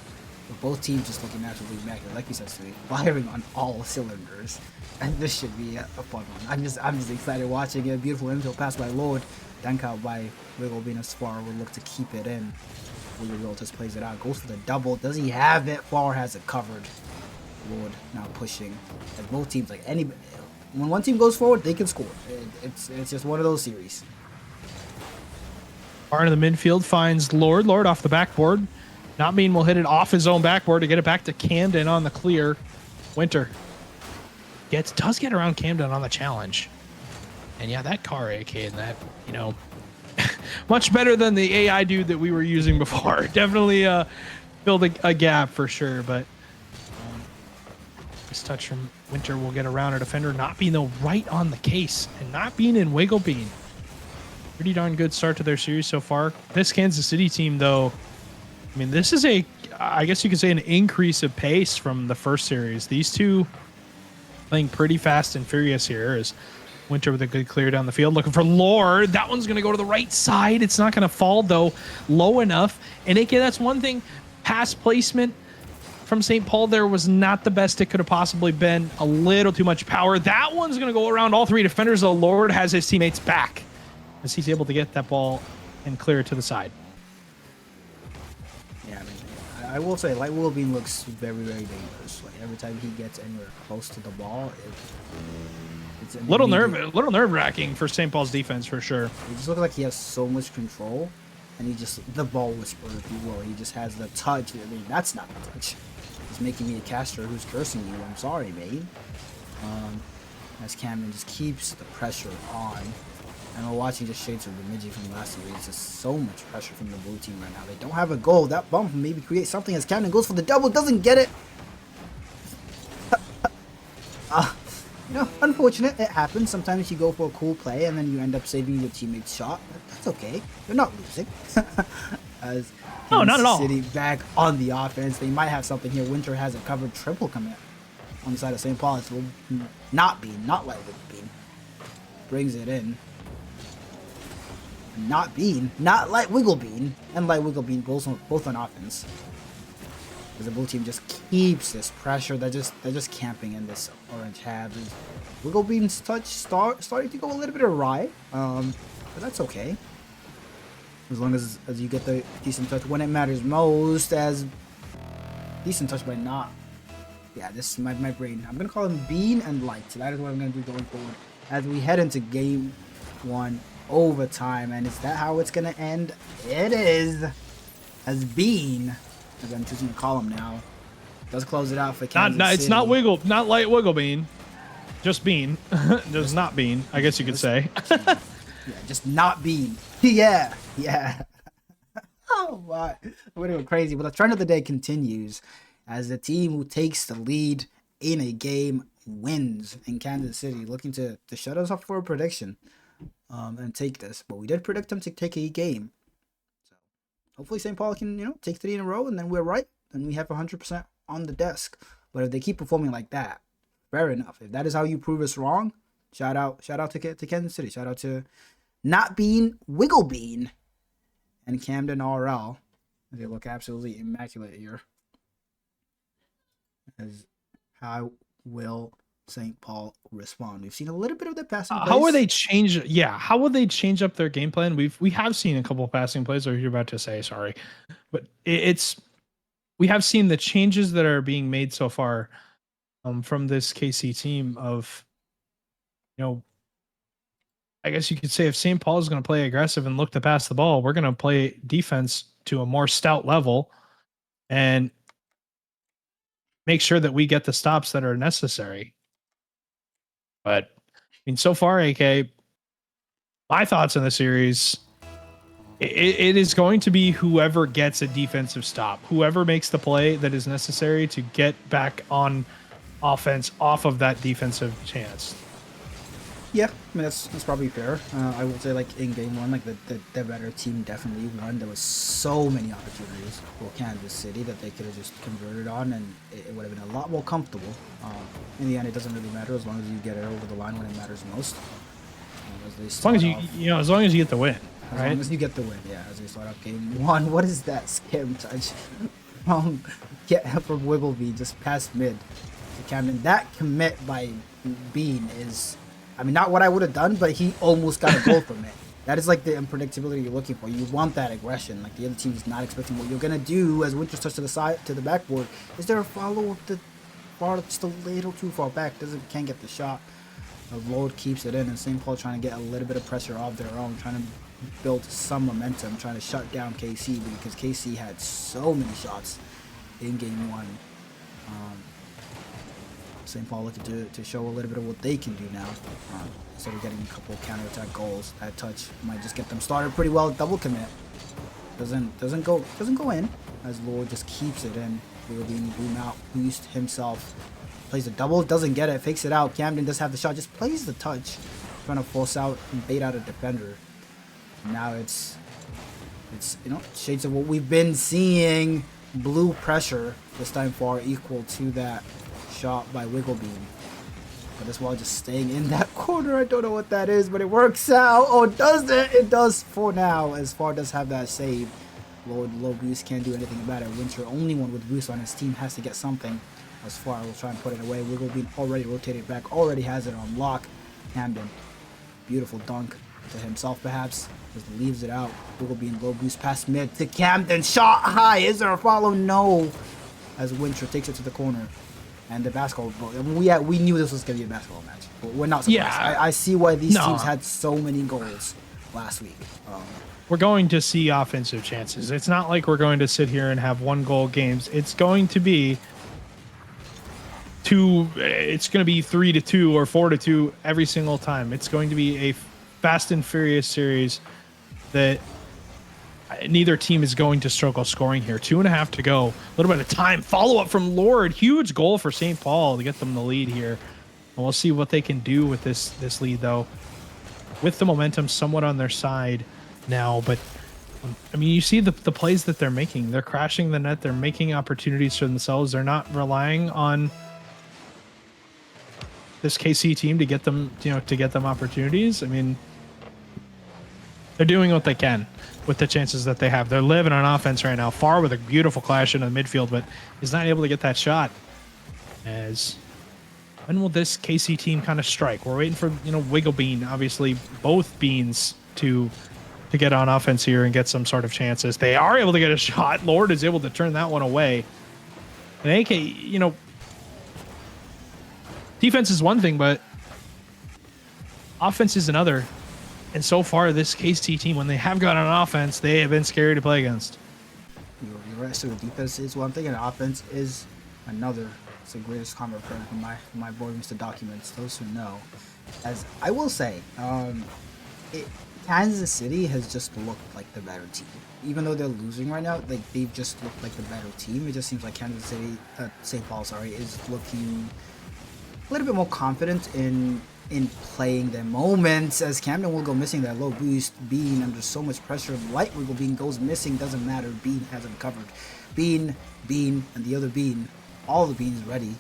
S3: But both teams just looking naturally back. Like you said, firing on all cylinders. And this should be a fun one. I'm just excited watching it. Beautiful infield pass by Lord. Dunk out by Wigglebean as Far will look to keep it in. Wigglebean just plays it out. Goes for the double. Does he have it? Far has it covered. Lord now pushing. As both teams, like anybody, when one team goes forward, they can score. It's just one of those series.
S4: Far in the midfield finds Lord. Lord off the backboard. Not Bean will hit it off his own backboard to get it back to Camden on the clear. Winter does get around Camden on the challenge. And yeah, that car AK and that, you know, much better than the AI dude that we were using before. Definitely filled a gap for sure, but this touch from Winter will get around a defender. Not Being, though, right on the case. And Not Being in Wigglebean. Pretty darn good start to their series so far. This Kansas City team, though, I mean, this is I guess you could say an increase of pace from the first series. These two playing pretty fast and furious here as Winter with a good clear down the field. Looking for Lord. That one's going to go to the right side. It's not going to fall, though, low enough. And AK, that's one thing. Pass placement from St. Paul there was not the best it could have possibly been. A little too much power. That one's going to go around all three defenders. The Lord has his teammates back as he's able to get that ball and clear it to the side.
S3: Yeah, I mean, I will say, Light Willowbean looks very, very dangerous. Like, every time he gets anywhere close to the ball, it's an
S4: Little
S3: immediate-
S4: nerve-wracking for St. Paul's defense for sure.
S3: It just looks like he has so much control, and he just, the ball whisperer, if you will. He just has the touch. I mean, that's not the touch. He's making me a caster who's cursing you. I'm sorry, mate. As Camden just keeps the pressure on. And we're watching just shades of Bemidji from last year. It's just so much pressure from the blue team right now. They don't have a goal. That bump maybe create something as Camden goes for the double. Doesn't get it. You know, unfortunate. It happens. Sometimes you go for a cool play and then you end up saving your teammate's shot. But that's okay. You're not losing. As
S4: No, not at all.
S3: City back on the offense. They might have something here. Winter has a covered triple coming on the side of St. Paul. It's not Light Bean. Brings it in. Not Light Wigglebean, and Light Wigglebean both on offense. Because the blue team just keeps this pressure. They're just camping in this orange hat. Wigglebean's touch starting to go a little bit awry, but that's okay. As long as you get the decent touch when it matters most. As decent touch, but not. Yeah, this is my brain. I'm gonna call him Bean and Light. So that is what I'm gonna do going forward as we head into game 1. Overtime, and is that how it's gonna end? It is. As Bean, as I'm choosing to call him now, does close it out for Kansas City.
S4: It's not Light Wigglebean, just Bean. There's not Bean, I guess you could say.
S3: Yeah, just not Bean. Yeah. Oh my, we're going crazy. But the trend of the day continues as the team who takes the lead in a game wins in Kansas City, looking to shut us up for a prediction. And take this, but we did predict them to take a game. So hopefully St. Paul can, take 3 in a row, and then we're right, and we have 100% on the desk. But if they keep performing like that, fair enough. If that is how you prove us wrong, shout out to Kansas City. Shout out to Not Bean Wigglebean and Camden RL. They look absolutely immaculate here. As how will St. Paul respond? We've seen a little bit of the passing plays.
S4: How will they change? Yeah, how will they change up their game plan? We have seen a couple of passing plays. Or you're about to say, sorry, but we have seen the changes that are being made so far from this KC team. Of I guess you could say if St. Paul is going to play aggressive and look to pass the ball, we're going to play defense to a more stout level and make sure that we get the stops that are necessary. But I mean, so far, AK, my thoughts on the series, it is going to be whoever gets a defensive stop, whoever makes the play that is necessary to get back on offense off of that defensive chance.
S3: Yeah, I mean that's probably fair. I would say like in game 1, like the better team definitely won. There was so many opportunities for Kansas City that they could have just converted on, and it would have been a lot more comfortable. In the end, it doesn't really matter as long as you get it over the line when it matters most.
S4: As long as as long as you get the win,
S3: as
S4: right?
S3: long as you get the win, yeah. As they start off game 1, what is that skim touch from Wiggleby just past mid to Camden? That commit by Bean is. I mean, not what I would have done, but he almost got a goal from it. That is like the unpredictability you're looking for. You want that aggression. Like the other team is not expecting what you're gonna do. As Winters touch to the side, to the backboard, is there a follow up the far, just a little too far back? Can't get the shot. The Lord keeps it in, and St. Paul trying to get a little bit of pressure off their own, trying to build some momentum, trying to shut down KC because KC had so many shots in game 1. St. Paul looking to show a little bit of what they can do now. Instead of getting a couple of counterattack goals, that touch might just get them started pretty well. Double commit doesn't go in as Lord just keeps it in. Wigglebean boom out, boost himself, plays a double, doesn't get it, fakes it out. Camden does have the shot, just plays the touch, trying to force out and bait out a defender. Now it's shades of what we've been seeing. Blue pressure this time far equal to that shot by Wigglebean. But as well, just staying in that corner. I don't know what that is, but it works out. Oh, does it? It does for now, as Far does have that save. Low boost can't do anything about it. Winter, only one with boost on his team, has to get something as far. We'll try and put it away. Wiggle being already rotated back, already has it on lock. Camden, beautiful dunk to himself perhaps, just leaves it out. Wiggle being low boost past mid to Camden, shot high. Is there a follow? No. As Winter takes it to the corner. And the basketball, we knew this was going to be a basketball match. But we're not surprised.
S4: Yeah.
S3: I see why these teams had so many goals last week.
S4: We're going to see offensive chances. It's not like we're going to sit here and have 1-goal games. It's going to be 3-2 or 4-2 every single time. It's going to be a fast and furious series that neither team is going to struggle scoring here. 2.5 to go. A little bit of time. Follow up from Lord. Huge goal for St. Paul to get them the lead here. And we'll see what they can do with this lead, though. With the momentum somewhat on their side now, but I mean, you see the plays that they're making. They're crashing the net. They're making opportunities for themselves. They're not relying on this KC team to get them, opportunities. I mean, they're doing what they can with the chances that they have. They're living on offense right now. Far with a beautiful clash into the midfield, but he's not able to get that shot. As when will this KC team kind of strike? We're waiting for, Wiggle Bean, obviously both Beans to get on offense here and get some sort of chances. They are able to get a shot. Lord is able to turn that one away. And AK, defense is one thing, but offense is another. And so far, this KC team, when they have got on offense, they have been scary to play against.
S3: You're right. So the defense is one thing, and offense is another. It's the greatest comment I've heard from my boy, Mr. Documents. Those who know, as I will say, Kansas City has just looked like the better team. Even though they're losing right now, they've just looked like the better team. It just seems like Kansas City, St. Paul, is looking a little bit more confident in playing their moments, as Camden will go missing that low boost. Bean under so much pressure, light wiggle Bean goes missing, doesn't matter. Bean has him covered. Bean, and the other Bean, all the Beans ready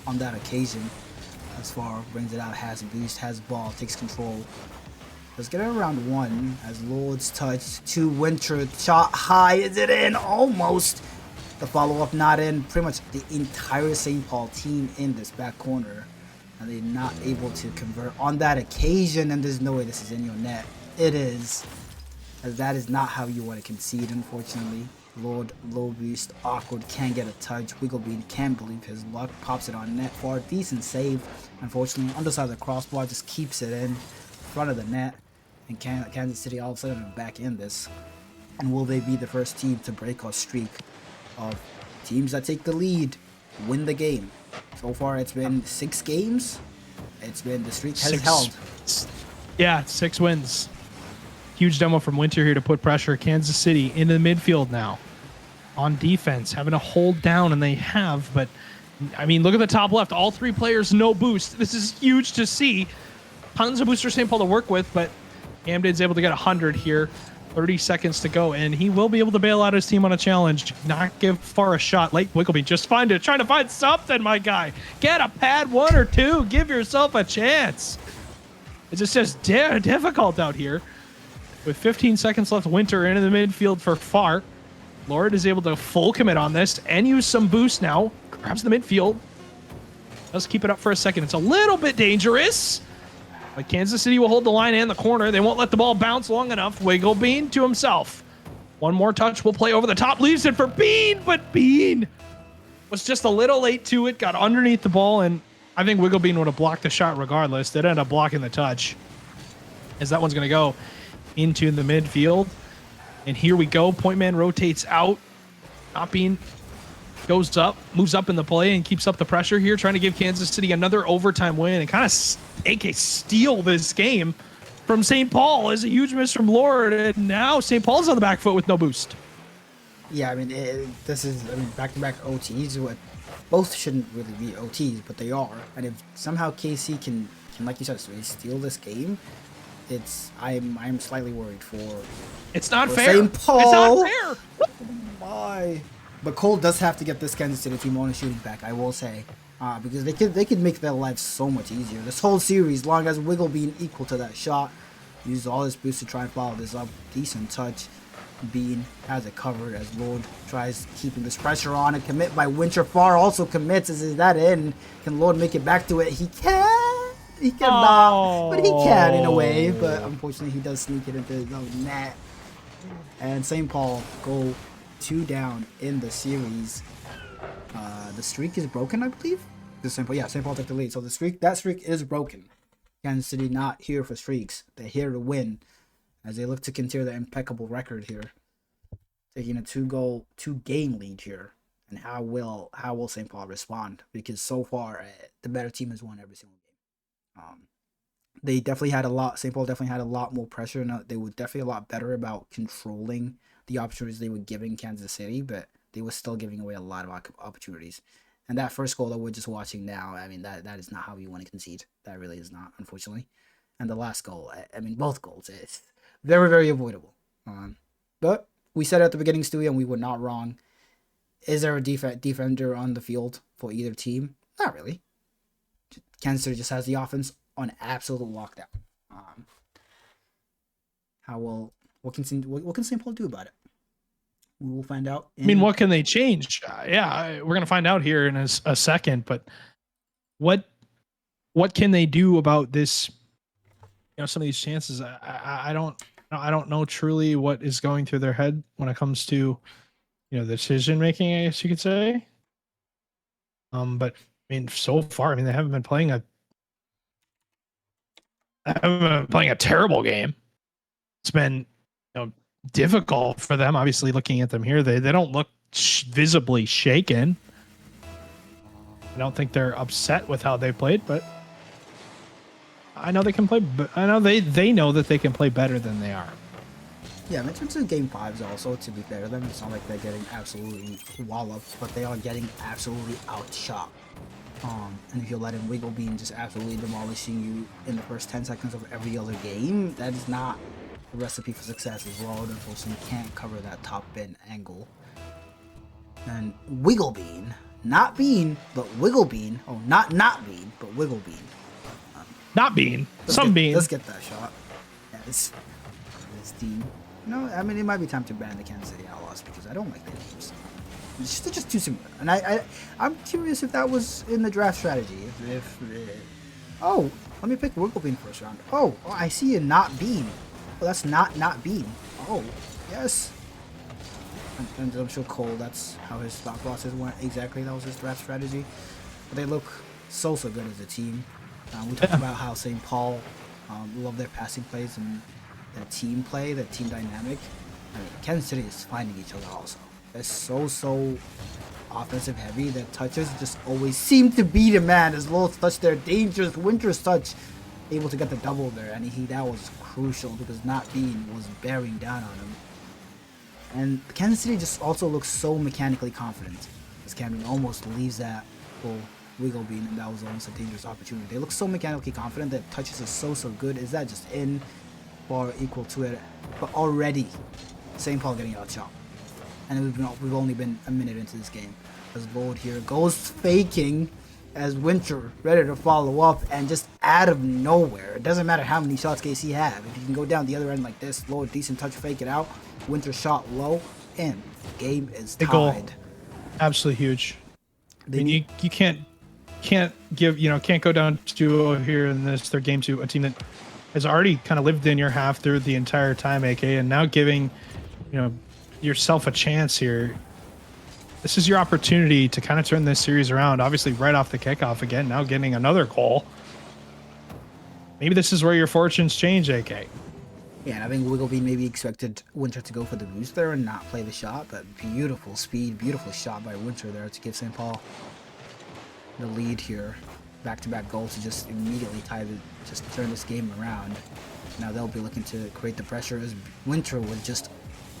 S3: on that occasion. As far brings it out, has boost, has ball, takes control. Let's get it around one as Lord's touch to Winter, shot high, is it in? Almost. The follow-up not in. Pretty much the entire St. Paul team in this back corner. And they're not able to convert on that occasion, and there's no way this is in your net. It is, as that is not how you want to concede, unfortunately. Lord, low boost, awkward, can't get a touch. Wigglebean can't believe his luck, pops it on net for a decent save. Unfortunately, underside of the crossbar, just keeps it in front of the net. And Kansas City all of a sudden are back in this. And will they be the first team to break our streak of teams that take the lead, win the game? So far, it's been 6 games. The streak has held.
S4: Yeah, 6 wins. Huge demo from Winter here to put pressure. Kansas City into the midfield now. On defense, having to hold down, and they have. But, I mean, look at the top left. All 3 players, no boost. This is huge to see. Tons of boosts for St. Paul to work with, but Camden's able to get 100 here. 30 seconds to go, and he will be able to bail out his team on a challenge. Not give far a shot. Late Wiggleby, just trying to find something, my guy. Get a pad 1 or 2. Give yourself a chance. It's just difficult out here. With 15 seconds left, Winter into the midfield for Far. Lord is able to full commit on this and use some boost now. Grabs the midfield. Let's keep it up for a second. It's a little bit dangerous. But Kansas City will hold the line and the corner. They won't let the ball bounce long enough. Wiggle Bean to himself. One more touch will play over the top. Leaves it for Bean, but Bean was just a little late to it. Got underneath the ball, and I think Wiggle Bean would have blocked the shot regardless. They ended up blocking the touch. As that one's going to go into the midfield. And here we go. Point man rotates out. Not Bean goes up, moves up in the play, and keeps up the pressure here, trying to give Kansas City another overtime win and kind of AK steal this game from St. Paul. Is a huge miss from Lord, and now St. Paul's on the back foot with no boost.
S3: Yeah, I mean, this is back-to-back OTs. What both shouldn't really be OTs, but they are. And if somehow KC can like you said, steal this game, I'm slightly worried for.
S4: It's not fair.
S3: St. Paul.
S4: It's not fair.
S3: Why? But Cole does have to get this Kansas City team on a shooting back, I will say. Because they could make their lives so much easier. This whole series, long as Wiggle being equal to that shot, uses all his boost to try and follow this up. Decent touch. Bean has it covered as Lord tries keeping this pressure on. A commit by Winter Far also commits. Is that in? Can Lord make it back to it? He can. He cannot, but he can in a way. But unfortunately, he does sneak it into his own net. And St. Paul go 2 down in the series. The streak is broken, I believe. St. Paul took the lead. So that streak is broken. Kansas City not here for streaks. They're here to win as they look to continue their impeccable record here. Taking a 2-game lead here. And how will St. Paul respond? Because so far, the better team has won every single game. They definitely had St. Paul definitely had a lot more pressure, and they were definitely a lot better about controlling the opportunities they were giving Kansas City, but they were still giving away a lot of opportunities. And that first goal that we're just watching now, I mean, that is not how you want to concede. That really is not, unfortunately. And the last goal, I mean, both goals, it's very, very avoidable. But we said at the beginning, Stewie, and we were not wrong. Is there a defender on the field for either team? Not really. Kansas City just has the offense on absolute lockdown. What can St. Paul do about it? We will find out.
S4: I mean, what can they change? We're gonna find out here in a second. But what can they do about this? Some of these chances. I don't know truly what is going through their head when it comes to the decision making, I guess you could say. But I mean, so far, they haven't been playing a terrible game. It's been difficult for them. Obviously, looking at them here, they don't look visibly shaken. I don't think they're upset with how they played, but I know they can play. I know they know that they can play better than they are.
S3: Yeah, in terms of game 5s also, to be fair to them, it's not like they're getting absolutely walloped, but they are getting absolutely outshot. And if you're letting Wiggle Bean just absolutely demolishing you in the first 10 seconds of every other game, that is not a recipe for success as well. Unfortunately, can't cover that top bin angle. And Wiggle Bean, not Bean, but Wiggle Bean. Oh, not Bean, but Wiggle Bean.
S4: Not Bean, Bean.
S3: Let's get that shot. Yeah, this team. I mean, it might be time to ban the Kansas City Outlaws because I don't like their names. They're just too similar. And I'm curious if that was in the draft strategy. Oh, let me pick Wiggle Bean first round. Oh, I see a not Bean. Oh, that's not Bean. Oh, yes. And I'm sure Cole, that's how his thought process went. Exactly, that was his draft strategy. But they look so good as a team. We talked about how St. Paul love their passing plays and their team play, their team dynamic. I mean, Kansas City is finding each other also. They're so offensive heavy. Their touches just always seem to be the man. As Lowell's touch there, dangerous Winter's touch, able to get the double there, and that was crucial because Not Bean was bearing down on him. And Kansas City just also looks so mechanically confident as Camden almost leaves that full Wiggle Bean, and that was almost a dangerous opportunity. They look so mechanically confident. Their touches are so good. Is that just in or equal to it? But already, St. Paul getting outshot. And we've only been a minute into this game. As Lord here goes faking as Winter ready to follow up, and just out of nowhere, it doesn't matter how many shots KC have. If you can go down the other end like this, Lord decent touch, fake it out. Winter shot low, and game is tied.
S4: Goal. Absolutely huge. You can't go down 2-0 here in their game 2, a team that has already kind of lived in your half through the entire time, AK, and now giving yourself a chance here. This is your opportunity to kind of turn this series around. Obviously, right off the kickoff again, now getting another goal. Maybe this is where your fortunes change, AK.
S3: Yeah, and I think Wiggle Bean maybe expected Winter to go for the boost there and not play the shot, but beautiful speed, beautiful shot by Winter there to give St. Paul the lead here. Back-to-back goals to just immediately just turn this game around. Now they'll be looking to create the pressure as Winter was just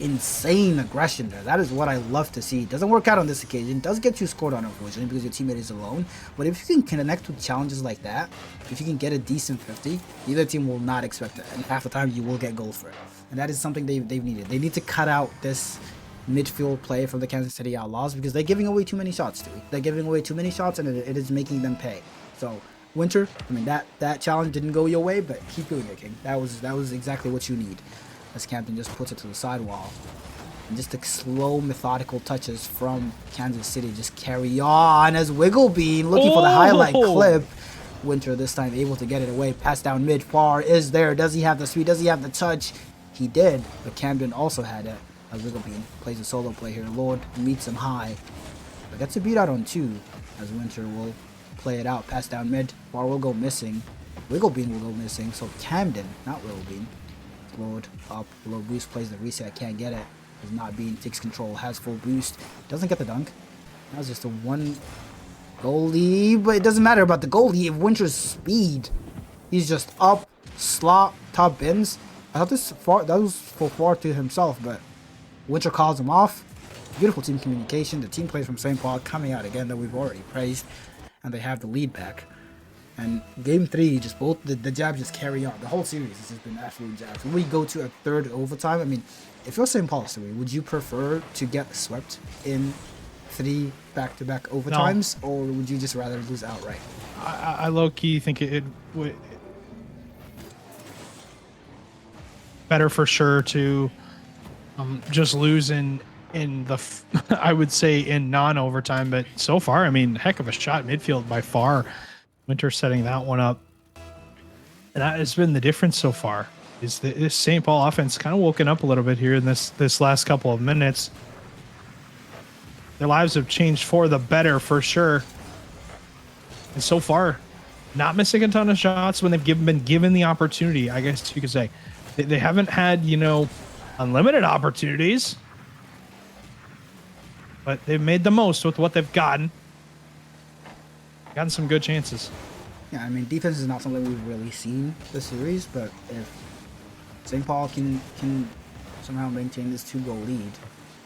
S3: insane aggression there. That is what I love to see. It doesn't work out on this occasion. Does get you scored on, unfortunately, because your teammate is alone. But if you can connect with challenges like that, if you can get a decent 50, either team will not expect it. And half the time, you will get goals for it. And that is something they've needed. They need to cut out this midfield play from the Kansas City Outlaws because they're giving away too many shots, too. They're giving away too many shots, and it is making them pay. So, Winter, I mean, that challenge didn't go your way, but keep doing it, King. That was exactly what you need. As Campton just puts it to the sidewall. And just the slow, methodical touches from Kansas City just carry on as Wigglebean looking for the highlight clip. Winter this time able to get it away. Pass down mid. Far is there. Does he have the speed? Does he have the touch? He did, but Camden also had it. As Wigglebean plays a solo play here. Lord meets him high. But gets a beat out on 2 as Winter will play it out. Pass down mid. Far will go missing. Wigglebean will go missing. So Camden, not Wigglebean. Lord up. Low boost plays the reset. Can't get it. Is not being takes control. Has full boost. Doesn't get the dunk. That was just a 1 goal lead. But it doesn't matter about the goal lead. Winter's speed. He's just up, slot, top bins. I thought that was for Far to himself, but Winter calls him off. Beautiful team communication. The team plays from St. Paul coming out again that we've already praised. And they have the lead back. And game 3, just both the jabs just carry on. The whole series has just been absolute jabs. When we go to a 3rd overtime, I mean, if you're St. Paul, would you prefer to get swept in 3 back-to-back overtimes, or would you just rather lose outright?
S4: I low-key think it would better for sure to just lose in the I would say in non-overtime, but so far, I mean, heck of a shot midfield by far. Winter setting that one up, and that has been the difference so far. Is this St. Paul offense kind of woken up a little bit here in this last couple of minutes? Their lives have changed for the better for sure, and so far, not missing a ton of shots when they've been given the opportunity. I guess you could say they haven't had unlimited opportunities, but they've made the most with what they've gotten some good chances.
S3: Yeah, I mean, defense is not something we've really seen this series, but if St. Paul can somehow maintain this 2-goal lead,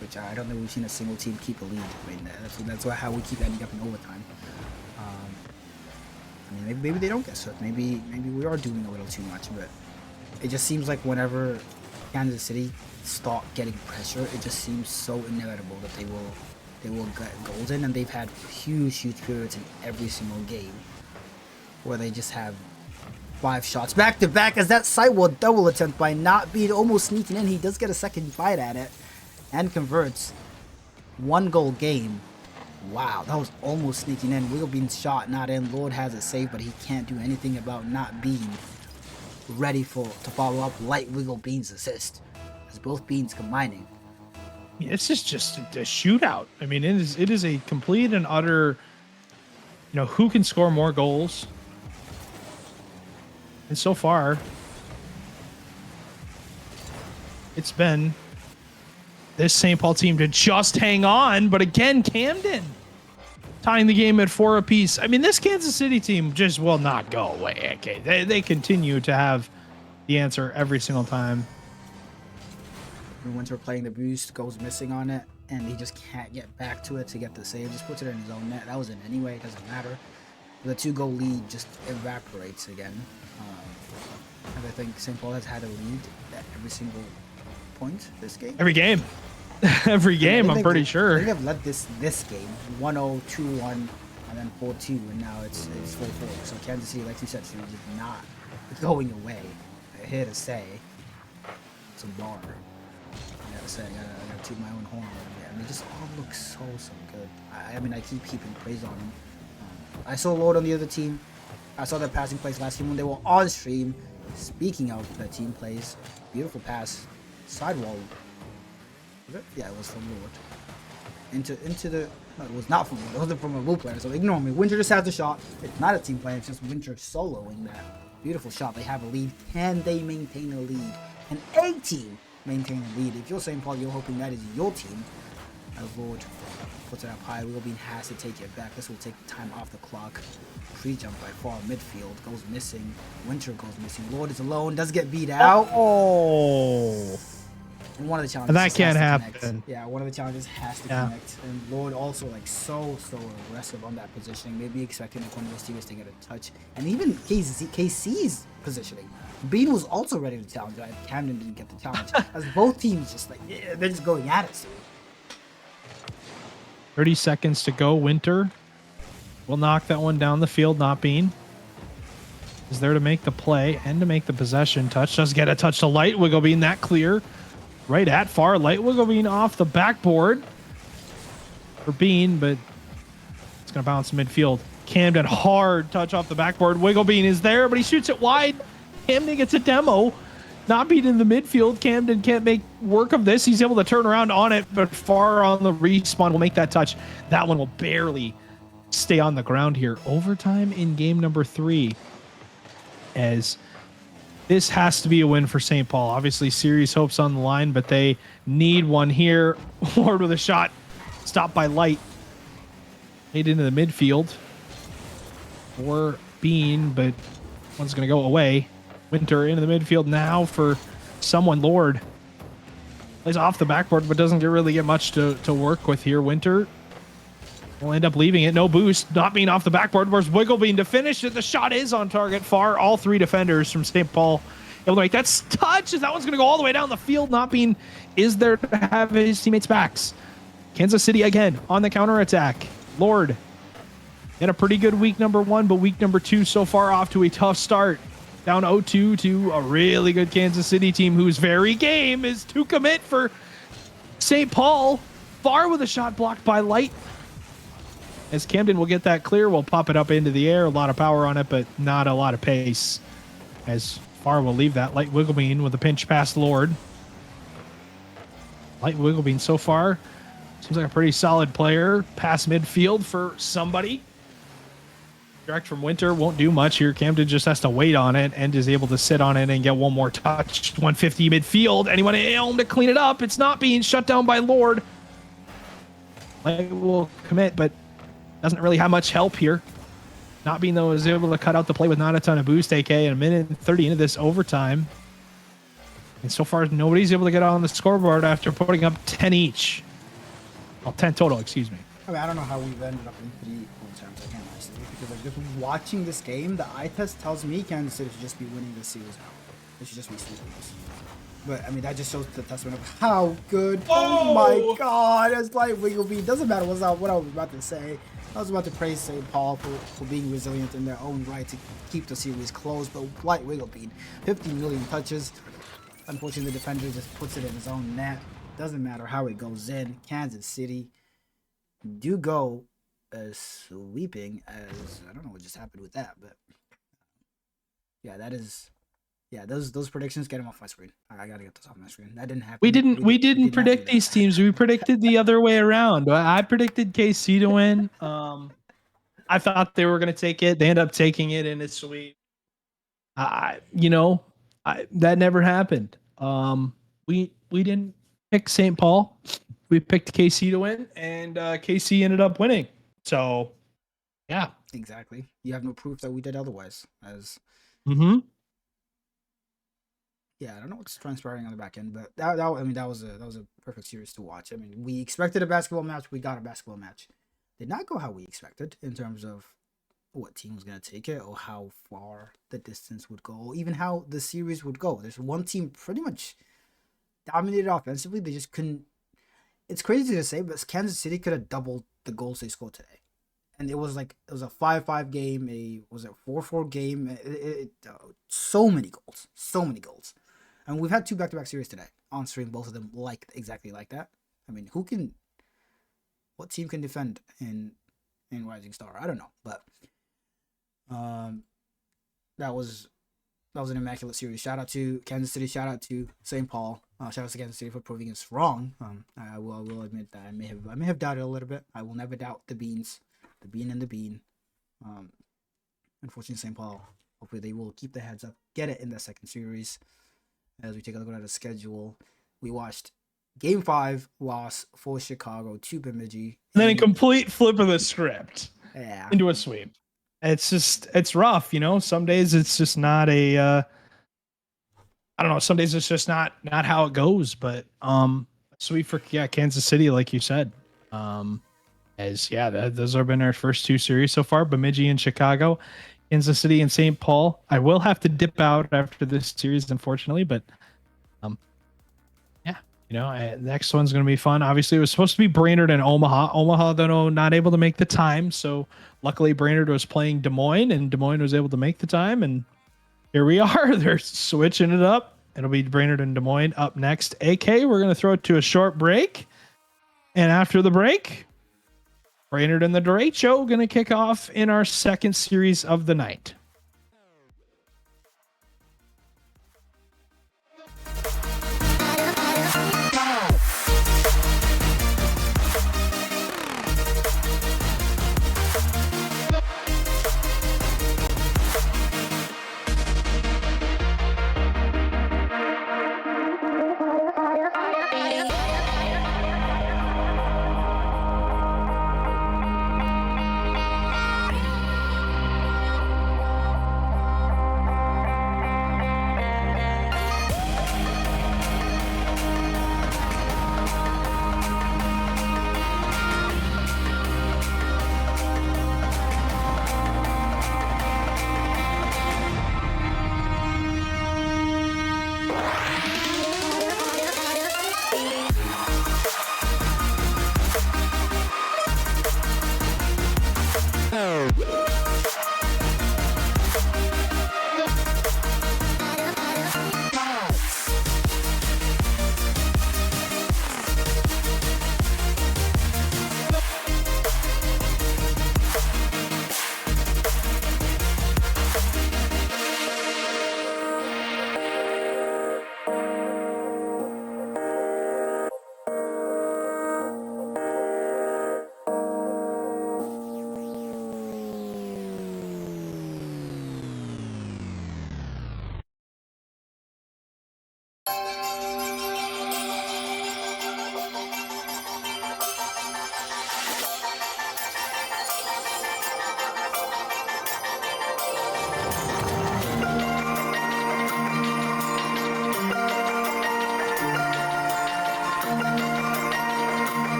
S3: which I don't think we've seen a single team keep a lead. I mean, that's how we keep ending up in overtime. I mean, maybe they don't get swept. Maybe we are doing a little too much, but it just seems like whenever Kansas City start getting pressure, it just seems so inevitable that they will get goals in, and they've had huge periods in every single game where they just have 5 shots back to back, as that sidewall double attempt by not being almost sneaking in. He does get a second bite at it and converts. 1-goal game. Wow, that was almost sneaking in. Wigglebean's shot not in. Lord has it saved, but he can't do anything about not being ready to follow up like Wigglebean's assist, as both beans combining.
S4: It's just a shootout. I mean, it is a complete and utter, who can score more goals. And so far, it's been this St. Paul team to just hang on. But again, Camden tying the game at 4 apiece. I mean, this Kansas City team just will not go away. Okay, they continue to have the answer every single time.
S3: Winter playing the boost, goes missing on it, and he just can't get back to it to get the save. Just puts it in his own net. That was in anyway. It doesn't matter. The 2-goal lead just evaporates again. And I think St. Paul has had a lead at every single point this game.
S4: Every game. Every game, I'm pretty sure.
S3: I think they've led this game 1-0, 2-1, and then 4-2, and now it's 4-4. So Kansas City, like you said, is not going away. Here to say, it's a bar. I gotta say, I gotta toot my own horn. I mean, just all looks so good. I mean, I keep keeping praise on them. I saw Lord on the other team. I saw their passing plays last team when they were on stream. Speaking of the team plays, beautiful pass, sidewall. Was it? Yeah, it was from Lord. Into the. No, it was not from Lord. It wasn't from a blue player. So ignore me. Winter just has the shot. It's not a team play. It's just Winter soloing that beautiful shot. They have a lead. Can they maintain a lead? An A team maintain a lead. If you're St. Paul, you're hoping that is your team. As Lord puts it up high, Wigglebean has to take it back. This will take time off the clock. Pre-jump by far midfield goes missing. Winter goes missing. Lord is alone. Does get beat out.
S4: Oh.
S3: And one of the challenges.
S4: And that can't happen.
S3: Connect. Yeah, one of the challenges has to connect. And Lord also so aggressive on that positioning. Maybe expecting one of those teams to get a touch. And even KC's positioning. Bean was also ready to challenge. Camden didn't get the challenge. As both teams just they're just going at it. So.
S4: 30 seconds to go. Winter will knock that one down the field. Not Bean is there to make the play and to make the possession. Touch does get a touch to light. Wigglebean that clear. right at Far. Light wiggle bean off the backboard for Bean, but it's going to bounce midfield. Camden, hard touch off the backboard. Wiggle bean is there, but he shoots it wide. Camden gets a demo. Not beat in the midfield. Camden can't make work of this. He's able to turn around on it, but Far on the respawn will make that touch. That one will barely stay on the ground here. Overtime in game number 3, as this has to be a win for St. Paul. Obviously, series hopes on the line, but they need one here. Ward with a shot. Stopped by Light. Made into the midfield for Bean, but one's going to go away. Winter into the midfield now for someone. Lord plays off the backboard, but doesn't really get much to work with here. Winter will end up leaving it. No boost. Not being off the backboard. Where's Wigglebean to finish it? The shot is on target. Far. All 3 defenders from St. Paul able to make that touch, as that one's going to go all the way down the field. Not being is there to have his teammates' backs. Kansas City again on the counter attack. Lord had a pretty good week number 1, but week number 2 so far off to a tough start. Down 0-2 to a really good Kansas City team whose very game is to commit for St. Paul. Far with a shot blocked by Light. As Camden will get that clear, we'll pop it up into the air. A lot of power on it, but not a lot of pace. As Far will leave that. Light Wigglebean with a pinch past Lord. Light Wigglebean so far seems like a pretty solid player. Pass midfield for somebody. Direct from Winter won't do much here. Camden just has to wait on it and is able to sit on it and get one more touch. 150 midfield. Anyone at home to clean it up. It's not being shut down by Lord. Light will commit, but doesn't really have much help here. Not being, though, is able to cut out the play with not a ton of boost, AK, in a minute and 30 into this overtime. And so far, nobody's able to get on the scoreboard after putting up 10 each. Well, 10 total, excuse me.
S3: I mean, I don't know how we've ended up in 3 overtimes. I can't lie to you, because like just watching this game, the eye test tells me Kansas City should just be winning this series now. They should just be sweeping this. But I mean, that just shows the testament of how good. Oh my God! It's like Wigglebean. Doesn't matter what I was about to say. I was about to praise St. Paul for being resilient in their own right to keep the series close. But Light Wigglebean, 50 million touches. Unfortunately, the defender just puts it in his own net. Doesn't matter how it goes in. Kansas City do go as sweeping as, I don't know what just happened with that, but yeah, that is, yeah, those predictions, get them off my screen. I gotta get those off my screen. That didn't happen.
S4: We didn't predict these teams. We predicted the other way around. I predicted KC to win. I thought they were going to take it. They end up taking it, and it's sweet. That never happened. We didn't pick St. Paul. We picked KC to win, and KC ended up winning. So, yeah.
S3: Exactly. You have no proof that we did otherwise. Yeah, I don't know what's transpiring on the back end, but that was a perfect series to watch. I mean, we expected a basketball match. We got a basketball match. Did not go how we expected in terms of what team was going to take it or how far the distance would go, or even how the series would go. There's one team pretty much dominated offensively. They just couldn't. It's crazy to say, but Kansas City could have doubled the goals they scored today. And it was a 5-5 game, a 4-4 game. So many goals. And we've had 2 back-to-back series today on stream, both of them exactly like that. I mean, what team can defend in Rising Star? I don't know, but that was an immaculate series. Shout out to Kansas City. Shout out to St. Paul. Shout out to Kansas City for proving us wrong. I will admit that I may have doubted a little bit. I will never doubt the beans, the bean and the bean. Unfortunately, St. Paul. Hopefully, they will keep their heads up, get it in the second series. As we take a look at the schedule, we watched Game 5 loss for Chicago to Bemidji. And
S4: then a complete flip of the script.
S3: Yeah.
S4: Into a sweep. It's rough, Some days it's just not a I don't know, some days it's just not how it goes, but sweep for Kansas City, like you said. Those have been our first 2 series so far, Bemidji and Chicago. Kansas City and St. Paul. I will have to dip out after this series, unfortunately, but the next one's going to be fun. Obviously, it was supposed to be Brainerd and Omaha. Omaha, though, not able to make the time, so luckily Brainerd was playing Des Moines, and Des Moines was able to make the time, and here we are. They're switching it up. It'll be Brainerd and Des Moines up next. AK, we're going to throw it to a short break. And after the break, Brainerd and the Derecho going to kick off in our second series of the night.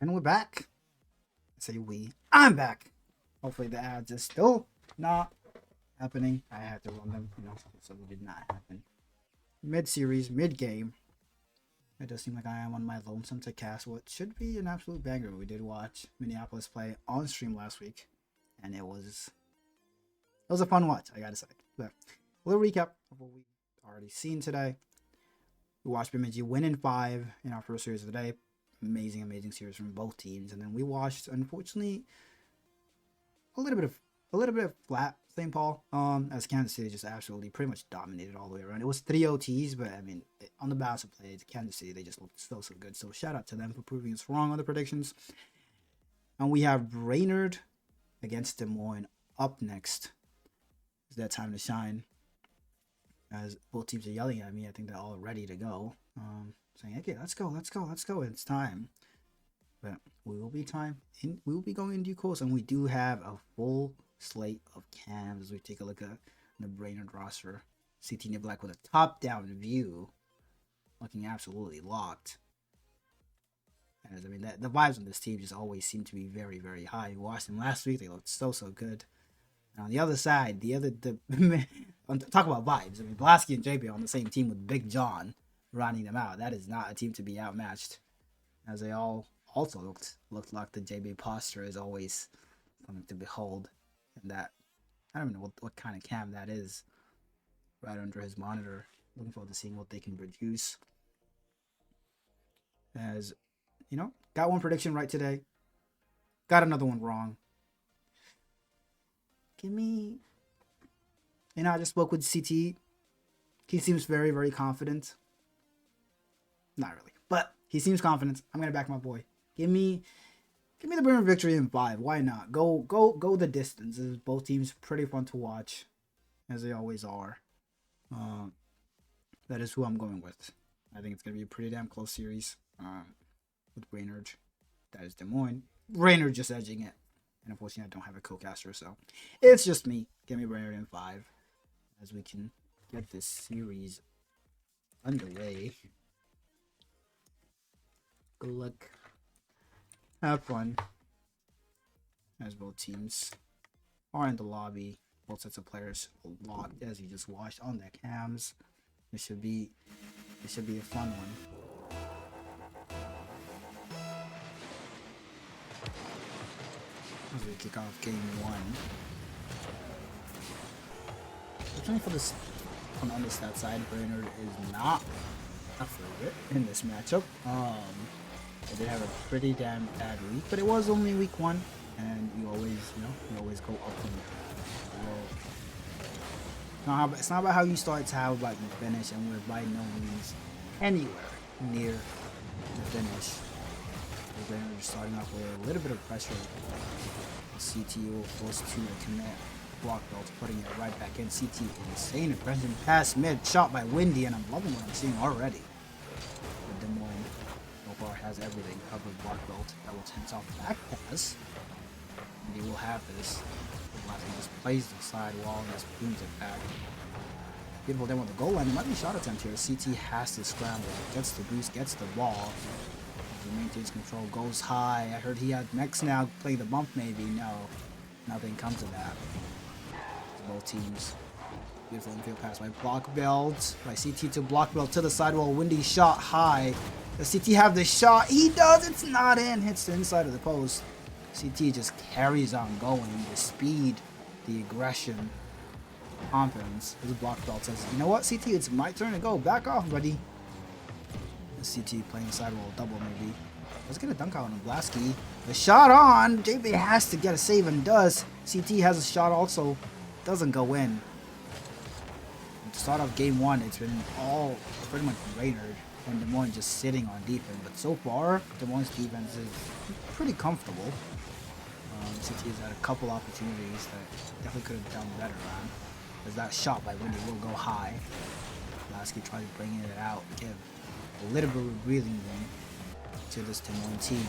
S3: And we're back. I say we. I'm back. Hopefully the ads is still not happening. I had to run them, so they did not happen. Mid-series, mid-game. It does seem like I am on my lonesome to cast what should be an absolute banger. We did watch Minneapolis play on stream last week, and it was a fun watch, I gotta say. But a little recap of what we already seen today. We watched Bemidji win in 5 in our first series of the day. Amazing series from both teams. And then we watched, unfortunately, a little bit of flat St. Paul. As Kansas City just absolutely pretty much dominated all the way around. It was 3 OTs, but I mean, on the balance of play, Kansas City, they just looked so good. So shout out to them for proving us wrong on the predictions. And we have Brainerd against Des Moines up next. It's that time to shine. As both teams are yelling at me, I think they're all ready to go. Saying, okay, let's go. It's time. But we will be going in due course, and we do have a full slate of cams as we take a look at the Brainerd roster. CT Niblack with a top-down view, looking absolutely locked. As I mean, the vibes on this team just always seem to be very, very high. We watched them last week; they looked so good. And on the other side, talk about vibes. I mean, Blasky and JP are on the same team with Big John rounding them out. That is not a team to be outmatched. As they all also looked like the JB posture is always something to behold. And that, I don't even know what kind of cam that is right under his monitor. Looking forward to seeing what they can produce. As, got one prediction right today. Got another one wrong. I just spoke with CT. He seems very, very confident. Not really, but he seems confident. I'm gonna back my boy. Give me the Brainerd victory in 5. Why not? Go the distance. Both teams pretty fun to watch, as they always are. That is who I'm going with. I think it's gonna be a pretty damn close series. With Brainerd, that is Des Moines. Brainerd just edging it, and unfortunately I don't have a co-caster, so it's just me. Give me Brainerd in 5, as we can get this series underway. Good luck. Have fun. As both teams are in the lobby. Both sets of players locked as you just watched on their cams. It should be a fun one. As we kick off game 1. Fortunately for this on the stat side, Brainerd is not a favorite in this matchup. They did have a pretty damn bad week, but it was only week 1, and you always go up from there. It's not about how you start, it's how about you finish, and we're by no means anywhere near the finish. We're starting off with a little bit of pressure. CT will force 2 to commit. Block belt, putting it right back in. CT insane aggression pass mid, shot by Windy, and I'm loving what I'm seeing already. But Des Moines so far has everything covered. Block belt that will tense off back pass. And he will have this. He just plays the side wall and just booms it back. Beautiful demo with the goal line. It might be a shot attempt here. CT has to scramble. Gets the boost, gets the ball. He maintains control, goes high. I heard he had next now play the bump maybe. No, nothing comes of that. Both teams. Beautiful infield pass by Block Belt. By CT to Block Belt to the sidewall. Windy shot high. Does CT have the shot? He does. It's not in. Hits the inside of the post. CT just carries on going. The speed, the aggression, confidence. His Block Belt says, you know what, CT? It's my turn to go. Back off, buddy. CT playing sidewall double maybe. Let's get a dunk out on Blasky. The shot on. JB has to get a save and does. CT has a shot also. Doesn't go in. To start off game 1, it's been all pretty much Brainerd and Des Moines just sitting on defense. But so far, Des Moines' defense is pretty comfortable. CT has had a couple opportunities that definitely could have done better on. As that shot by Windy will go high. Blasky tries bringing it out. Give a little bit of breathing room to this Des Moines team.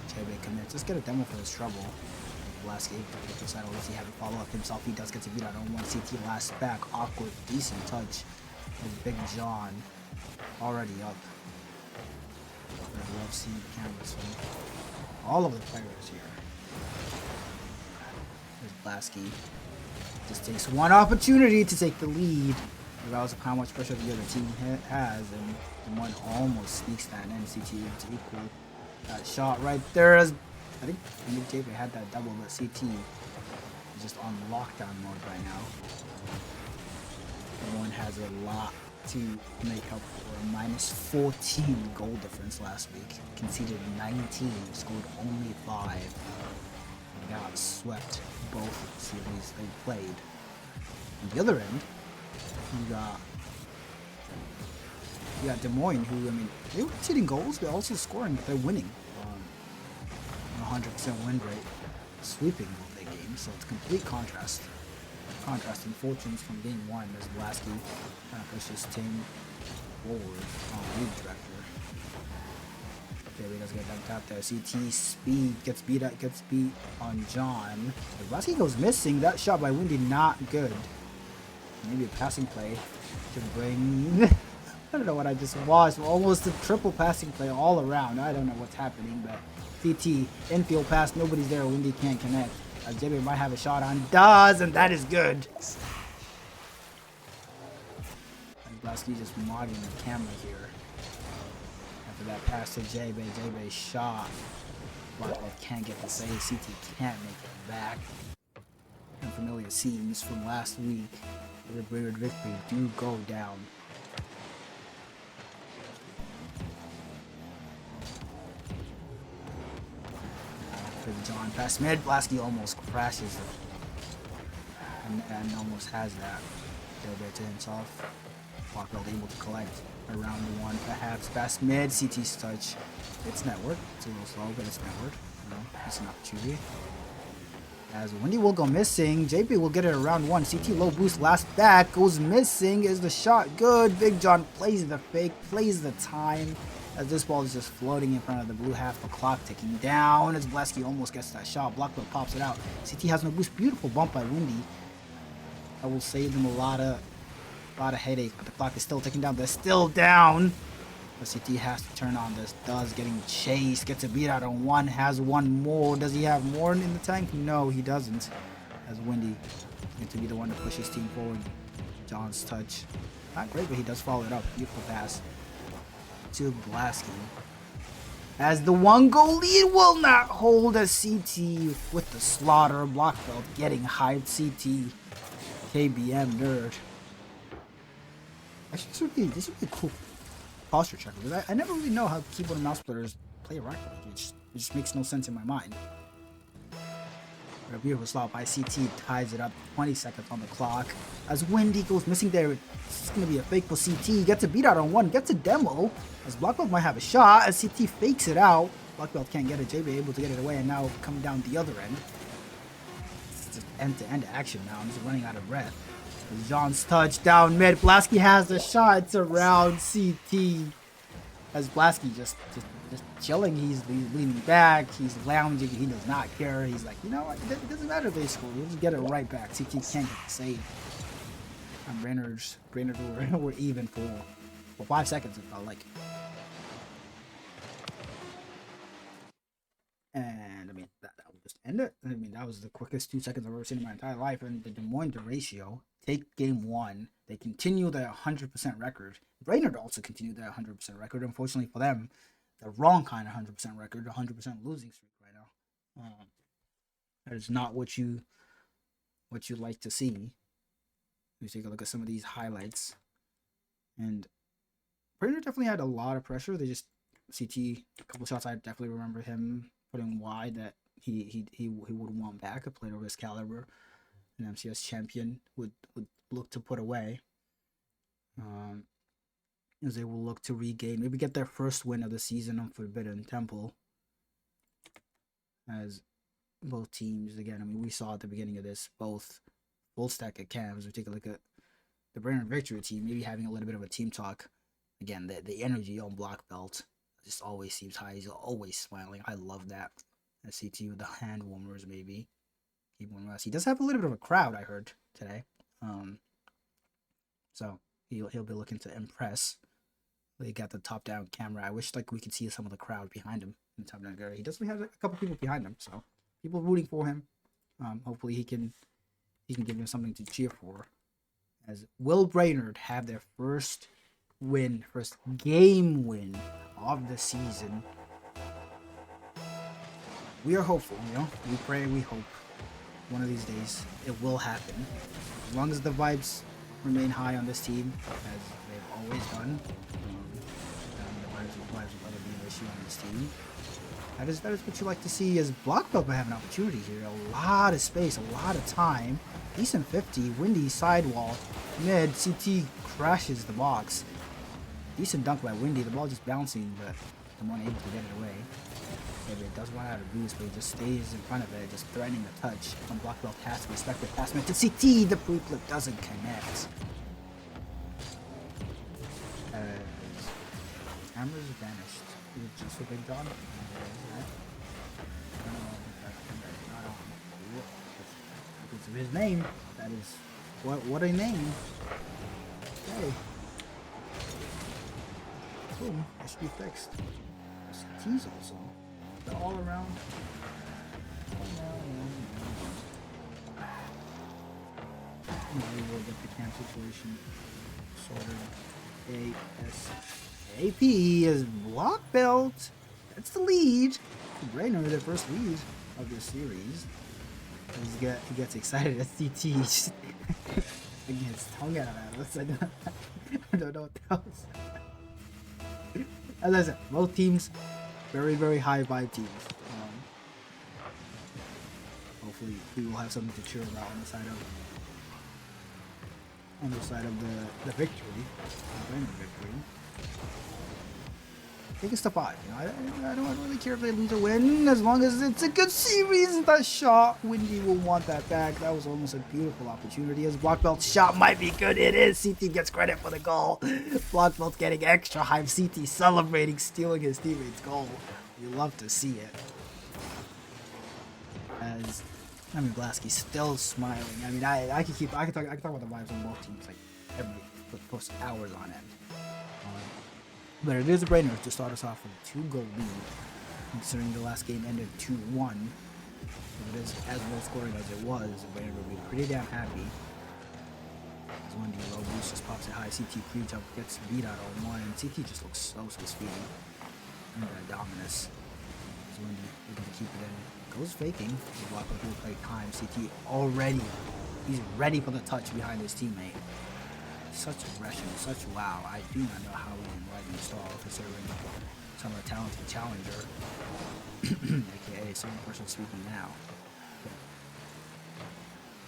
S3: JB commits. Let's get a demo for this trouble. Blasky, the side, let's see how to follow up himself. He does get to beat out on one. CT last back. Awkward, decent touch. With Big John already up. I love seeing cameras from all of the players here. There's Blasky. Just takes one opportunity to take the lead, regardless of how much pressure the other team has, and the one almost sneaks that NCT to equal that shot right there. As I think JP had that double, but CT is just on lockdown mode right now. One has a lot to make up for a minus 14 goal difference last week. Conceded 19, scored only 5. And got swept both series they played. On the other end, you got Des Moines, who, I mean, they were conceding goals, they're also scoring, but they're winning. 100% win rate, sweeping both their games, so it's complete contrast. Contrasting fortunes from game 1 as Blasky kind of pushes his team forward on lead director. Okay, he does get dunked out there. CT speed gets beat on John. Blasky goes missing. That shot by Windy not good. Maybe a passing play to bring. I don't know what I just watched. Almost a triple passing play all around. I don't know what's happening, but CT infield pass. Nobody's there. Windy can't connect. JB might have a shot on. Does, and that is good. And Blasky just modding the camera here. After that pass to JB, JB shot. Blackwell can't get the save. CT can't make it back. Unfamiliar scenes from last week. The Breward victory do go down. John past mid, Blasky almost crashes it. And almost has that. Gilbert to himself. Blackwell able to collect around the one, perhaps past mid, CT's touch. It's network. It's a little slow, but it's network. You know, it's an opportunity. As Windy will go missing, JP will get it around one. CT low boost last back goes missing. Is the shot good? Big John plays the fake, plays the time. As this ball is just floating in front of the blue half, the clock ticking down. As Blasky almost gets that shot, Blackwell pops it out. CT has no boost. Beautiful bump by Windy. That will save them a lot of headache. But the clock is still ticking down. They're still down. But CT has to turn on this. Does getting chased. Gets a beat out on one. Has one more. Does he have more in the tank? No, he doesn't. As Windy going to be the one to push his team forward. John's touch. Not great, but he does follow it up. Beautiful pass to Blasky. As the one goal lead will not hold a CT with the slaughter. Blockfeld getting hyped. CT. KBM nerd. Actually, this would be a cool posture checker, because I never really know how keyboard and mouse players play Rocket League. It just makes no sense in my mind. But a beautiful slot by CT ties it up. 20 seconds on the clock. As Windy goes missing there, it's going to be a fake for CT. Gets a beat out on one. Gets a demo. As Blockbelt might have a shot. As CT fakes it out. Blockbelt can't get it. JB able to get it away, and now coming down the other end. It's just end-to-end action now. I'm just running out of breath. As John's touch down mid. Blasky has the shot. It's around CT. As Blasky just chilling, he's leaning back, he's lounging, he does not care. He's like, you know what, it doesn't matter if they score, we'll just get it right back. CT can't get the save. And Brainerd were even for 5 seconds, it felt like. And I mean, that would just end it. I mean, that was the quickest 2 seconds I've ever seen in my entire life. And the Des Moines ratio take game 1. They continue their 100% record. Brainerd also continued their 100% record. Unfortunately for them, the wrong kind of 100% record, 100% losing streak right now. That is not what you like to see. Let me take a look at some of these highlights. And Brainerd definitely had a lot of pressure. They just CT a couple shots. I definitely remember him putting wide that he would want back. A player of his caliber, an MCS champion, would look to put away. As they will look to regain, maybe get their first win of the season on Forbidden Temple. As both teams, again, I mean, we saw at the beginning of this, both full stack at cams. We take a look at the Brainerd Victory team, maybe having a little bit of a team talk. Again, the energy on Black Belt just always seems high. He's always smiling. I love that. I see with the hand warmers, maybe. He does have a little bit of a crowd, I heard today. So he'll be looking to impress. They got the top-down camera. I wish like we could see some of the crowd behind him in the top-down area. He doesn't have a couple people behind him, so people rooting for him. Hopefully he can give them something to cheer for. As Will Brainerd have their first game win of the season. We are hopeful, we pray, we hope. One of these days, it will happen. As long as the vibes remain high on this team, as they've always done. The vibes will never be an issue on this team. That is what you like to see, as Block Belt will have an opportunity here. A lot of space, a lot of time. Decent 50, Windy sidewall. Mid, CT crashes the box. Decent dunk by Windy, the ball just bouncing, but the one able to get it away. Maybe it does run out of boost, but he just stays in front of it, just threatening the touch. On Block Belt has to respect the pass to CT, the pre-flip doesn't connect. Cameras vanished. Is it just for Big John? Because of his name, that is what a name. Okay. Boom, that should be fixed. CT's also. They're all around. We will get the camp situation sorted. AP is Block Belt. That's the lead. Brainerd, their first lead of this series. He gets excited at CT. He gets his tongue out at us. I don't know what else. As I said, both teams, very, very high vibe teams. Hopefully, we will have something to cheer about on the side of the victory, the Brainerd victory. I think it's the 5. I don't really care if they lose or win, as long as it's a good series. That shot, Windy will want that back. That was almost a beautiful opportunity. As Block Belt's shot might be good. It is. CT gets credit for the goal. Block Belt getting extra hype. CT celebrating, stealing his teammate's goal. You love to see it. As Blasky still smiling. I mean, I can talk about the vibes on both teams for hours on end. But it is a brainer to start us off with a 2-goal lead, considering the last game ended 2-1. If it is as low scoring as it was, the Brainerd will be pretty damn happy. As Wendy low boost just pops it high, CT pre-jump gets beat out on one, and CT just looks so speedy. And that dominance. As Wendy able to keep it in. Goes faking. The block of play time. CT already. He's ready for the touch behind his teammate. Such aggression, such wow. I do not know how we can Rising Star, considering some of the talented challenger, aka certain person speaking now.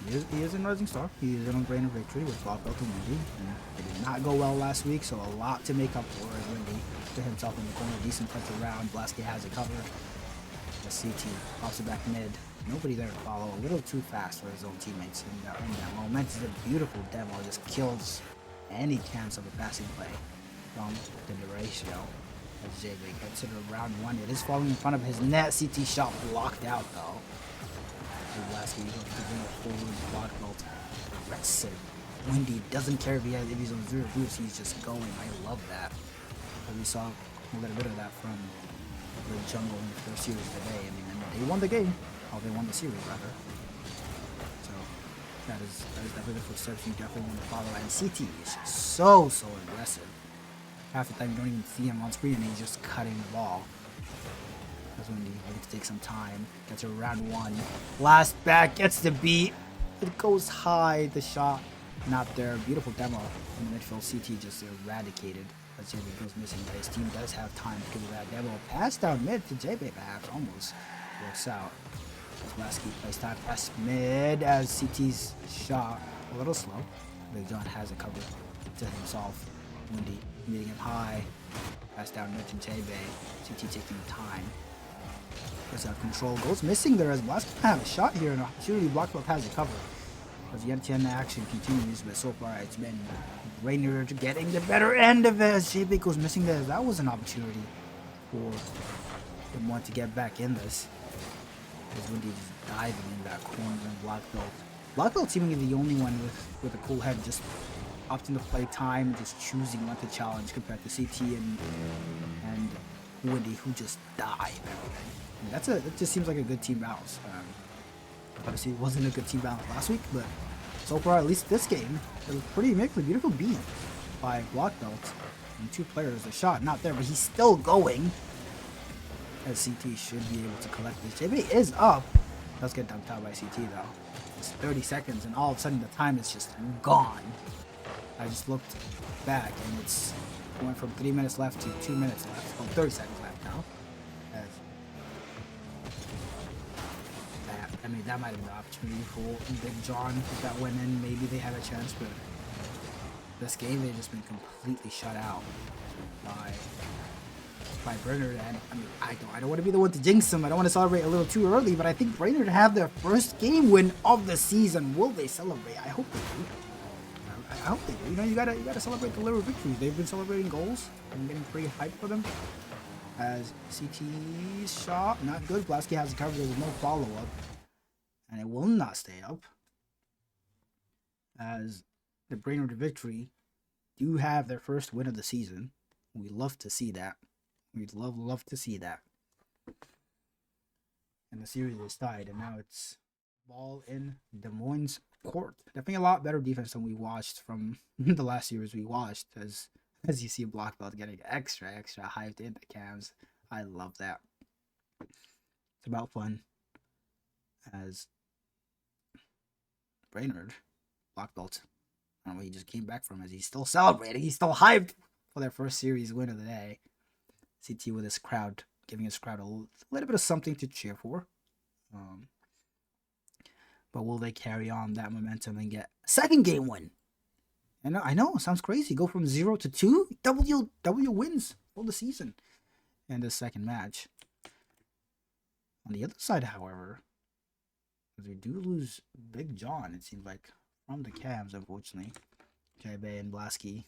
S3: He is in Rising Star. He is in on Brainerd victory with Block Belt and Windy, and it did not go well last week, so a lot to make up for as Windy put himself in the corner. Decent touch around. Blasky has it covered. The CT pops it back mid. Nobody there to follow. A little too fast for his own teammates in that moment. It's a beautiful demo. Just kills any chance of a passing play from the ratio. As JB gets it around one. It is falling in front of his net. CT shot blocked out though. Blasky looking to bring it forward. Block Belt aggressive. Windy doesn't care if he's on 0 boost. He's just going. I love that. But we saw a little bit of that from the jungle in the first series today. I mean, they won the game. Oh, they won the series rather. So that is definitely the footsteps you definitely want to follow. And CT is so aggressive. Half the time you don't even see him on screen and he's just cutting the ball. That's when you need to take some time. Gets around one. Last back gets the beat. It goes high. The shot not there. Beautiful demo in the midfield. CT just eradicated. But JB goes missing. But his team does have time to give that demo. Pass down mid to JB perhaps. Almost works out. Blasky plays time pass mid as CT's shot a little slow. Big John has it covered to himself. Windy meeting him high. Pass down mid to JB. CT taking time. Gets out of control. Goes missing there as Blasky has a shot here and an opportunity. Block Belt has it covered. As yet again the action continues, but so far it's been Brainerd getting the better end of it as JB goes missing there. That was an opportunity for him want to get back in this. As Windy just diving in that corner and Block Belt. Block Belt seemingly the only one with a cool head just opting to play time, just choosing when to challenge compared to CT and Windy, who just die of everything. It just seems like a good team balance. Obviously, it wasn't a good team balance last week, but so far, at least this game, it was pretty beautiful beat by Block Belt and 2 players. The shot not there, but he's still going. As CT should be able to collect this. JB is up. Does get dunked out by CT though. It's 30 seconds, and all of a sudden the time is just gone. I just looked back, and it's went from 3 minutes left to 2 minutes left. Oh, 30 seconds left now. I mean, that might have been the opportunity for Big John. If that went in, maybe they had a chance, but this game, they've just been completely shut out by Brainerd. And I mean, I don't want to be the one to jinx them. I don't want to celebrate a little too early, but I think Brainerd have their first game win of the season. Will they celebrate? I hope they do. I hope they do. You know, you gotta celebrate the little victories. They've been celebrating goals. I'm getting pretty hyped for them. As CT's shot, not good. Blasky has it covered. There's no follow-up. And it will not stay up. As the Brainerd victory do have their first win of the season. We love to see that. We'd love to see that. And the series is tied, and now it's ball in Des Moines' court. Definitely a lot better defense than we watched from the last series we watched. As you see Block Belt getting extra hyped into cams. I love that. It's about fun. As Brainerd, Block Belt, I don't know what he just came back from, as he's still celebrating. He's still hyped for their first series win of the day. CT with his crowd, giving his crowd a little bit of something to cheer for. But will they carry on that momentum and get a second game win? I know, it sounds crazy. Go from 0 to 2, W wins for the season in this second match. On the other side, however, as we do lose Big John, it seems like, from the cams, unfortunately. JB and Blasky,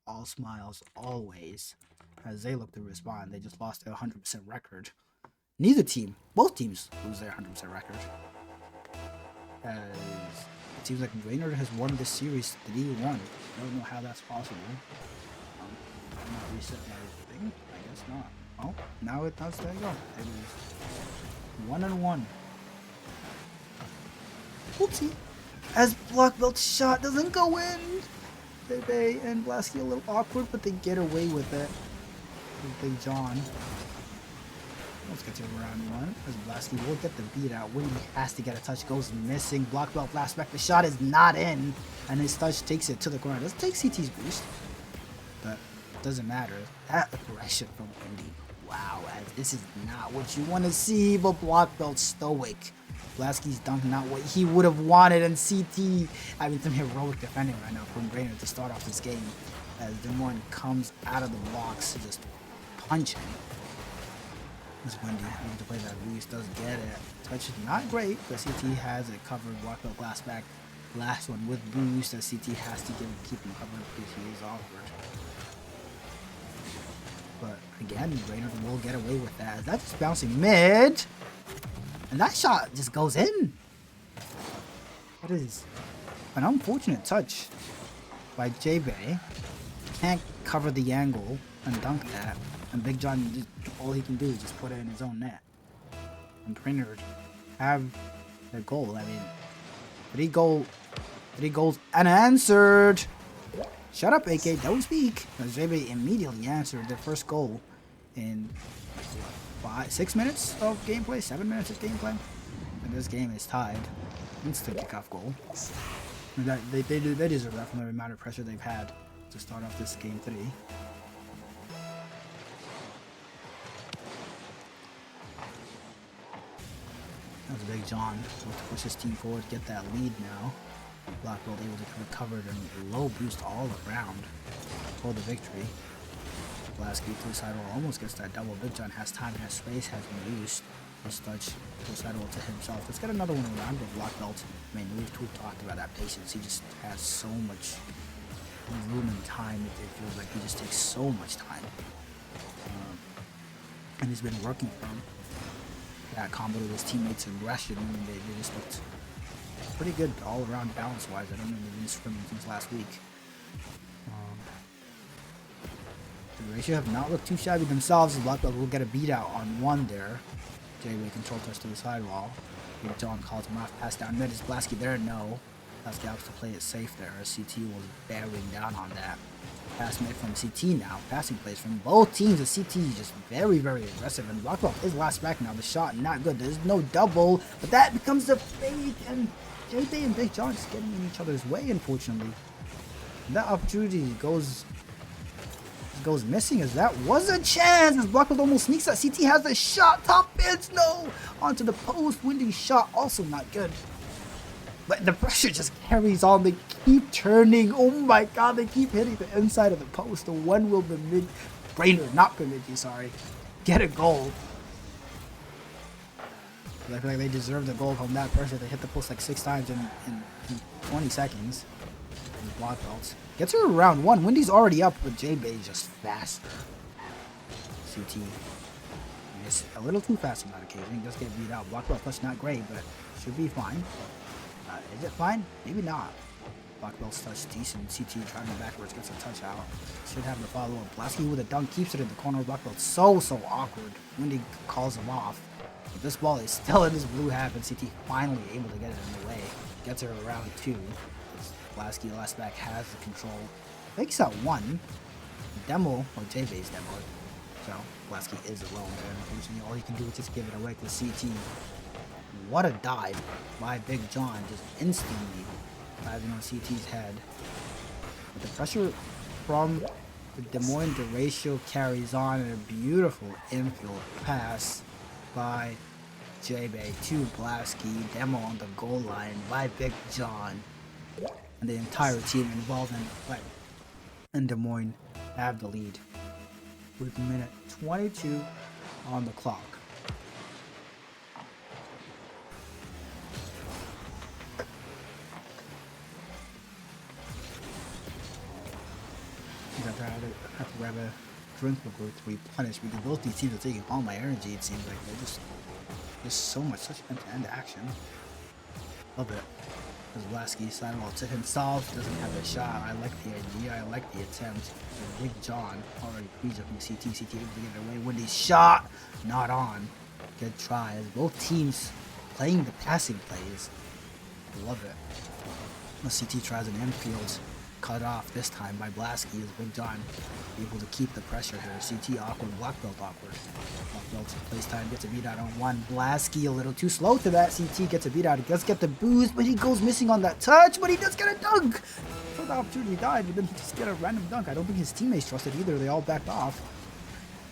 S3: all smiles always, as they look to respond. They just lost their 100% record. Both teams lose their 100% record. As it seems like Brainerd has won this series 3-1. I don't know how that's possible. I'm not reset my thing. I guess not. Oh, now it does. There you go. It is 1-1. Whoopsie. As Block Belt's shot doesn't go in. Bebe and Blasky a little awkward, but they get away with it. With Big John. Let's get to round 1. As Blasky will get the beat out. Windy has to get a touch. Goes missing. Block Belt last back. The shot is not in. And his touch takes it to the corner. Doesn't take CT's boost. But it doesn't matter. That aggression from Windy. Wow. This is not what you want to see. But Block Belt stoic. Blasky's dunk not what he would have wanted. And CT having some heroic defending right now from Brainerd to start off this game. As Des Moines comes out of the blocks just punching. As Windy able to play that boost, does get it. Touch is not great, but CT has it covered. Block Belt glass back. Last one with boost, as CT has to keep him covered because he is awkward. But again, Brainerd will get away with that. That's just bouncing mid. And that shot just goes in. That is an unfortunate touch by JB. Can't cover the angle and dunk that. And Big John, all he can do is just put it in his own net. And Brainerd have their goal. I mean, 3 goals unanswered. Shut up, AK. Don't speak. As JB immediately answered their first goal in 6 minutes of gameplay, 7 minutes of gameplay. And this game is tied. Instant kickoff goal. And they deserve that from the amount of pressure they've had to start off this game 3. That was Big John to push his team forward, get that lead now. Block Belt able to recover and low boost all around for the victory. Blasky to the sidewall almost gets that double. Big John has time, has space, has been used. Let's touch to the sidewall to himself. Let's get another one around with Block Belt. I mean, we've talked about that patience. He just has so much room and time. It feels like he just takes so much time. And he's been working from that combo with his teammates' aggression. I mean, they just looked pretty good all around balance-wise. I don't know if they've been scrimming since last week. The ratio have not looked too shabby themselves. Blackbelt will get a beat out on one there. J-Way control touch to the sidewall. Big John calls him off. Pass down mid. Is Blasky there? No. Blasky opts to play it safe there. CT was bearing down on that. Pass mid from CT now. Passing plays from both teams. The CT is just very, very aggressive. And Blackwell is last back now. The shot not good. There's no double. But that becomes the fake. And J-Bay and Big John just getting in each other's way, unfortunately. And that opportunity goes missing as that was a chance as Blackwell almost sneaks out. CT has a shot. Top bins. No. Onto the post. Windy shot. Also not good. But the pressure just carries on. They keep turning. Oh my god, they keep hitting the inside of the post. The one will Bemidji, Brainerd, not Bemidji, sorry, get a goal. I feel like they deserve the goal from that pressure. They hit the post like 6 times in 20 seconds. And Black Belts. Gets her around 1. Windy's already up, but J-Bay is just faster. CT is a little too fast on that occasion. He does get beat out. Black Belt touch not great, but should be fine. Is it fine? Maybe not. Black Belt's touch decent. CT trying backwards, gets a touch out. Should have the follow up. Blasky with a dunk keeps it in the corner. Black Belt so awkward. Windy calls him off. But this ball is still in his blue half, and CT finally able to get it in the way. Gets her around 2. Blasky last back has the control. Fakes out 1. Demo, or J-Bay's demo. So Blasky is alone there. Unfortunately, all he can do is just give it away to CT. What a dive by Big John, just instantly diving on CT's head. But the pressure from the Des Moines ratio carries on, and a beautiful infield pass by J-Bay to Blasky. Demo on the goal line by Big John. And the entire team involved in the fight. And Des Moines have the lead with minute 22 on the clock. I have to grab a drink before to replenish because both these teams are taking all my energy. It seems like they're just so much, such end-to-end action. Love it. Because Blasky sidewall to himself doesn't have a shot. I like the idea. I like the attempt. And Big John already frees up from CT. CT able to get it away. Windy's shot not on. Good try. As both teams playing the passing plays. Love it. CT tries an infield. Cut off this time by Blasky as Big John able to keep the pressure here. CT awkward, Black Belt awkward. Black Belt plays time, gets a beat out on 1. Blasky a little too slow to that. CT gets a beat out. He does get the boost, but he goes missing on that touch, but he does get a dunk. So the opportunity died, but then he just get a random dunk. I don't think his teammates trusted either. They all backed off.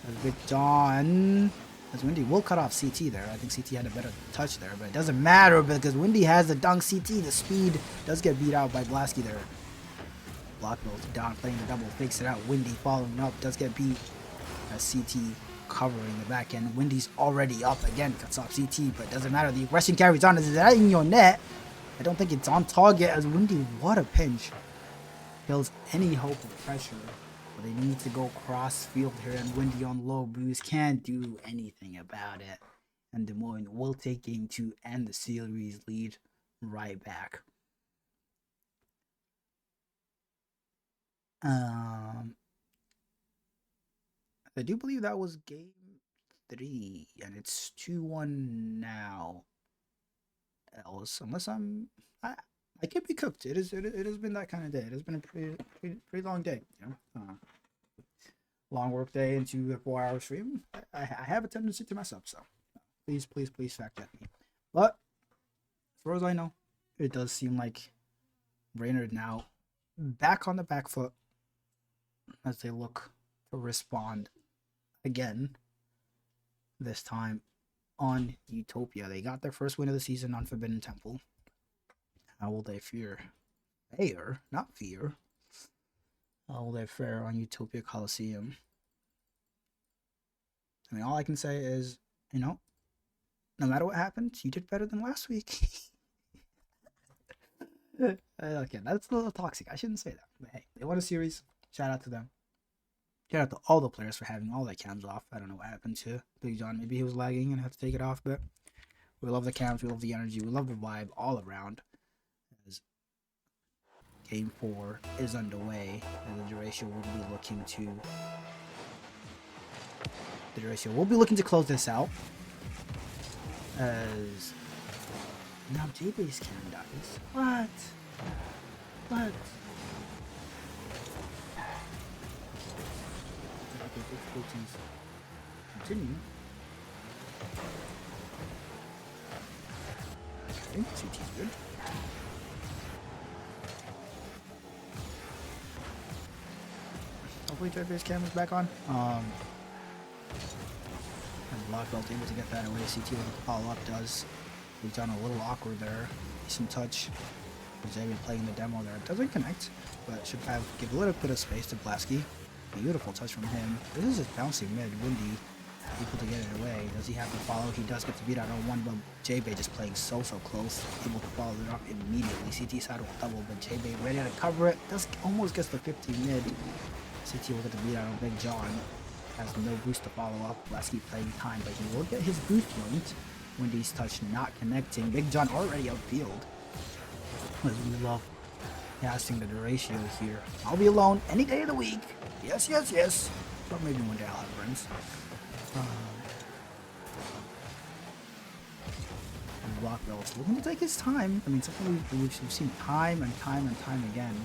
S3: As Big John, as Windy will cut off CT there. I think CT had a better touch there, but it doesn't matter because Windy has the dunk. CT, the speed does get beat out by Blasky there. Black Belt down, playing the double, fakes it out. Windy following up, does get beat as CT covering the back end. Windy's already up again, cuts off CT, but doesn't matter. The aggression carries on. Is that in your net? I don't think it's on target as Windy, what a pinch. Kills any hope of pressure. But they need to go cross field here, and Windy on low boost can't do anything about it. And Des Moines will take game 2 and the series lead right back. I do believe that was game 3, and it's 2-1 now. Else, unless I could be cooked. It has been that kind of day. It has been a pretty long day. You know, long work day into a 4-hour stream. I have a tendency to mess up, so please fact check me. But as far as I know, it does seem like Brainerd now back on the back foot as they look to respond again, this time on Utopia. They got their first win of the season on Forbidden Temple. How will they fare? Not fear. How will they fare on Utopia Coliseum? I mean, all I can say is, you know, no matter what happens, you did better than last week. Okay, that's a little toxic. I shouldn't say that. But hey, they won a series. Shout out to them. Shout out to all the players for having all their cams off. I don't know what happened to Big John. Maybe he was lagging and had to take it off, but we love the cams, we love the energy, we love the vibe all around. Game 4 is underway, and the duration will be looking to close this out. As now J-Base can dies. What? Okay, difficulties continue. Okay, CT's good. Hopefully J-Base camera's back on. And Black Belt able to get that away. CT with the follow up does. He's done a little awkward there. Decent touch. Xavier playing the demo there. Doesn't connect, but should give a little bit of space to Blasky. Beautiful touch from him. This is just bouncing mid. Windy able to get it away. Does he have to follow? He does get to beat out on one, but J-Bay just playing so close. Able to follow it up immediately. CT side will double, but J-Bay ready to cover it. Almost gets the 50 mid. CT will get the beat out on Big John. Has no boost to follow up. Blasky playing time, but he will get his boost point. Windy's touch not connecting. Big John already outfield. As we love casting the ratio here. I'll be alone any day of the week. Yes. But maybe one day I'll have friends. And Block Bell's looking to take his time. I mean, something we've seen time and time again.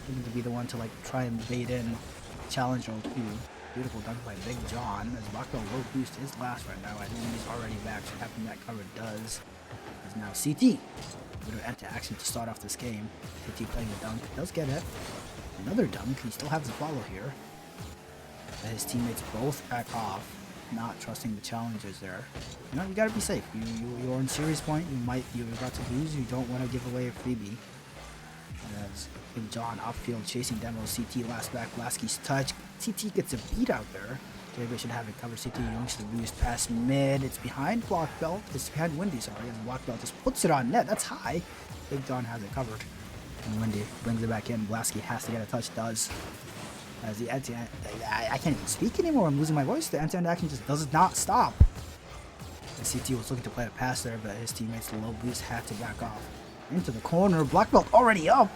S3: Looking to be the one to like try and bait in challenge O2. Beautiful dunk by Big John as Block Bell will boost his last right now. I think he's already back, so having that covered does. As now CT. A bit of enter action to start off this game. CT playing the dunk. Does get it. Another dunk. He still has the follow here. His teammates both back off, not trusting the challengers there. You know, you gotta be safe. You're in serious point. You're about to lose. You don't want to give away a freebie. As Big John upfield chasing demo. CT last back. Blasky's touch. CT gets a beat out there. JB should have it covered. CT youngs the boost past mid. It's behind Block Belt. It's behind Windy, sorry. And Block Belt just puts it on net. That's high. Big John has it covered. And Windy brings it back in. Blasky has to get a touch. Does. As the anti-end, I can't even speak anymore. I'm losing my voice. The anti-end action just does not stop. The CT was looking to play a pass there, but his teammates low boost had to back off. Into the corner. Black Belt already up.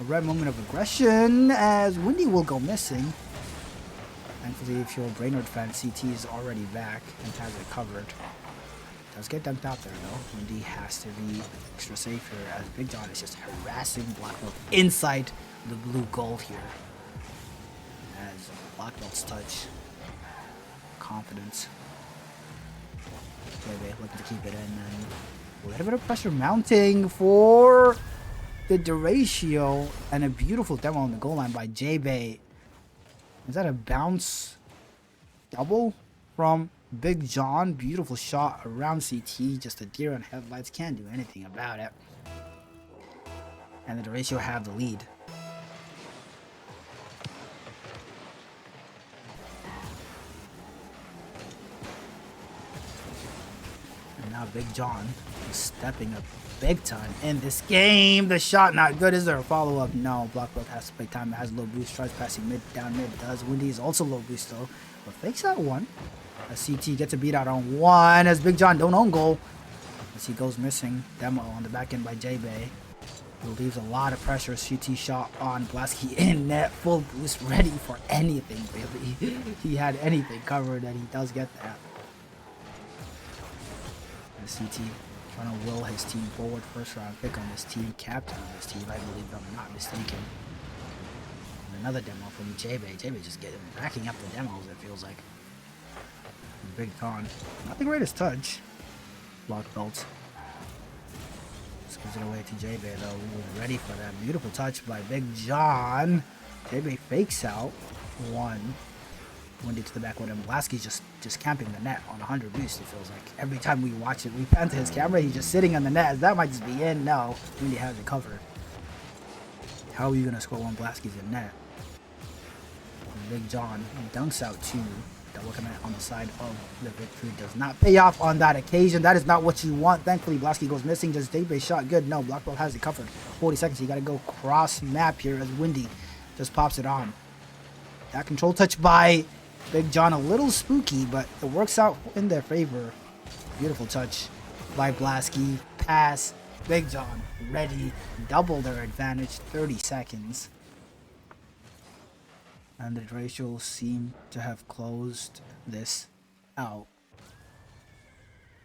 S3: A red moment of aggression as Windy will go missing. Thankfully, if you're a Brainerd fan, CT is already back and has it covered. Does get dumped out there though. Windy has to be extra safe here as Big John is just harassing Black Belt inside the blue goal here. As Black Belt's touch. Confidence. Okay, looking to keep it in and a little bit of pressure mounting for the Duratio and a beautiful demo on the goal line by J-Bay. Is that a bounce double from Big John? Beautiful shot around CT. Just a deer on headlights. Can't do anything about it. And the Duratio have the lead. And now Big John is stepping up big time in this game. The shot not good. Is there a follow-up? No. Block Belt has to play time. It has low boost. Tries passing mid, down mid. Does. Windy is also low boost though. But fakes out one. As CT gets a beat out on one. As Big John don't own goal. As he goes missing. Demo on the back end by J-Bay. It leaves a lot of pressure. CT shot on Blasky in net. Full boost. Ready for anything really. He had anything covered and he does get that. And CT trying to will his team forward. First round pick on this team, captain on this team, I believe, if I'm not mistaken. And another demo from J-Bay. J-Bay just racking up the demos, it feels like. And Big Con. Not the greatest touch. Block Belt. Just gives it away to J-Bay though. We were ready for that. Beautiful touch by Big John. J-Bay fakes out one. Windy to the back with him. Blasky's just camping the net on 100 boost, it feels like. Every time we watch it, we pan to his camera, he's just sitting on the net. That might just be in. No. Windy has it covered. How are you going to score when Blasky's in net? And Big John dunks out two. Double command on the side of the victory. Does not pay off on that occasion. That is not what you want. Thankfully, Blasky goes missing. Just J-Bay shot good. No, Block Belt has it covered. 40 seconds. You got to go cross map here as Windy just pops it on. That control touch by Big John, a little spooky, but it works out in their favor. Beautiful touch by Blasky. Pass Big John, ready, double their advantage, 30 seconds. And the ratio seem to have closed this out.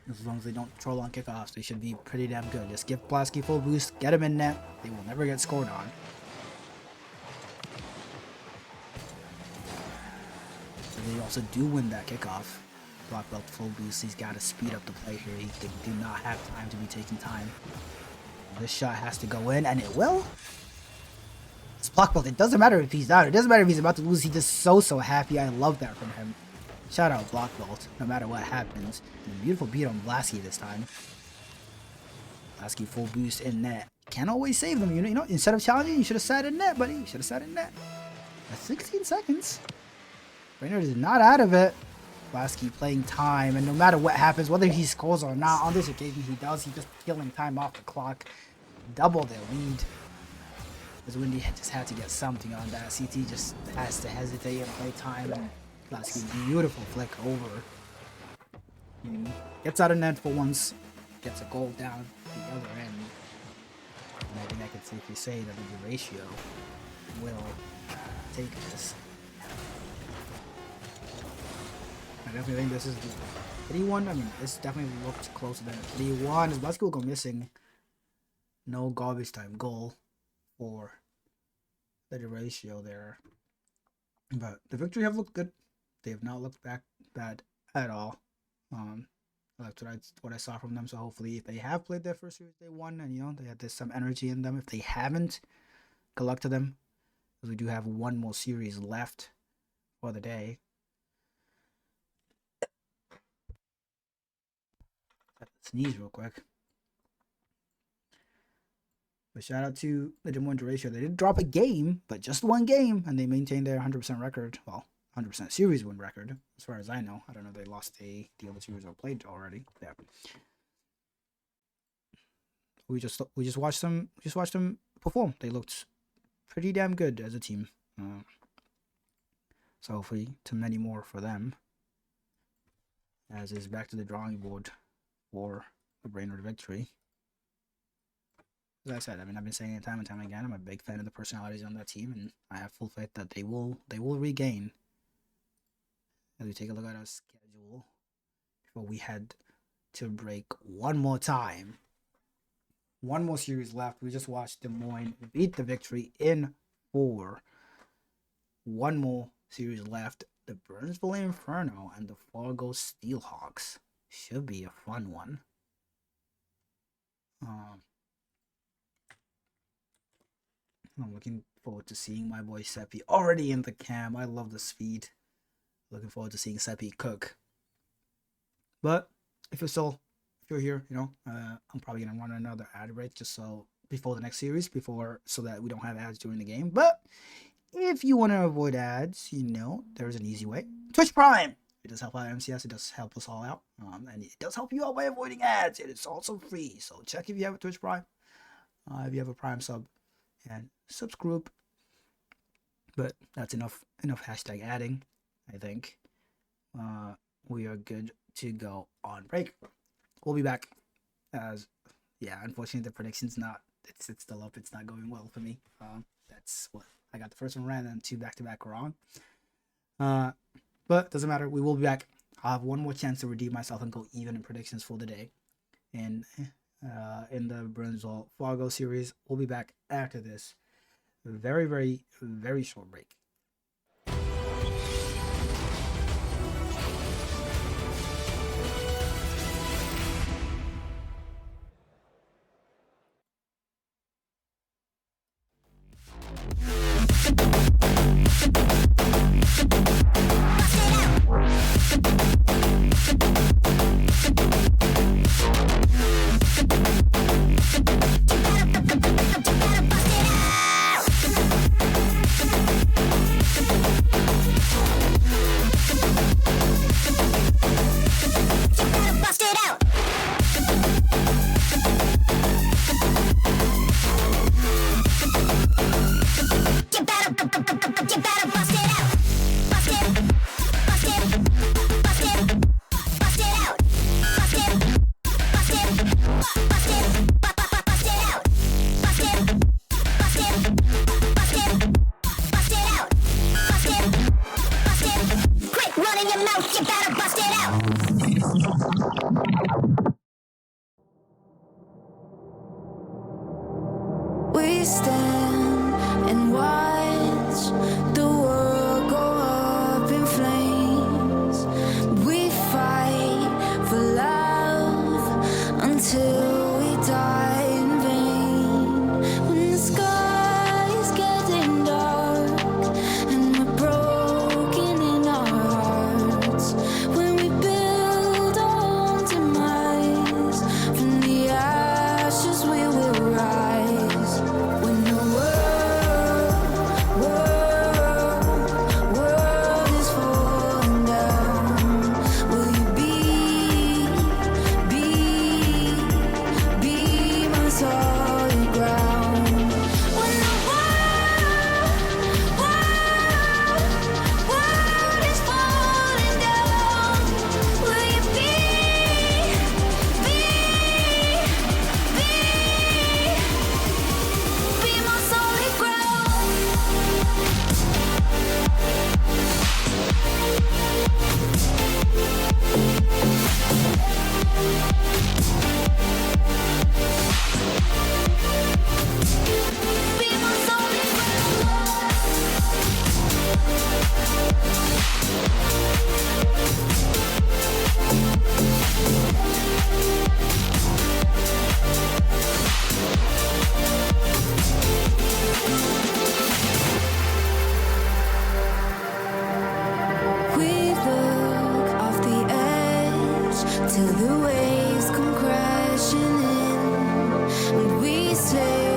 S3: As long as they don't troll on kickoffs, they should be pretty damn good. Just give Pulaski full boost, get him in net. They will never get scored on. So they also do win that kickoff. Black belt full boost. He's got to speed up the play here. They do not have time to be taking time. This shot has to go in, and it will. It's black belt. It doesn't matter if he's down. It doesn't matter if he's about to lose. He's just so happy. I love that from him. Shout out Black Belt, no matter what happens. And a beautiful beat on Blasky this time. Blasky full boost in net. Can't always save them, you know. Instead of challenging, you should have sat in net, buddy. You should have sat in net. At 16 seconds. Brainerd is not out of it. Blasky playing time, and no matter what happens, whether he scores or not, on this occasion he does. He's just killing time off the clock. Double their lead. Because Windy just had to get something on that. CT just has to hesitate and play time. And Blasky, beautiful flick over. Gets out of net for once. Gets a goal down the other end. And I think I can safely say that the ratio will take this. I definitely think this is the 3-1. I mean, this definitely looked closer than 3-1. As Blasky will go missing. No garbage time goal for the ratio there. But the victory have looked good. They have not looked bad at all. That's what I saw from them. So hopefully, if they have played their first series, they won, and they had some energy in them. If they haven't, good luck to them, because we do have one more series left for the day. Sneeze real quick. But shout out to the Dim Win ratio. They did drop a game, but just one game, and they maintained their 100% record. Well, 100% series win record, as far as I know. I don't know if they lost the other series or played already. Yeah. We just watched them perform. They looked pretty damn good as a team. So hopefully to many more for them. As is back to the drawing board for the Brainerd victory. As I said, I mean, I've been saying it time and time again. I'm a big fan of the personalities on that team, and I have full faith that they will regain. As we take a look at our schedule before we head to break one more time. One more series left. We just watched Des Moines beat the victory in 4. One more series left. The Burnsville Inferno and the Fargo Steelhawks. Should be a fun one. I'm looking forward to seeing my boy Seppi already in the cam. I love the speed. Looking forward to seeing Seppi cook. But if you're here, I'm probably gonna run another ad break just so before the next series, so that we don't have ads during the game. But if you want to avoid ads, there's an easy way. Twitch Prime. It does help out MCS. It does help us all out. And it does help you out by avoiding ads. It is also free. So check if you have a Twitch Prime. If you have a Prime sub. And subscribe. But that's enough hashtag adding, I think. We are good to go on break. We'll be back. Unfortunately the prediction's it's still up. It's not going well for me. That's what I got. The first one ran and 2 back-to-back wrong. But doesn't matter. We will be back. I'll have one more chance to redeem myself and go even in predictions for the day. And in the Burnsville Fargo series. We'll be back after this very, very, very short break.
S1: We stand and watch the world go up in flames. We fight for love until we die in vain. When the sky is getting dark and we're broken in our hearts, when we build our own demise, from the ashes we will rise. When the world is falling down, will you be my solid ground? When the world is falling down, will you be my solid ground? Be my solid We look off the edge till the waves come crashing in, and we say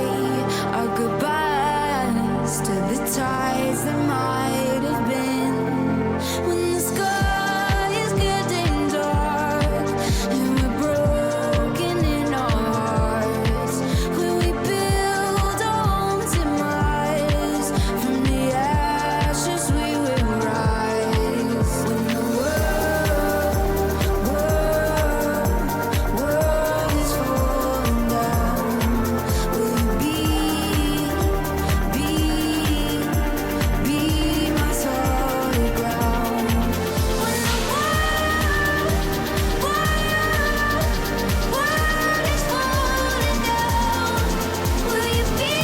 S1: our goodbyes to the tides that might have been. When the sky is getting dark and we're broken in our hearts, when we build our own demise, from the ashes we will rise. When the world is falling down, will you be my solid ground? When the world is falling down, will you be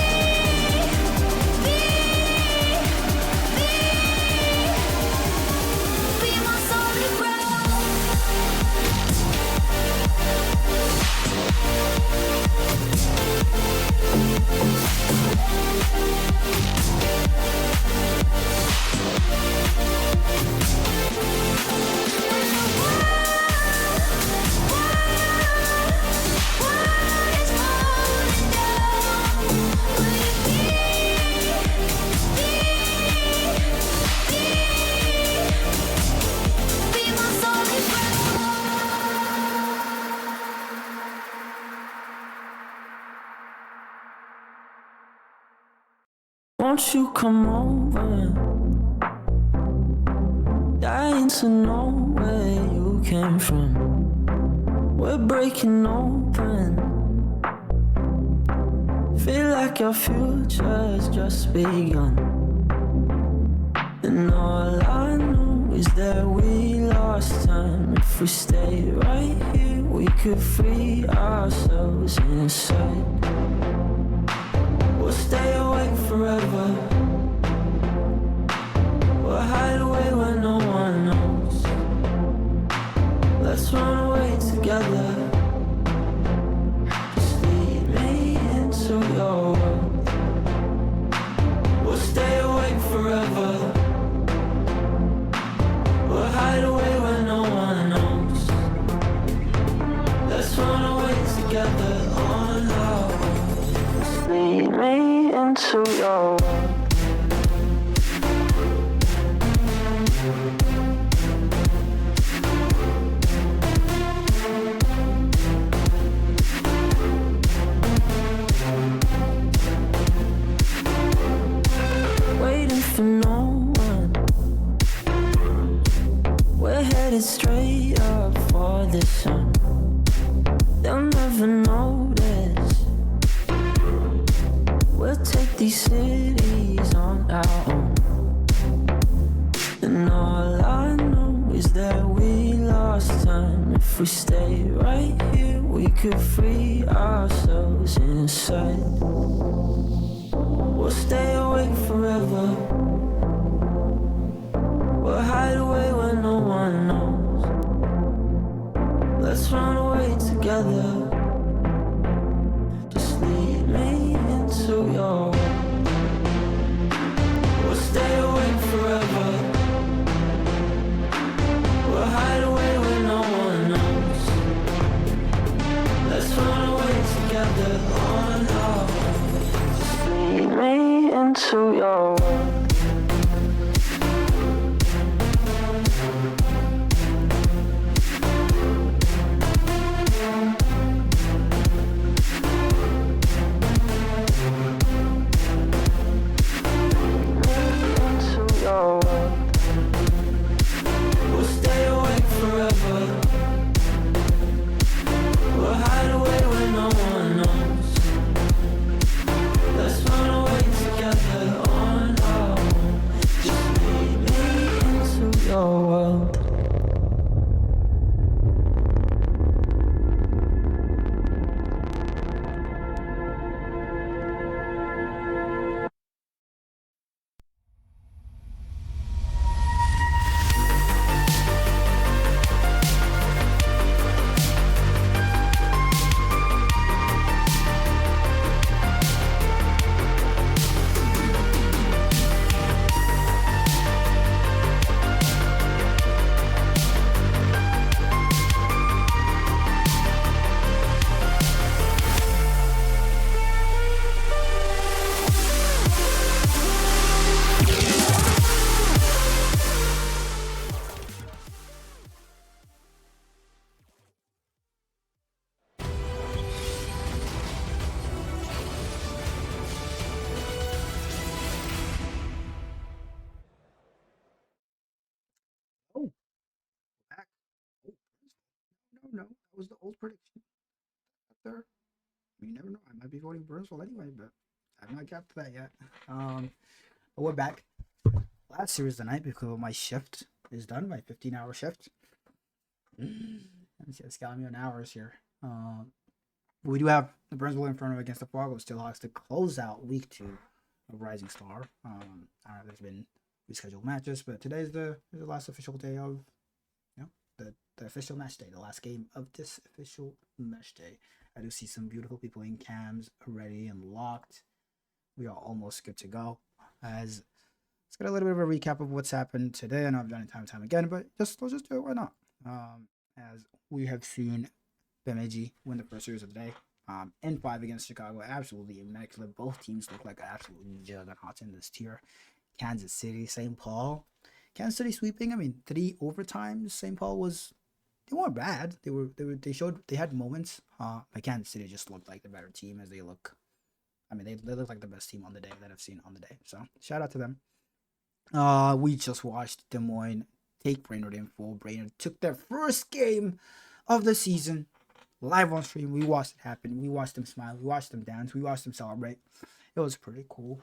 S1: my solid ground?
S5: Won't you come over? Dying to know where you came from. We're breaking open. Feel like your future's just begun. And all I know is that we lost time. If we stay right here, we could free ourselves inside. We'll stay awake forever. We'll hide away where no one knows. Let's run away together. Just lead me into your world. We'll stay awake forever. We'll hide away where no one knows. Let's run away together on our own. Just lead me into your world. Waiting for no one. We're headed straight up for the sun. They'll never notice. We'll take these cities on our own. And all I know is that we lost time. If If we stay right here, we could free ourselves inside. We'll stay awake forever. We'll hide away when no one knows. Let's run away together. Just lead me into your world. We'll stay awake forever. We'll hide away when no one knows. Let's run away together on our own. Just lead me into your world. We'll stay awake forever. We'll hide away when no one knows. Let's run away together on our own. Just lead me into your world.
S3: Oh, back. Oh, no, that was the old prediction. Up there. You never know. I might be voting Burnsville anyway, but I've not got to that yet. But we're back. Last series tonight because my shift is done. My 15-hour shift. MCS got me on hours here. We do have the Burnsville Inferno against the Fargo Steelhawks to close out week 2 of Rising Star. I don't know if there's been rescheduled matches, but today's the last official day of the official match day, the last game of this official match day. I do see some beautiful people in cams ready and locked. We are almost good to go. As let's get a little bit of a recap of what's happened today. I know I've done it time and time again, but let's just do it. Why not? As we have seen Bemidji win the first series of the day. In 5 against Chicago, absolutely immaculate. Both teams look like absolute juggernauts in this tier. Kansas City, St. Paul. Kansas City sweeping. I mean, 3 overtimes. St. Paul was. They weren't bad. They showed they had moments. But Kansas City just looked like the better team as they look. I mean, they look like the best team on the day that I've seen on the day. So shout out to them. We just watched Des Moines take Brainerd in full. Brainerd took their first game of the season live on stream. We watched it happen. We watched them smile. We watched them dance. We watched them celebrate. It was pretty cool.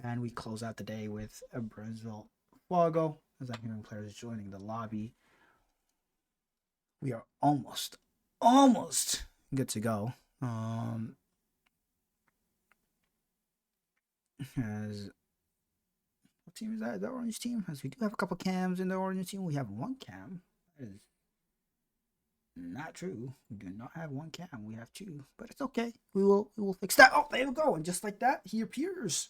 S3: And we close out the day with a Burnsville Fargo. As I'm hearing players joining the lobby. We are almost good to go. As what team is that? The orange team? As we do have a couple cams in the orange team. We have 1 cam. That is not true. We do not have 1 cam. We have 2, but it's okay. We will fix that. Oh, there we go. And just like that, he appears.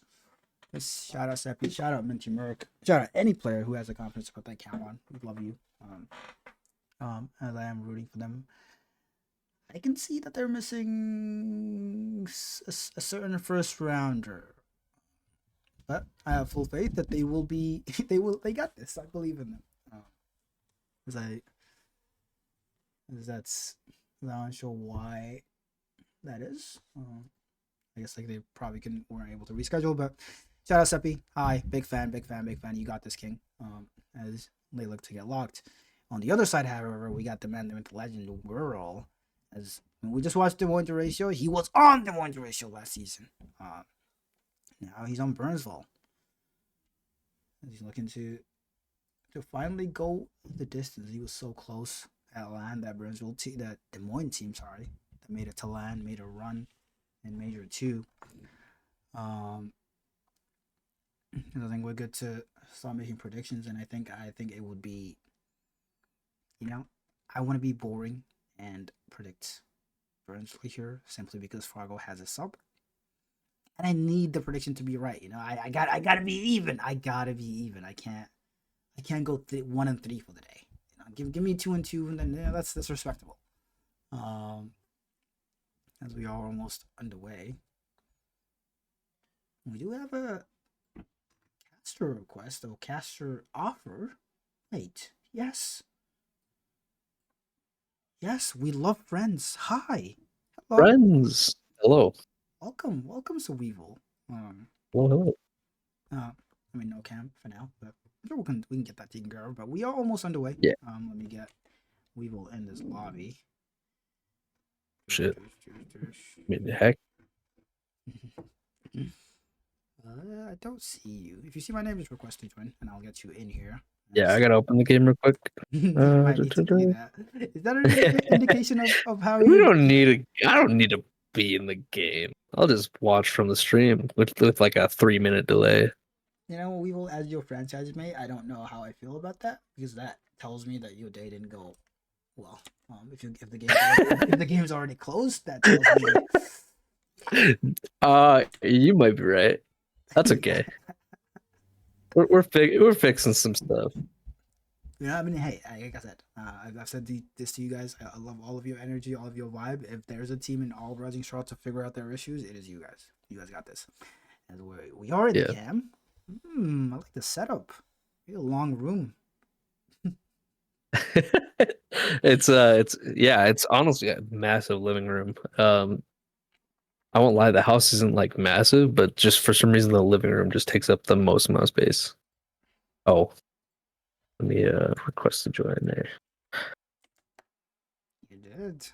S3: Let's shout out Seppi. Shout out Minty Merc. Shout out any player who has the confidence to put that cam on. We love you. As I am rooting for them. I can see that they're missing a certain first rounder. But I have full faith that they will be. They got this. I believe in them. That's. I'm not sure why that is. I guess like they probably weren't able to reschedule. But shout out Seppi. Hi, big fan. You got this, King. As they look to get locked. On the other side, however, we got the man, the legend, Whirl. As we just watched Des Moines Ratio, he was on Des Moines Ratio last season. Now he's on Burnsville. He's looking to finally go the distance. He was so close at LAN, that Burnsville team, that Des Moines team, sorry, that made it to LAN, made a run in Major 2. I think we're good to start making predictions, and I think it would be, I want to be boring and predict Burnsville here simply because Fargo has a sub, and I need the prediction to be right. I gotta be even. I can't go 1-3 for the day. Give me 2-2, and then that's respectable. As we are almost underway, we do have a caster request or caster offer. Wait, yes, we love friends. Hi, hello,
S6: Friends. Hello.
S3: welcome, Sir Weevil.
S6: Hello.
S3: No cam for now, but I'm sure we can get that taken care of. But we are almost underway.
S6: Yeah.
S3: Let me get Weevil in this lobby.
S6: Shit. I mean, the heck.
S3: I don't see you. If you see my name, just request to join, and I'll get you in here.
S6: Yeah, I gotta open the game real quick.
S3: You might need to do that. Is that an indication of how
S6: We
S3: you?
S6: don't need I don't need to be in the game. I'll just watch from the stream with like a 3-minute delay.
S3: Weevil, as your franchise mate, I don't know how I feel about that because that tells me that your day didn't go well. If the game's already closed, that tells me.
S6: You might be right. That's okay. we're fixing some stuff.
S3: Hey, like I said, I've said this to you guys. I love all of your energy, all of your vibe. If there's a team in all Rising Straw to figure out their issues, it is you guys. You guys got this. And we are in the cam. I like the setup. A long room.
S6: It's honestly a massive living room. I won't lie, the house isn't like massive, but just for some reason the living room just takes up the most amount of space. Oh, let me request to join there.
S3: You did.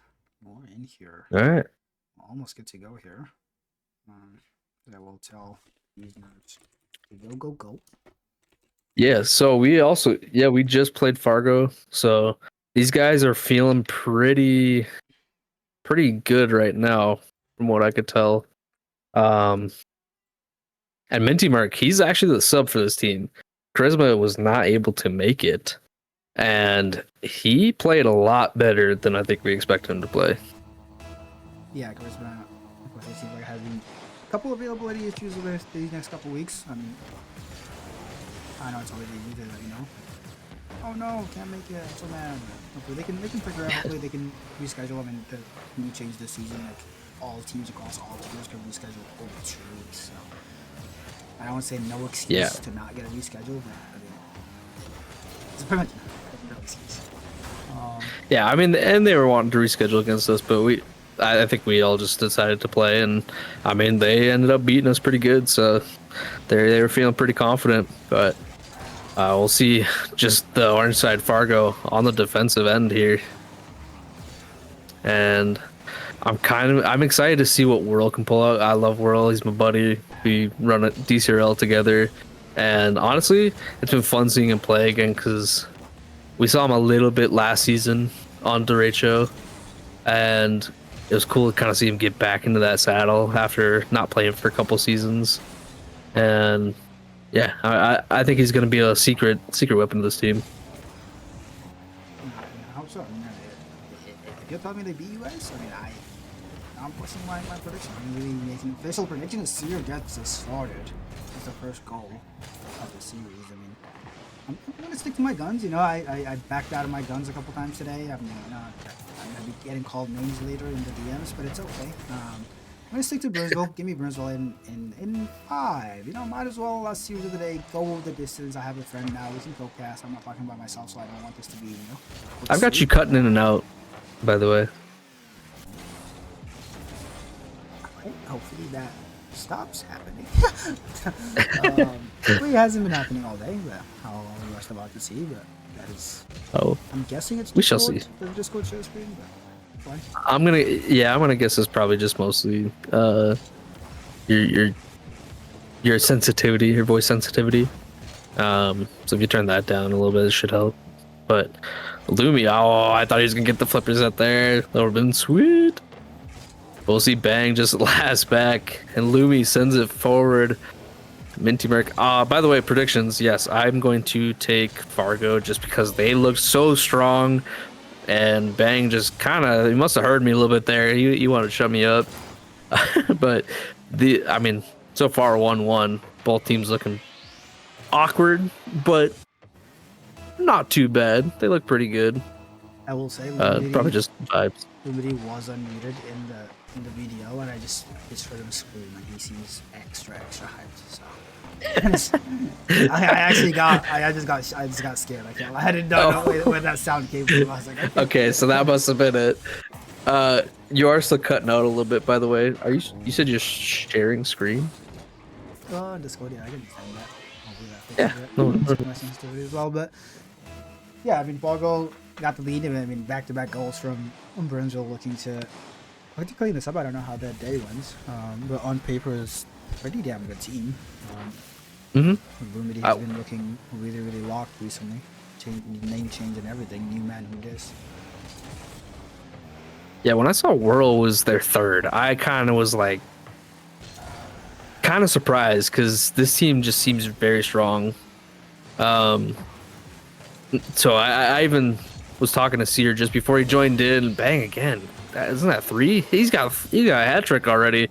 S3: More in here.
S6: All right.
S3: Almost good to go here. I will tell these nerds to go.
S6: Yeah, so we just played Fargo, so these guys are feeling pretty good right now, from what I could tell. And Minty Mark, he's actually the sub for this team. Charisma was not able to make it, and he played a lot better than I think we expected him to play.
S3: Yeah, Charisma, of course, it seems like having a couple availability issues over these next couple weeks. I know it's already easy to oh no, can't make it. I'm so mad. Hopefully they can figure out. Hopefully they can reschedule. When you change the season, like all teams across all tiers can reschedule over 2 weeks. So I don't want to say no excuse to not get a reschedule, but it's pretty much no excuse.
S6: Yeah, and they were wanting to reschedule against us, but I think we all just decided to play, and they ended up beating us pretty good, so they were feeling pretty confident, but. We'll see just the orange side Fargo on the defensive end here. And I'm excited to see what Whirl can pull out. I love Whirl. He's my buddy. We run a DCRL together. And honestly, it's been fun seeing him play again because we saw him a little bit last season on Derecho. And it was cool to kind of see him get back into that saddle after not playing for a couple seasons. And yeah, I think he's going to be a secret weapon of this team.
S3: I hope so. If you're telling me they beat you guys, I'm pushing my prediction. I'm really making official prediction is Seer gets us started. That's the first goal of the series. I'm going to stick to my guns. I backed out of my guns a couple times today. I'm going to be getting called names later in the DMs, but it's okay. I'm going to stick to Burnsville. Give me Burnsville in 5. Might as well, last series of the day, go the distance. I have a friend now. We can co-cast. I'm not talking about myself, so I don't want this to be,
S6: I've got you cutting in and out, by the way.
S3: Hopefully that stops happening. Hopefully it hasn't been happening all day, but how the rest about to see, but that is...
S6: Oh.
S3: I'm guessing it's
S6: we shall see.
S3: The Discord share screen, but...
S6: I'm gonna guess it's probably just mostly your sensitivity, your voice sensitivity. So if you turn that down a little bit, it should help. But Lumi, oh, I thought he was gonna get the flippers out there. That would have been sweet. We'll see Bang just last back, and Lumi sends it forward. Minty Merc. By the way, predictions. Yes, I'm going to take Fargo just because they look so strong, and Bang just kind of, he must have heard me a little bit there. He wanted to shut me up, but so far 1-1. Both teams looking awkward, but not too bad. They look pretty good.
S3: I will say,
S6: Probably just vibes.
S3: Lumity was unmuted in the video, and I just heard him scream, and he seems extra hyped. So I just got scared. I didn't know where that sound came from. I was like,
S6: okay, so that must have been it. You are still cutting out a little bit, by the way. You said you're sharing screen?
S3: Discord, yeah, I can understand that.
S6: Yeah, no.
S3: My sensitivity as well, but yeah, I mean, Fargo got the lead, and I mean, back-to-back goals from Burnsville looking to clean this up. I don't know how that day went, but on paper is a pretty damn good team. Lumity has been looking really locked recently. Name change and everything. New man who dis.
S6: Yeah, when I saw Whirl was their third, I kind of was like, kind of surprised because this team just seems very strong. So I even was talking to Sear just before he joined in. Bang again. Isn't that 3? He got a hat trick already.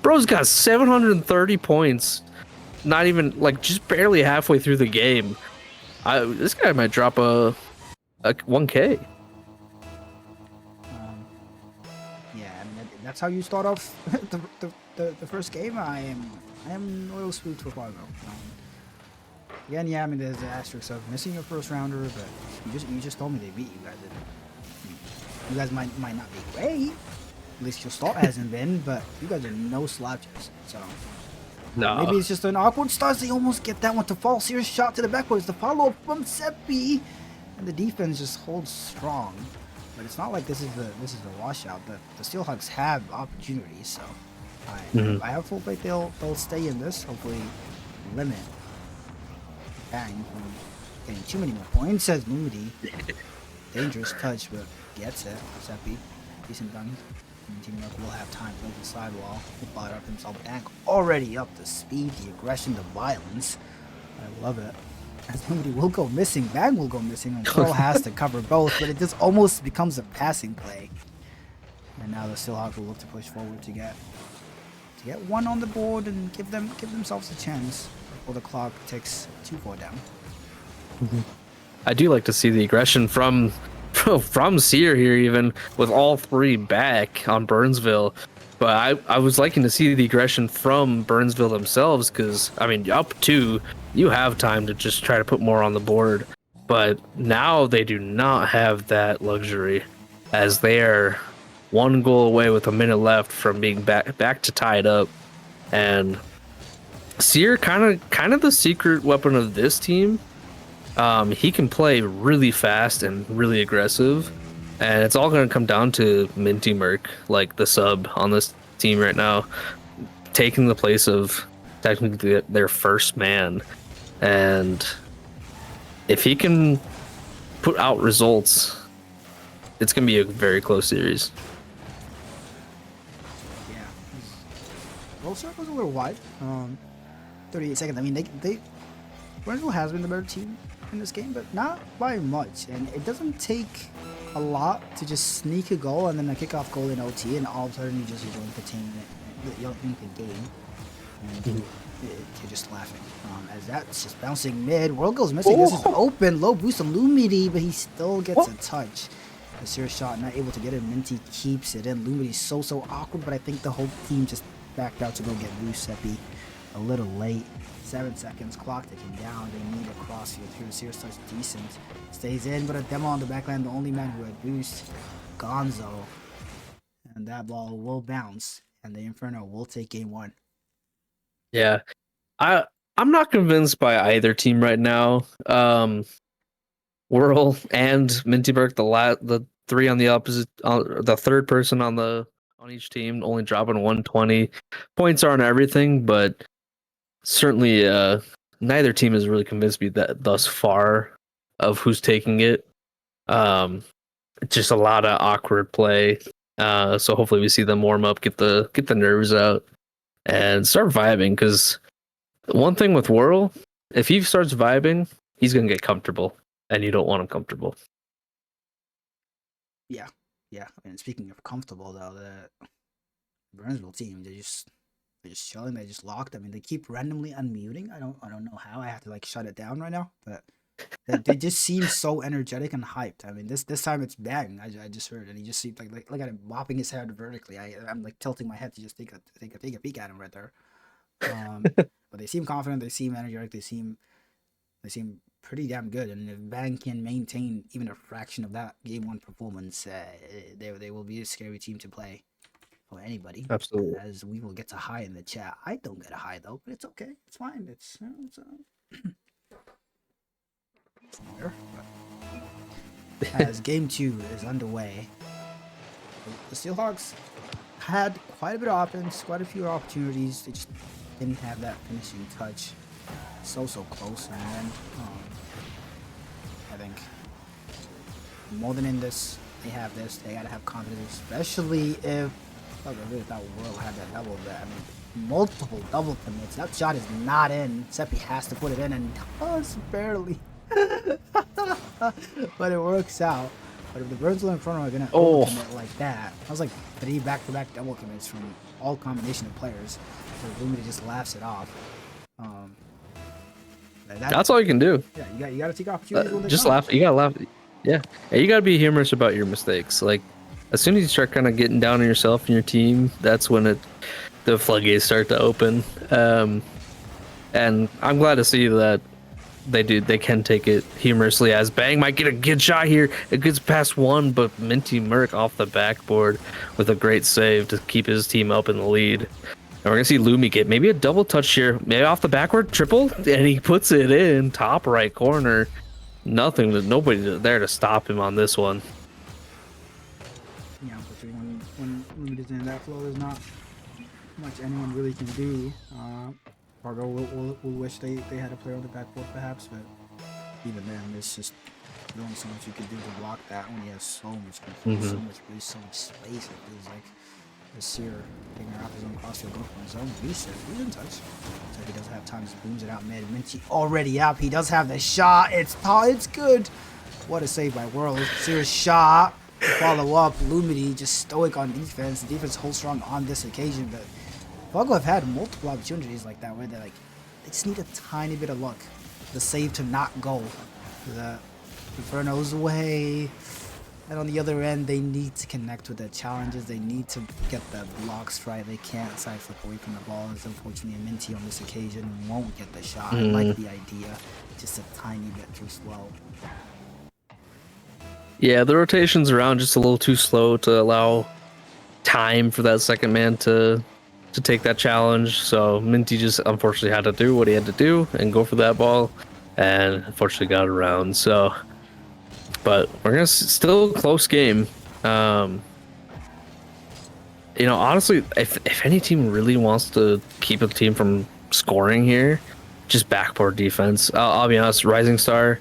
S6: Bro's got 730 points. Not even just barely halfway through the game. This guy might drop a 1K.
S3: Yeah, I mean that's how you start off the first game. I am a little spooked for Fargo. Again, yeah, I mean there's the asterisk of missing your first rounder, but you just told me they beat you guys. You guys might not be great. At least your start hasn't been, but you guys are no slouches. So
S6: no,
S3: maybe it's just an awkward start. They almost get that one to fall. Serious shot to the backboards. The follow up from Seppi, and the defense just holds strong. But it's not like this is the washout. The Steelhawks have opportunities, so I have full faith they'll stay in this. Hopefully, limit Bang from getting too many more points. Says Moody. Dangerous touch, but gets it. Seppi, decent dunk. Team York will have time to the sidewall. He'll fire up himself. Bang already up to speed, the aggression, the violence. I love it. As Moody will go missing, Bang will go missing, and Pearl has to cover both, but it just almost becomes a passing play. And now the Steelhawks will look to push forward to get one on the board and give themselves a chance before the clock ticks 2-4 down.
S6: I do like to see the aggression from Sear here, even with all 3 back on Burnsville. But I was liking to see the aggression from Burnsville themselves because, I mean, up 2, you have time to just try to put more on the board. But now they do not have that luxury as they are 1 goal away with a minute left from being back to tied up. And Sear kind of the secret weapon of this team. He can play really fast and really aggressive, and it's all going to come down to Minty Merc, like the sub on this team right now, taking the place of technically their first man. And if he can put out results, it's going to be a very close series.
S3: Yeah. Roll circle's a little wide. 38 seconds. I mean, they Burnsville has been the better team in this game, but not by much. And it doesn't take a lot to just sneak a goal and then a kickoff goal in OT, and all of a sudden you just enjoy the team, you don't think the game, and you're just laughing. As that's just bouncing mid. World goes missing. This is open, low boost on Lumity, but he still gets a touch. A serious shot, not able to get it. Minty keeps it in. Lumity's so awkward, but I think the whole team just backed out to go get loose. Seppi a little late. 7 seconds, clock ticking down. They need a crossfield here. Sears starts decent. Stays in, but a demo on the backline. The only man who had boost, Gonzo. And that ball will bounce, and the Inferno will take game 1.
S6: Yeah. I'm not convinced by either team right now. Whirl and Minty Burke, the 3 on the opposite, the third person on each team, only dropping 120. Points aren't everything, but certainly neither team has really convinced me that thus far. of who's taking it. Just a lot of awkward play. So hopefully we see them warm up, get the nerves out, and start vibing. Because one thing with Whirl, if he starts vibing, he's gonna get comfortable, and you don't want him comfortable.
S3: Yeah. And speaking of comfortable, though, the Burnsville team, they're just chilling. They're just locked. I mean, they keep randomly unmuting. I don't know how. I have to like shut it down right now, but they just seem so energetic and hyped. I mean, this time it's Bang. I just heard, and he just seemed like look at him bopping his head vertically. I'm like tilting my head to just take a peek at him right there. But they seem confident. They seem energetic. They seem pretty damn good. And if Bang can maintain even a fraction of that game one performance, they will be a scary team to play for anybody.
S6: Absolutely.
S3: As we will get a high in the chat. I don't get a high though, but it's okay. It's fine. It's as game 2 is underway, the Steelhawks had quite a bit of offense, quite a few opportunities. They just didn't have that finishing touch. So close, and then I think more than in this, they have this. They gotta have confidence, especially if I really thought World had that double. That I mean, multiple double commits. That shot is not in. Seppi has to put it in, and does barely. But it works out. But if the Burnsville in front are gonna commit like that, I was like 3 back-to-back double commits from all combination of players. So Lumity just laughs it off.
S6: That's all you can do.
S3: Yeah, you gotta take opportunities when they
S6: Just
S3: come.
S6: laugh. You gotta laugh. Yeah, you gotta be humorous about your mistakes. Like, as soon as you start kind of getting down on yourself and your team, that's when the floodgates start to open. And I'm glad to see that they can take it humorously, as Bang might get a good shot here. It gets past one, but Minty Merc off the backboard with a great save to keep his team up in the lead. And we're gonna see Lumi get maybe a double touch here, maybe off the backward triple, and he puts it in top right corner. Nobody there to stop him on this one.
S3: Yeah, unfortunately, when Lumity's in that flow, there's not much anyone really can do. Fargo will wish they had a player on the backboard perhaps, but even then, there's just only so much you can do to block that when he has so much control, so much space, so much space. It feels like the Seer taking her off his own crossfield, go for his own reset. He's in touch. So he doesn't have time, just booms it out mid. Minty already up. He does have the shot. It's good. What a save by World. Seer's shot. Follow up. Lumity just stoic on defense. The defense holds strong on this occasion, but Fargo have had multiple opportunities like that where they just need a tiny bit of luck. The save to not go. The Inferno's away. And on the other end, they need to connect with the challenges. They need to get the blocks right. They can't side flip away from the ball. As unfortunately, Minty on this occasion won't get the shot. I like the idea, just a tiny bit too slow.
S6: Yeah, the rotations around just a little too slow to allow time for that second man to take that challenge. So Minty just unfortunately had to do what he had to do and go for that ball, and unfortunately got around. So. But we're gonna still close game. Honestly, if any team really wants to keep a team from scoring here, just backboard defense. I'll be honest, Rising Star,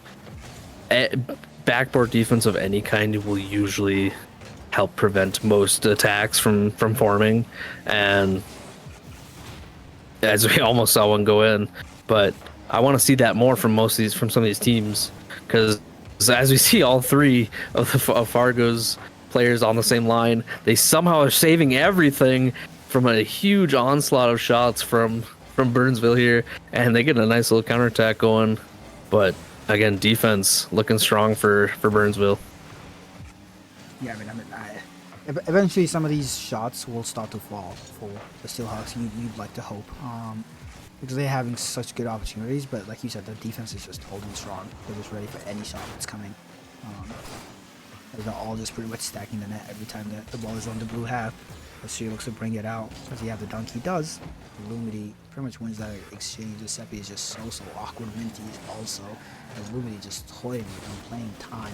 S6: backboard defense of any kind will usually help prevent most attacks from forming. And as we almost saw one go in, but I want to see that more from some of these teams, because as we see all 3 of Fargo's players on the same line, they somehow are saving everything from a huge onslaught of shots from Burnsville here, and they get a nice little counterattack going. But again, defense looking strong for Burnsville.
S3: Yeah, eventually some of these shots will start to fall for the Steelhawks. You'd like to hope. Because they're having such good opportunities, but like you said, the defense is just holding strong. They're just ready for any shot that's coming. They're all just pretty much stacking the net every time that the ball is on the blue half. The Seer looks to bring it out. Does he have the dunk? He does. Lumity pretty much wins that exchange. Giuseppe is just so awkward. Minty also. As Lumity just toying and playing time,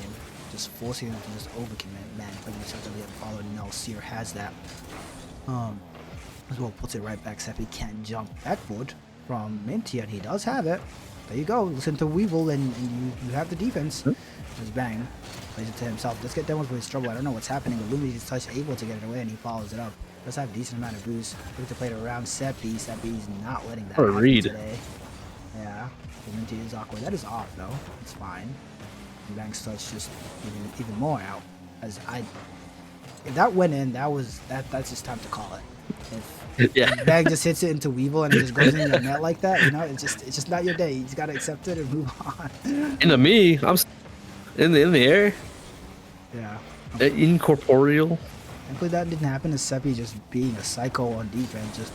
S3: just forcing them to just overcommit. Man, pretty much after they have followed. No, Seer has that. As well puts it right back. Seppi can't jump backboard from Minty, and he does have it. there you go. Listen to Weevil, and you have the defense. Just bang. Plays it to himself. Let's get Demos with his trouble. I don't know what's happening, but Lumi's touch able to get it away, and he follows it up. Does have a decent amount of boost. Look to play it around Seppi. Seppi's not letting that happen
S6: read.
S3: today. Yeah. Minty is awkward. That is off, though. It's fine. And Bang's touch just even more out. As if that went in, that's just time to call it. If Bang just hits it into Weevil and it just goes in your net like that, you know, it's just not your day. You just gotta accept it and move on.
S6: Into me, I'm in the air,
S3: Yeah.
S6: incorporeal.
S3: Thankfully that didn't happen. As Seppi just being a psycho on defense, just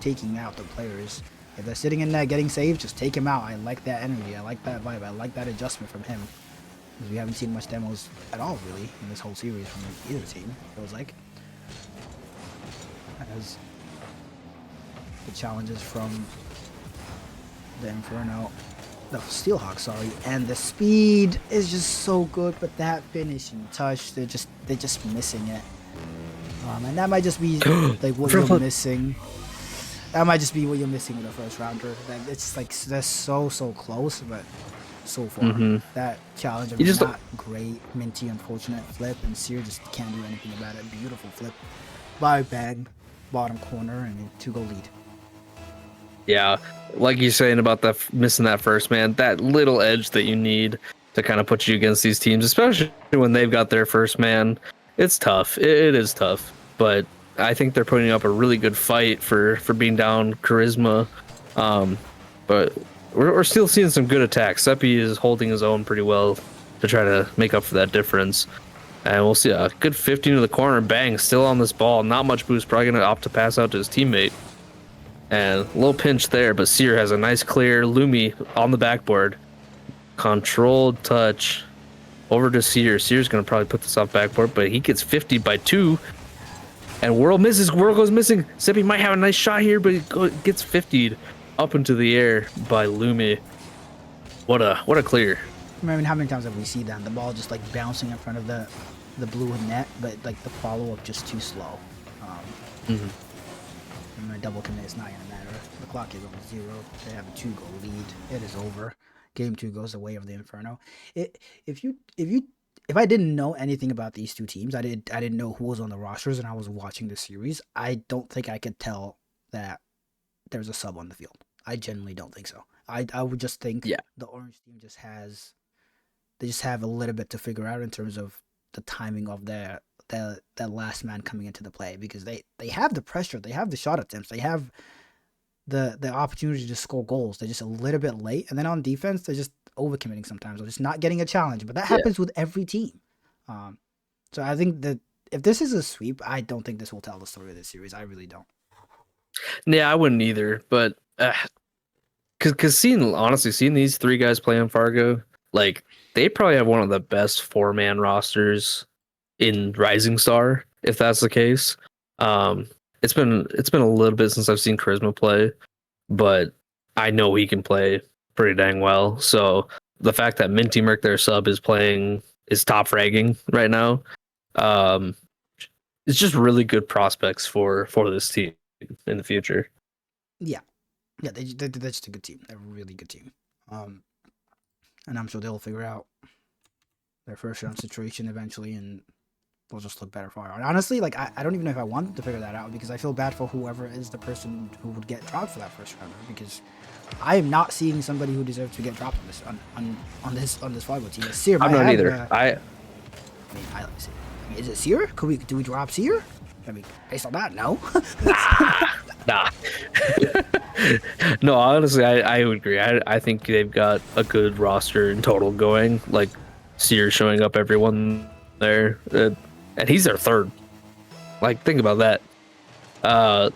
S3: taking out the players. If they're sitting in there getting saved, just take him out. I like that energy. I like that vibe. I like that adjustment from him. Because we haven't seen much demos at all, really, in this whole series from either team, it feels like. As the challenges from the Inferno, the Steelhawk, sorry, and the speed is just so good, but that finishing touch, they're just missing it. And that might just be like what you're missing. That might just be what you're missing with a first rounder. Like, it's like they're so close, but so far that challenge is not great. Minty, unfortunate flip, and Seer just can't do anything about it. Beautiful flip by Bang, bottom corner, and a 2-goal lead.
S6: Yeah, like you're saying about that missing that first man, that little edge that you need to kind of put you against these teams, especially when they've got their first man. It's tough. It is tough, but I think they're putting up a really good fight for being down charisma. But we're still seeing some good attacks. Seppi is holding his own pretty well to try to make up for that difference. And we'll see a good 15 to the corner. Bang, still on this ball. Not much boost. Probably going to opt to pass out to his teammate. And a little pinch there, but Seer has a nice clear. Lumi on the backboard. Controlled touch over to Seer. Seer's going to probably put this off backboard, but he gets 50 by 2. And World misses. World goes missing. Seppi might have a nice shot here, but he gets 50'd up into the air by Lumi. What a clear.
S3: I mean, how many times have we seen that? The ball just like bouncing in front of the blue net, but like the follow-up just too slow. And a double commit is not going to matter. The clock is on 0. They have a 2-goal lead. It is over. Game 2 goes the way of the Inferno. If I didn't know anything about these two teams, I didn't know who was on the rosters, and I was watching the series, I don't think I could tell that there's a sub on the field. I genuinely don't think so. I would just think the orange team just have a little bit to figure out in terms of the timing of that last man coming into the play, because they have the pressure, they have the shot attempts, they have the opportunity to score goals. They're just a little bit late, and then on defense they're just overcommitting sometimes, or just not getting a challenge. But that happens with every team. So I think that if this is a sweep, I don't think this will tell the story of this series. I really don't.
S6: Yeah, I wouldn't either. But because seeing these three guys play on Fargo, like they probably have one of the best 4-man rosters in Rising Star, if that's the case. It's been a little bit since I've seen Charisma play, but I know he can play pretty dang well. So the fact that Minty Merc, their sub, is top fragging right now, it's just really good prospects for this team in the future.
S3: Yeah, they're just a good team. They're a really good team. And I'm sure they'll figure out their first round situation eventually, and they'll just look better for it. Honestly, like I don't even know if I want to figure that out, because I feel bad for whoever is the person who would get dropped for that first rounder, because I am not seeing somebody who deserves to get dropped on this Fargo team. Seer,
S6: I'm not either.
S3: Is it Seer? Do we drop Seer? I mean, based on that, no.
S6: Nah. No, honestly, I would agree. I think they've got a good roster in total going. Like Seer showing up, everyone there, and he's their third. Like, think about that.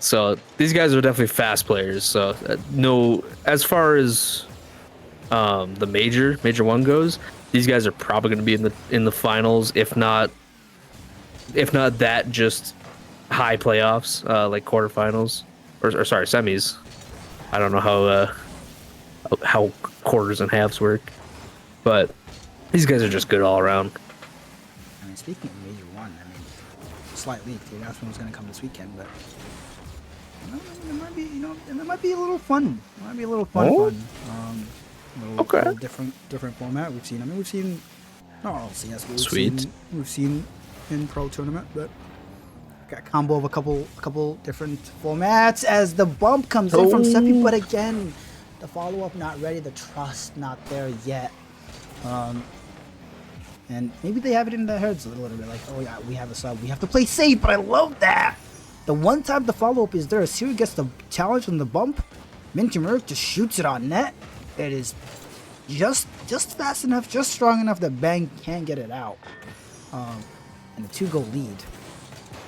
S6: So these guys are definitely fast players. So no, as far as the major one goes, these guys are probably going to be in the finals, if not that, just high playoffs, like quarterfinals or sorry, semis. I don't know how quarters and halves work, but these guys are just good all around.
S3: I mean, speaking of major one, I mean, slight leak. The announcement was going to come this weekend, but it might be a little fun. It might be a little fun. little different format. We've seen. I mean, we've seen not all CS, but we've seen in pro tournament, but got a combo of a couple different formats as the bump comes in from Seppi, but again, the follow up not ready, the trust not there yet. And maybe they have it in their heads a little bit, like, oh yeah, we have a sub, we have to play safe, but I love that. The one time the follow-up is there, Siri gets the challenge from the bump, Mintimur just shoots it on net. It is just fast enough, just strong enough that Bang can't get it out. And a 2-goal lead.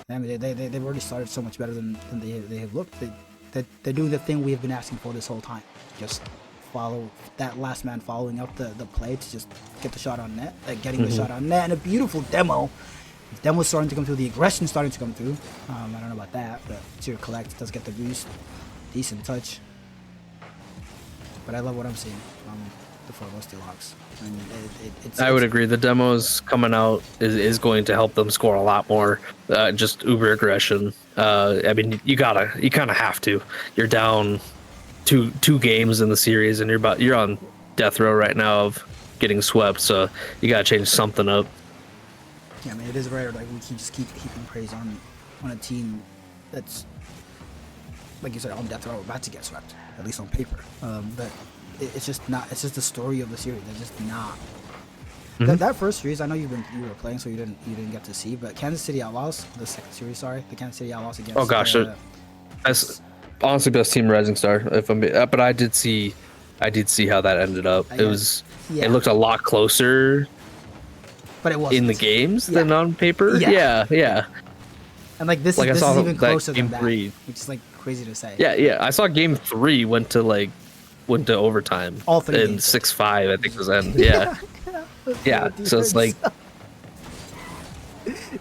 S3: I mean, they've already started so much better than they have looked. They're doing the thing we have been asking for this whole time. Just follow that last man following up the play to just get the shot on net, getting the shot on net, and a beautiful demo. The demo's starting to come through, the aggression's starting to come through. I don't know about that, but Tier Collect does get the boost. Decent touch. But I love what I'm seeing from the foremost Deluxe. I mean,
S6: I would agree. The demos coming out is going to help them score a lot more. Just uber aggression. I mean, you kind of have to. You're down two games in the series, and you're on death row right now of getting swept. So you gotta change something up.
S3: Yeah, I mean, it is rare. Like we can just keep heaping praise on a team that's, like you said, on death row, about to get swept, at least on paper. But it's just not. It's just the story of the series. They're just not. That first series, I know you were playing, so you didn't get to see. But Kansas City Outlaws, the second series, the Kansas City Outlaws against.
S6: Oh gosh, that's honestly best team Rising Star. But I did see how that ended up. It looked a lot closer.
S3: But it was
S6: in the games than on paper. Yeah.
S3: And like this is even closer than that, which is like crazy to say.
S6: Yeah. I saw game 3 went to overtime.
S3: All 3
S6: and 6-5, I think was end. Yeah. Yeah. So it's like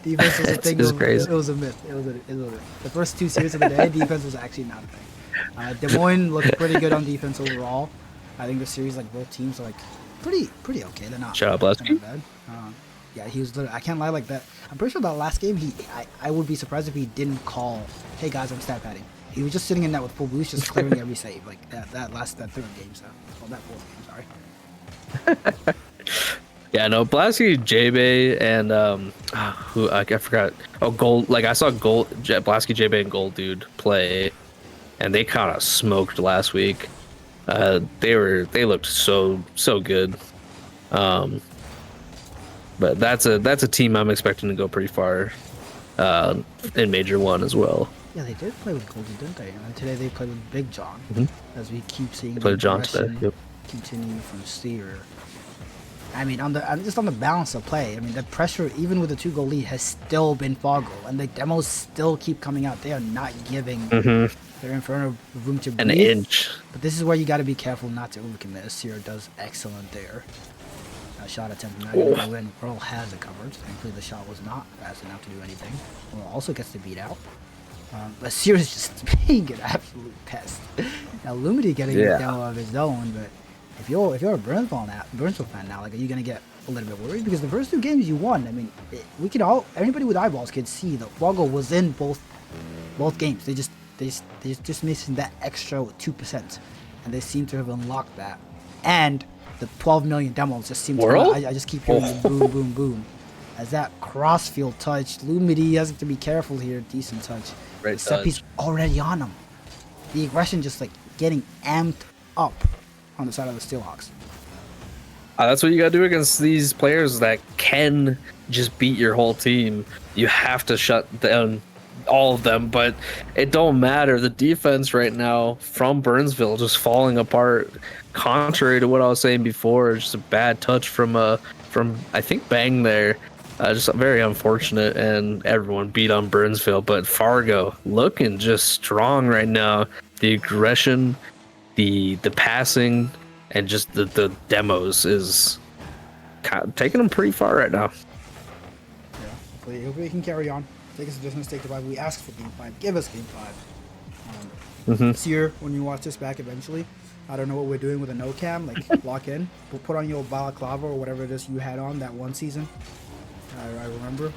S3: defense was a thing.
S6: It's crazy.
S3: It was a myth. It was a myth. The first 2 series of the day, defense was actually not a thing. Des Moines looked pretty good on defense overall. I think the series, like both teams, are like pretty okay. They're not.
S6: Shout out Blasky.
S3: Bad. Yeah, he was literally, I can't lie like that. I'm pretty sure that last game, I would be surprised if he didn't call, hey guys, I'm stat padding. He was just sitting in that with full boost, just clearing every save. Like that third game, that fourth game, sorry.
S6: Yeah, no, Blasky, J-Bay, and who I forgot. Oh, Gold. Like I saw Blasky, J-Bay, and Gold Dude play, and they kind of smoked last week. They looked so good. But that's a team I'm expecting to go pretty far in Major 1 as well.
S3: Yeah, they did play with Goldie, didn't they? And today they played with Big John, as we keep seeing
S6: the John today.
S3: Continue from Steer. I mean, just on the balance of play, I mean, the pressure, even with the 2-goal lead, has still been Foggle, and the demos still keep coming out. They are not giving their Inferno room to breathe.
S6: An inch.
S3: But this is where you got to be careful not to overcommit. Seer does excellent there. Shot attempt not even to win. Pearl has it covered. Thankfully, the shot was not fast enough to do anything. Pearl also gets the beat out. But Seer is just being an absolute pest. Now, Lumity getting a demo of his own, but if you're a Burnsville fan now, like, are you gonna get a little bit worried? Because the first 2 games you won, I mean, anybody with eyeballs could see that Foggle was in both games. They just missing that extra 2%, and they seem to have unlocked that. And the 12 million demos just seem to. I just keep hearing the boom, boom, boom. As that crossfield touch, Lumity has to be careful here. Decent touch.
S6: Right.
S3: Seppi's already on him. The aggression just like getting amped up on the side of the Steelhawks.
S6: That's what you gotta do against these players that can just beat your whole team. You have to shut down all of them, but it don't matter. The defense right now from Burnsville just falling apart. Contrary to what I was saying before, just a bad touch from I think Bang there. Just very unfortunate, and everyone beat on Burnsville. But Fargo looking just strong right now. The aggression, the passing, and just the demos is kind of taking them pretty far right now.
S3: Yeah, hopefully we can carry on. Take us to distance, take the 5. We asked for game 5. Give us game 5. This year, when you watch this back eventually, I don't know what we're doing with a no cam, like lock in. We'll put on your balaclava or whatever it is you had on that one season. I remember.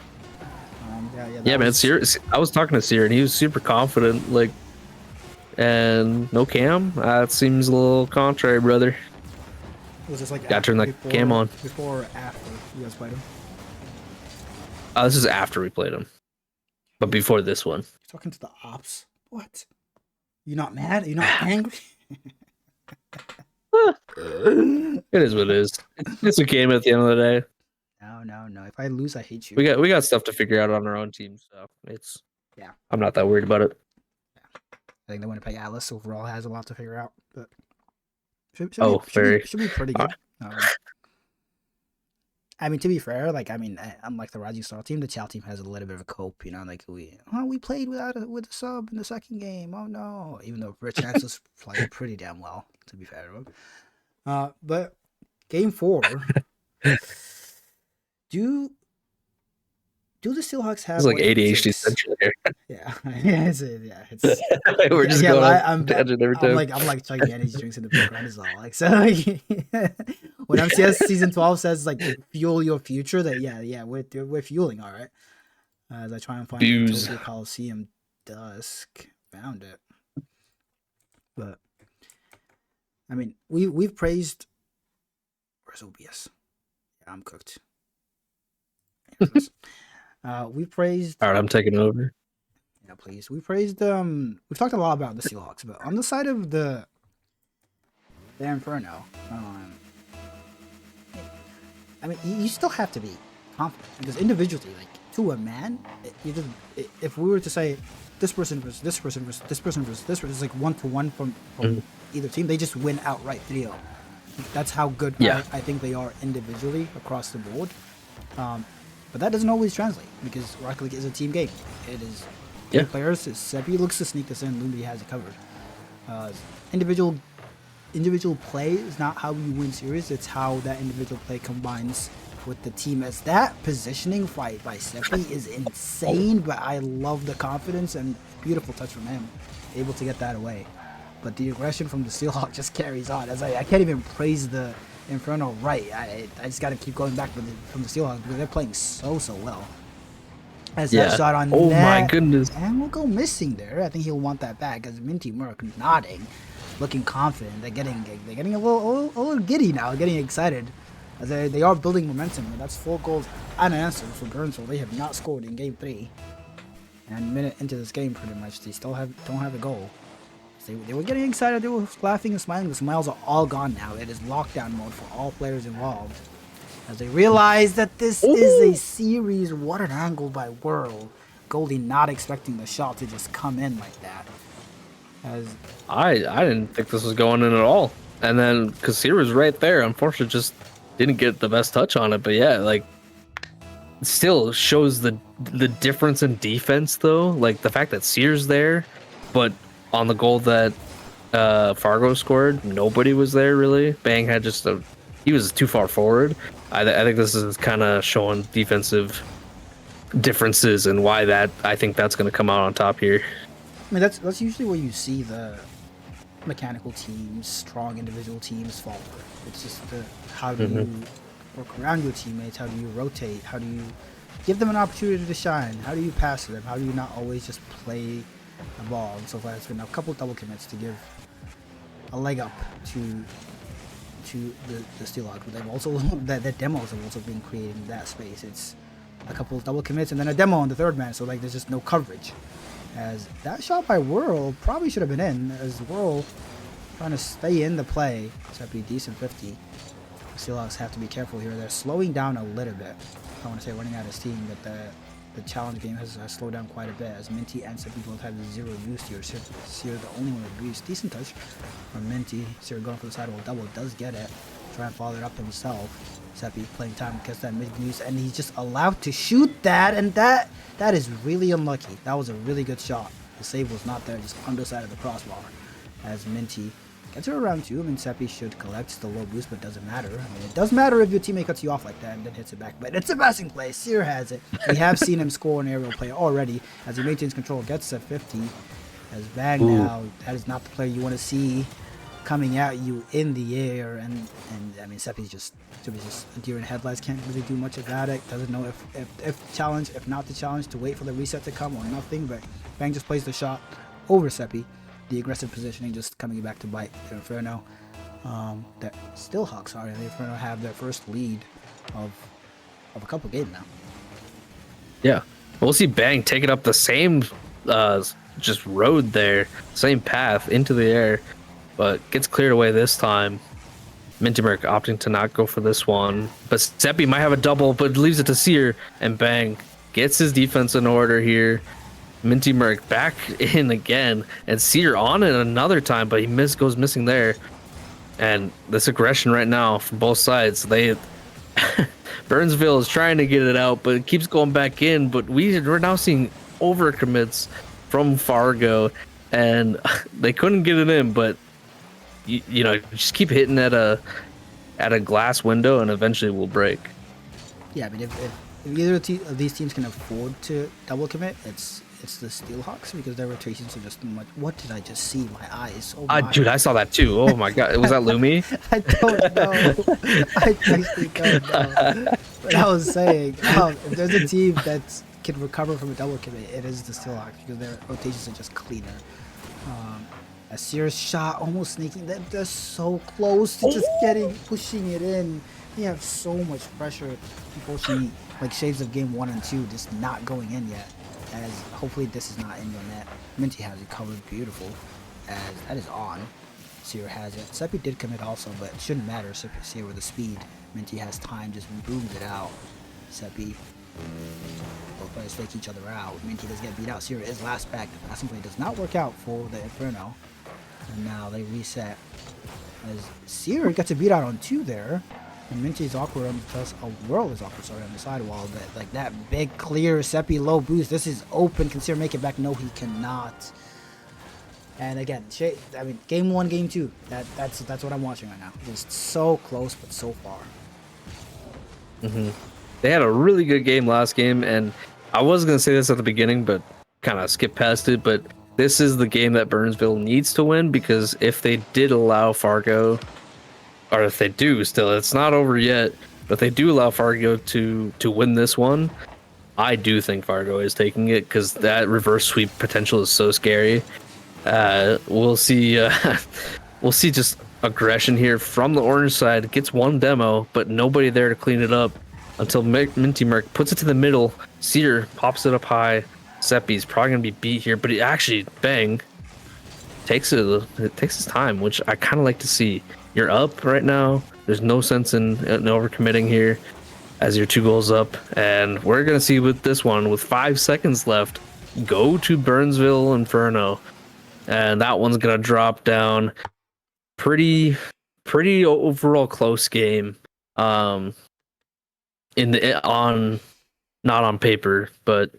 S6: Yeah, man. I was talking to Seer, and he was super confident. Like, and no cam. That seems a little contrary, brother.
S3: Was this like
S6: Gotta turn that cam on.
S3: before or after you guys played him?
S6: This is after we played him, but before this one.
S3: You're talking to the ops. What? You're not mad? You're not angry?
S6: It is what it is. It's a game at the end of the day.
S3: No. If I lose, I hate you.
S6: We got stuff to figure out on our own team, so it's
S3: Yeah.
S6: I'm not that worried about it.
S3: I think the Winnipeg Atlas overall has a lot to figure out, but should be pretty good. I mean, to be fair, unlike the Rising Star team, the Chow team has a little bit of a cope. We played with a sub in the second game. Oh no! Even though Rich Hansen's played pretty damn well, to be fair to him. But game 4, do the Steelhawks have
S6: It's like
S3: what it
S6: ADHD
S3: takes?
S6: central here.
S3: Yeah, it's
S6: We're just going on tangent every time.
S3: I'm like chugging energy drinks in the background as well. Like so, when MCS season 12 says like fuel your future, that we're fueling, all right. As I try and find Utopia Coliseum Dusk, found it. But I mean, we've praised. Where's OBS? Yeah, I'm cooked. We praised.
S6: All right, I'm taking over.
S3: Yeah, please. We praised. We've talked a lot about the Seahawks, but on the side of the Inferno, I mean, you still have to be confident because individually, like to a man, if we were to say this person versus this person versus this person versus this person, it's like 1-to-1 from either team, they just win outright 3-0. That's how good I think they are individually across the board. But that doesn't always translate because Rocket League is a team game. It is players. Seppi looks to sneak this in. Lumbi has it covered. Individual play is not how you win series. It's how that individual play combines with the team. As that positioning fight by Seppi is insane, but I love the confidence and beautiful touch from him, able to get that away. But the aggression from the Steelhawk just carries on. As I can't even praise the Inferno right. I just got to keep going back from the Steelhawks because they're playing so well. As that shot on net,
S6: my goodness,
S3: and we'll go missing there. I think he'll want that back. As Minty Merc nodding, looking confident. They're getting a little giddy now, getting excited. As they are building momentum. And that's 4 goals unanswered for Burnsville. They have not scored in game 3, and a minute into this game, pretty much, they still don't have a goal. They were getting excited, they were laughing and smiling. The smiles are all gone now. It is lockdown mode for all players involved. As they realize that this is a series, what an angle by Whirl. Goldie not expecting the shot to just come in like that. As
S6: I didn't think this was going in at all. And then Kasir was right there. Unfortunately, just didn't get the best touch on it. But yeah, like, it still shows the difference in defense, though. Like, the fact that Sear's there, but on the goal that Fargo scored, nobody was there really. Bang had he was too far forward. I think this is kind of showing defensive differences and why I think that's going to come out on top here.
S3: I mean, that's usually where you see the mechanical teams, strong individual teams fall. It's just how do you work around your teammates? How do you rotate? How do you give them an opportunity to shine? How do you pass to them? How do you not always just play the ball? And so far, it's been a couple double commits to give a leg up to the Steelhawks. But they've also the demos have also been creating that space. It's a couple of double commits and then a demo on the third man. So like there's just no coverage. As that shot by Whirl probably should have been in. As Whirl trying to stay in the play. It's a pretty decent 50. The Steelhawks have to be careful here. They're slowing down a little bit. I want to say running out of steam, but the challenge game has slowed down quite a bit as Minty and Seppi both have 0 use here. Sear the only one with use. Decent touch from Minty. Sear going for the sidewall double, does get it. Try and follow it up himself. Seppi playing time gets that mid use, and he's just allowed to shoot that, and that is really unlucky. That was a really good shot. The save was not there, just underside of the crossbar. As Minty gets her around 2. I mean, Seppi should collect the low boost, but doesn't matter. I mean, it does matter if your teammate cuts you off like that and then hits it back. But it's a passing play. Sear has it. We have seen him score an aerial play already as he maintains control, gets to 50. As Bang now, that is not the player you want to see coming at you in the air. And I mean, Seppi's just a deer in headlights. Can't really do much about it. Doesn't know if challenge, if not the challenge, to wait for the reset to come or nothing. But Bang just plays the shot over Seppi. The aggressive positioning just coming back to bite the Inferno. that still Hawks are, and they're going to have their first lead of a couple games now.
S6: Yeah, we'll see Bang take it up the same just road there, same path into the air, but gets cleared away this time. Minty Merc opting to not go for this one, but Seppi might have a double, but leaves it to Seer, and Bang gets his defense in order here. Minty Merc back in again, and Seer on it another time, but he goes missing there. And this aggression right now from both sides, Burnsville is trying to get it out, but it keeps going back in. But we're now seeing overcommits from Fargo, and they couldn't get it in. But you know, just keep hitting at a glass window, and eventually will break.
S3: Yeah, I mean, if either of these teams can afford to double commit, it's the Steelhawks, because their rotations are just much. What did I just see? My eyes. Oh my.
S6: Dude, I saw that too. Oh my god, was that Lumi?
S3: I don't know. I actually don't know. But I was saying, if there's a team that can recover from a double commit, it is the Steelhawks, because their rotations are just cleaner. A serious shot, almost sneaking. They're so close to just pushing it in. They have so much pressure. Unfortunately, like shades of game 1 and 2, just not going in yet. As hopefully this is not in your net. Minty has it covered beautiful, as that is on. Seer has it. Seppi did commit also, but it shouldn't matter. Seer with the speed. Minty has time, just booms it out. Seppi, both players fake each other out. Minty does get beat out. Seer is last back. The passing play does not work out for the Inferno. And now they reset. As Seer gets a beat out on 2 there. And Minty's awkward on Whirl is awkward, sorry, on the sidewall. But like that big clear Seppi low boost. This is open. Can Seer make it back? No, he cannot. And again, I mean, game 1, game 2. That's what I'm watching right now. Just so close, but so far.
S6: They had a really good game last game, and I was gonna say this at the beginning, but kind of skipped past it. But this is the game that Burnsville needs to win, because if they did allow Fargo, or if they do still, it's not over yet, but they do allow Fargo to win this one, I do think Fargo is taking it, because that reverse sweep potential is so scary. We'll see we'll see just aggression here from the orange side. Gets one demo, but nobody there to clean it up until Minty Merc puts it to the middle. Seer pops it up high. Seppi's probably gonna be beat here, but it actually Bang takes his time, which I kind of like to see. You're up right now. There's no sense in overcommitting here, as you're 2 goals up, and we're gonna see with this one with 5 seconds left, go to Burnsville Inferno, and that one's gonna drop down. Pretty overall close game. Not on paper, but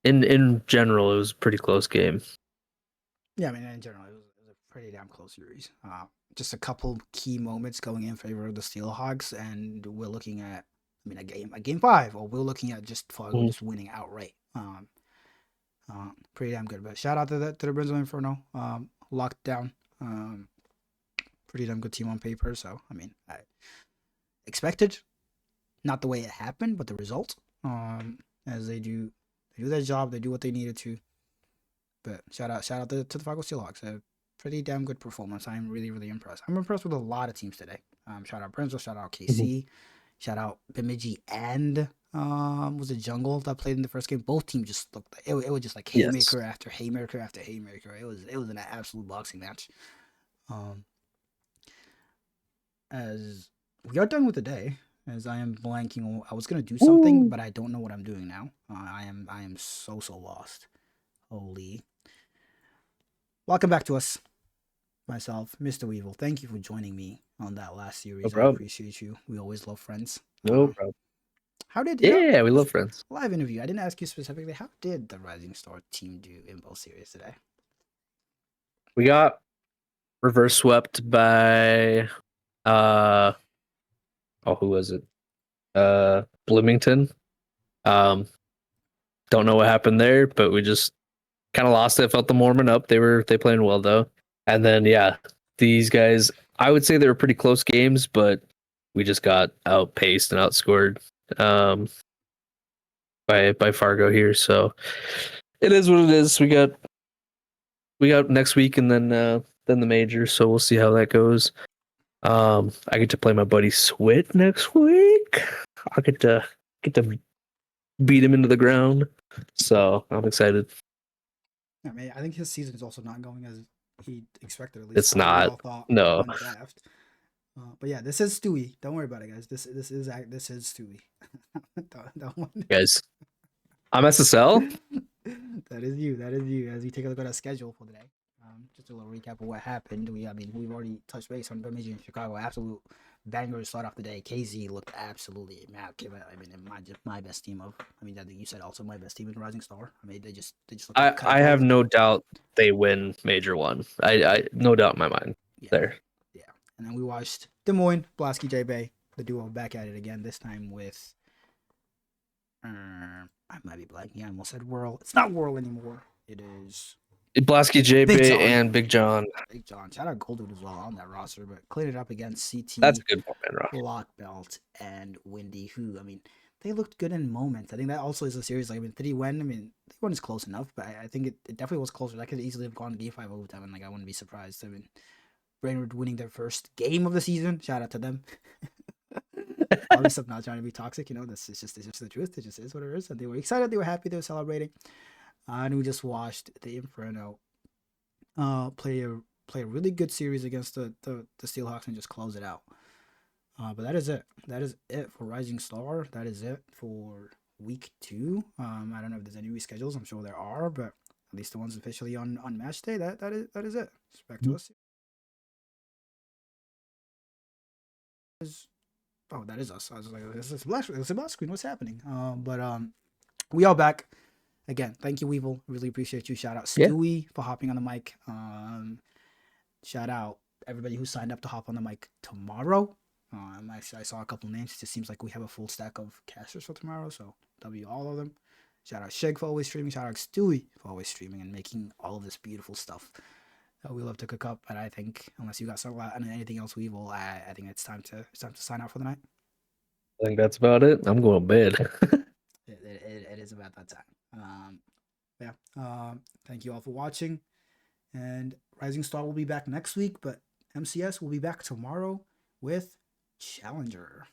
S6: in general, it was a pretty close game.
S3: Yeah, I mean, in general, it was a pretty damn close series. Just a couple key moments going in favor of the Steelhawks, and we're looking at, I mean, a game 5, or we're looking at just Fargo just winning outright. Pretty damn good. But shout out to the Burnsville Inferno, locked down. Pretty damn good team on paper. So I mean, I expected, not the way it happened, but the result. As they do their job, they do what they needed to. But shout out to the Fargo Steelhawks. A pretty damn good performance. I'm really, really impressed. I'm impressed with a lot of teams today. Shout out Burnsville, shout out KC, shout out Bemidji, and was it Jungle that played in the first game? Both teams just looked like it was just like haymaker after haymaker after haymaker. It was an absolute boxing match. As we are done with the day, as I am blanking, I was gonna do something, but I don't know what I'm doing now. I am so lost. Holy. Welcome back to us. Myself, Mr. Weevil. Thank you for joining me on that last series. I appreciate you. We always love friends.
S6: No problem.
S3: How did
S6: we love friends.
S3: Live interview. I didn't ask you specifically. How did the Rising Star team do in both series today?
S6: We got reverse swept by who was it? Bloomington. Don't know what happened there, but we just kind of lost it. Felt them warming up. They playing well though. And then these guys, I would say they were pretty close games, but we just got outpaced and outscored by Fargo here. So it is what it is. We got next week and then the major, so we'll see how that goes. I get to play my buddy Swit next week. I get to beat him into the ground. So I'm excited.
S3: I mean, I think his season is also not going as he expected. At least
S6: It's
S3: how we
S6: not.
S3: all thought
S6: No.
S3: on draft. But yeah, this is Stewie. Don't worry about it, guys. This is Stewie. Don't worry.
S6: Guys, I'm SSL.
S3: That is you. That is you. As we take a look at our schedule for today, just a little recap of what happened. We've already touched base on Bemidji and Chicago. Absolute bangers to start off the day. KZ looked absolutely immaculate. I mean, my best team of. I mean, I think you said also my best team in Rising Star. I mean, they just. Looked like
S6: I have
S3: cutthroat.
S6: no doubt they win Major 1. I no doubt in my mind there.
S3: Yeah, and then we watched Des Moines, Blasky J Bay, the duo back at it again. This time with. I might be blanking. I almost said Whirl. It's not Whirl anymore. It is
S6: Blasky J
S3: Big
S6: Bay
S3: John.
S6: and Big John.
S3: Big John. Shout out Gold Dude as well on that roster, but cleaned it up against CT,
S6: That's a good one, man, Rock.
S3: Block Belt, and Windy, who, I mean, they looked good in moments. I think that also is a series. Like, I mean, 3-1, I mean, 3-1 is close enough, but I think it definitely was closer. That could easily have gone game 5 overtime, and, like, I wouldn't be surprised. I mean, Brainerd winning their first game of the season. Shout out to them. Obviously, I'm not trying to be toxic, you know. It's just the truth. It just is what it is. And they were excited. They were happy. They were celebrating. And we just watched the Inferno play a really good series against the Steelhawks and just close it out. But that is it. That is it for Rising Star. That is it for week 2. I don't know if there's any reschedules. I'm sure there are, but at least the ones officially on match day. That is it. It's back to us. Oh, that is us. I was like, it's a black screen. What's happening? But we are back again. Thank you, Weevil. Really appreciate you. Shout out Stewie for hopping on the mic. Shout out everybody who signed up to hop on the mic tomorrow. I saw a couple names. It just seems like we have a full stack of casters for tomorrow, so W all of them. Shout out Sheg for always streaming. Shout out Stewie for always streaming and making all of this beautiful stuff that we love to cook up. But I think unless you got anything else, Weevil, I think it's time to sign out for the night.
S6: I think that's about it. I'm going to bed.
S3: It is about that time. Thank you all for watching. And Rising Star will be back next week, but MCS will be back tomorrow with Challenger.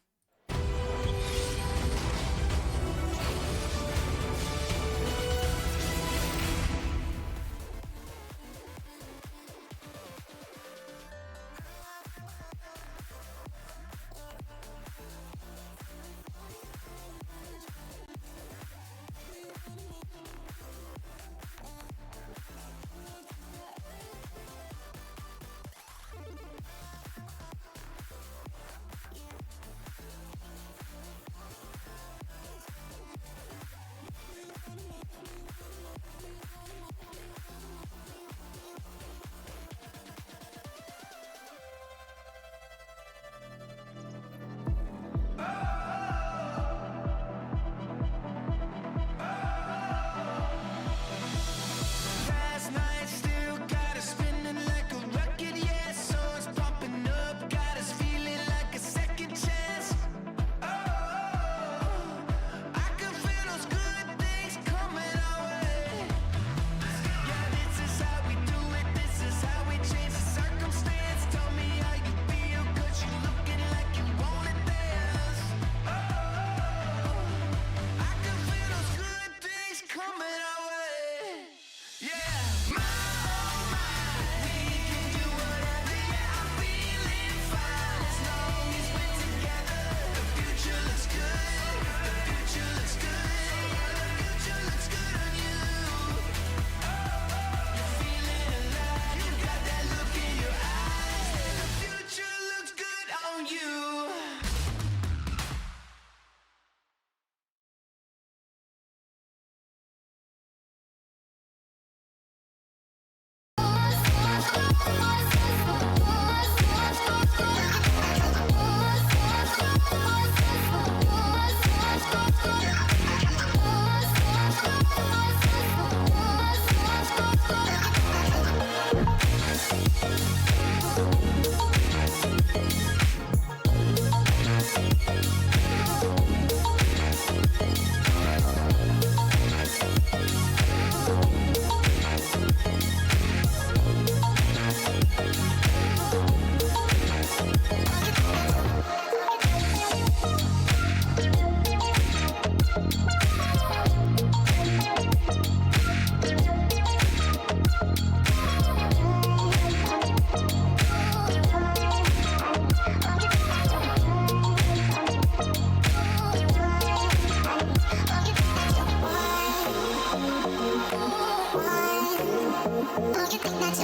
S7: Oh, you think that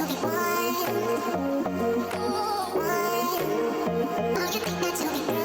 S7: you'll be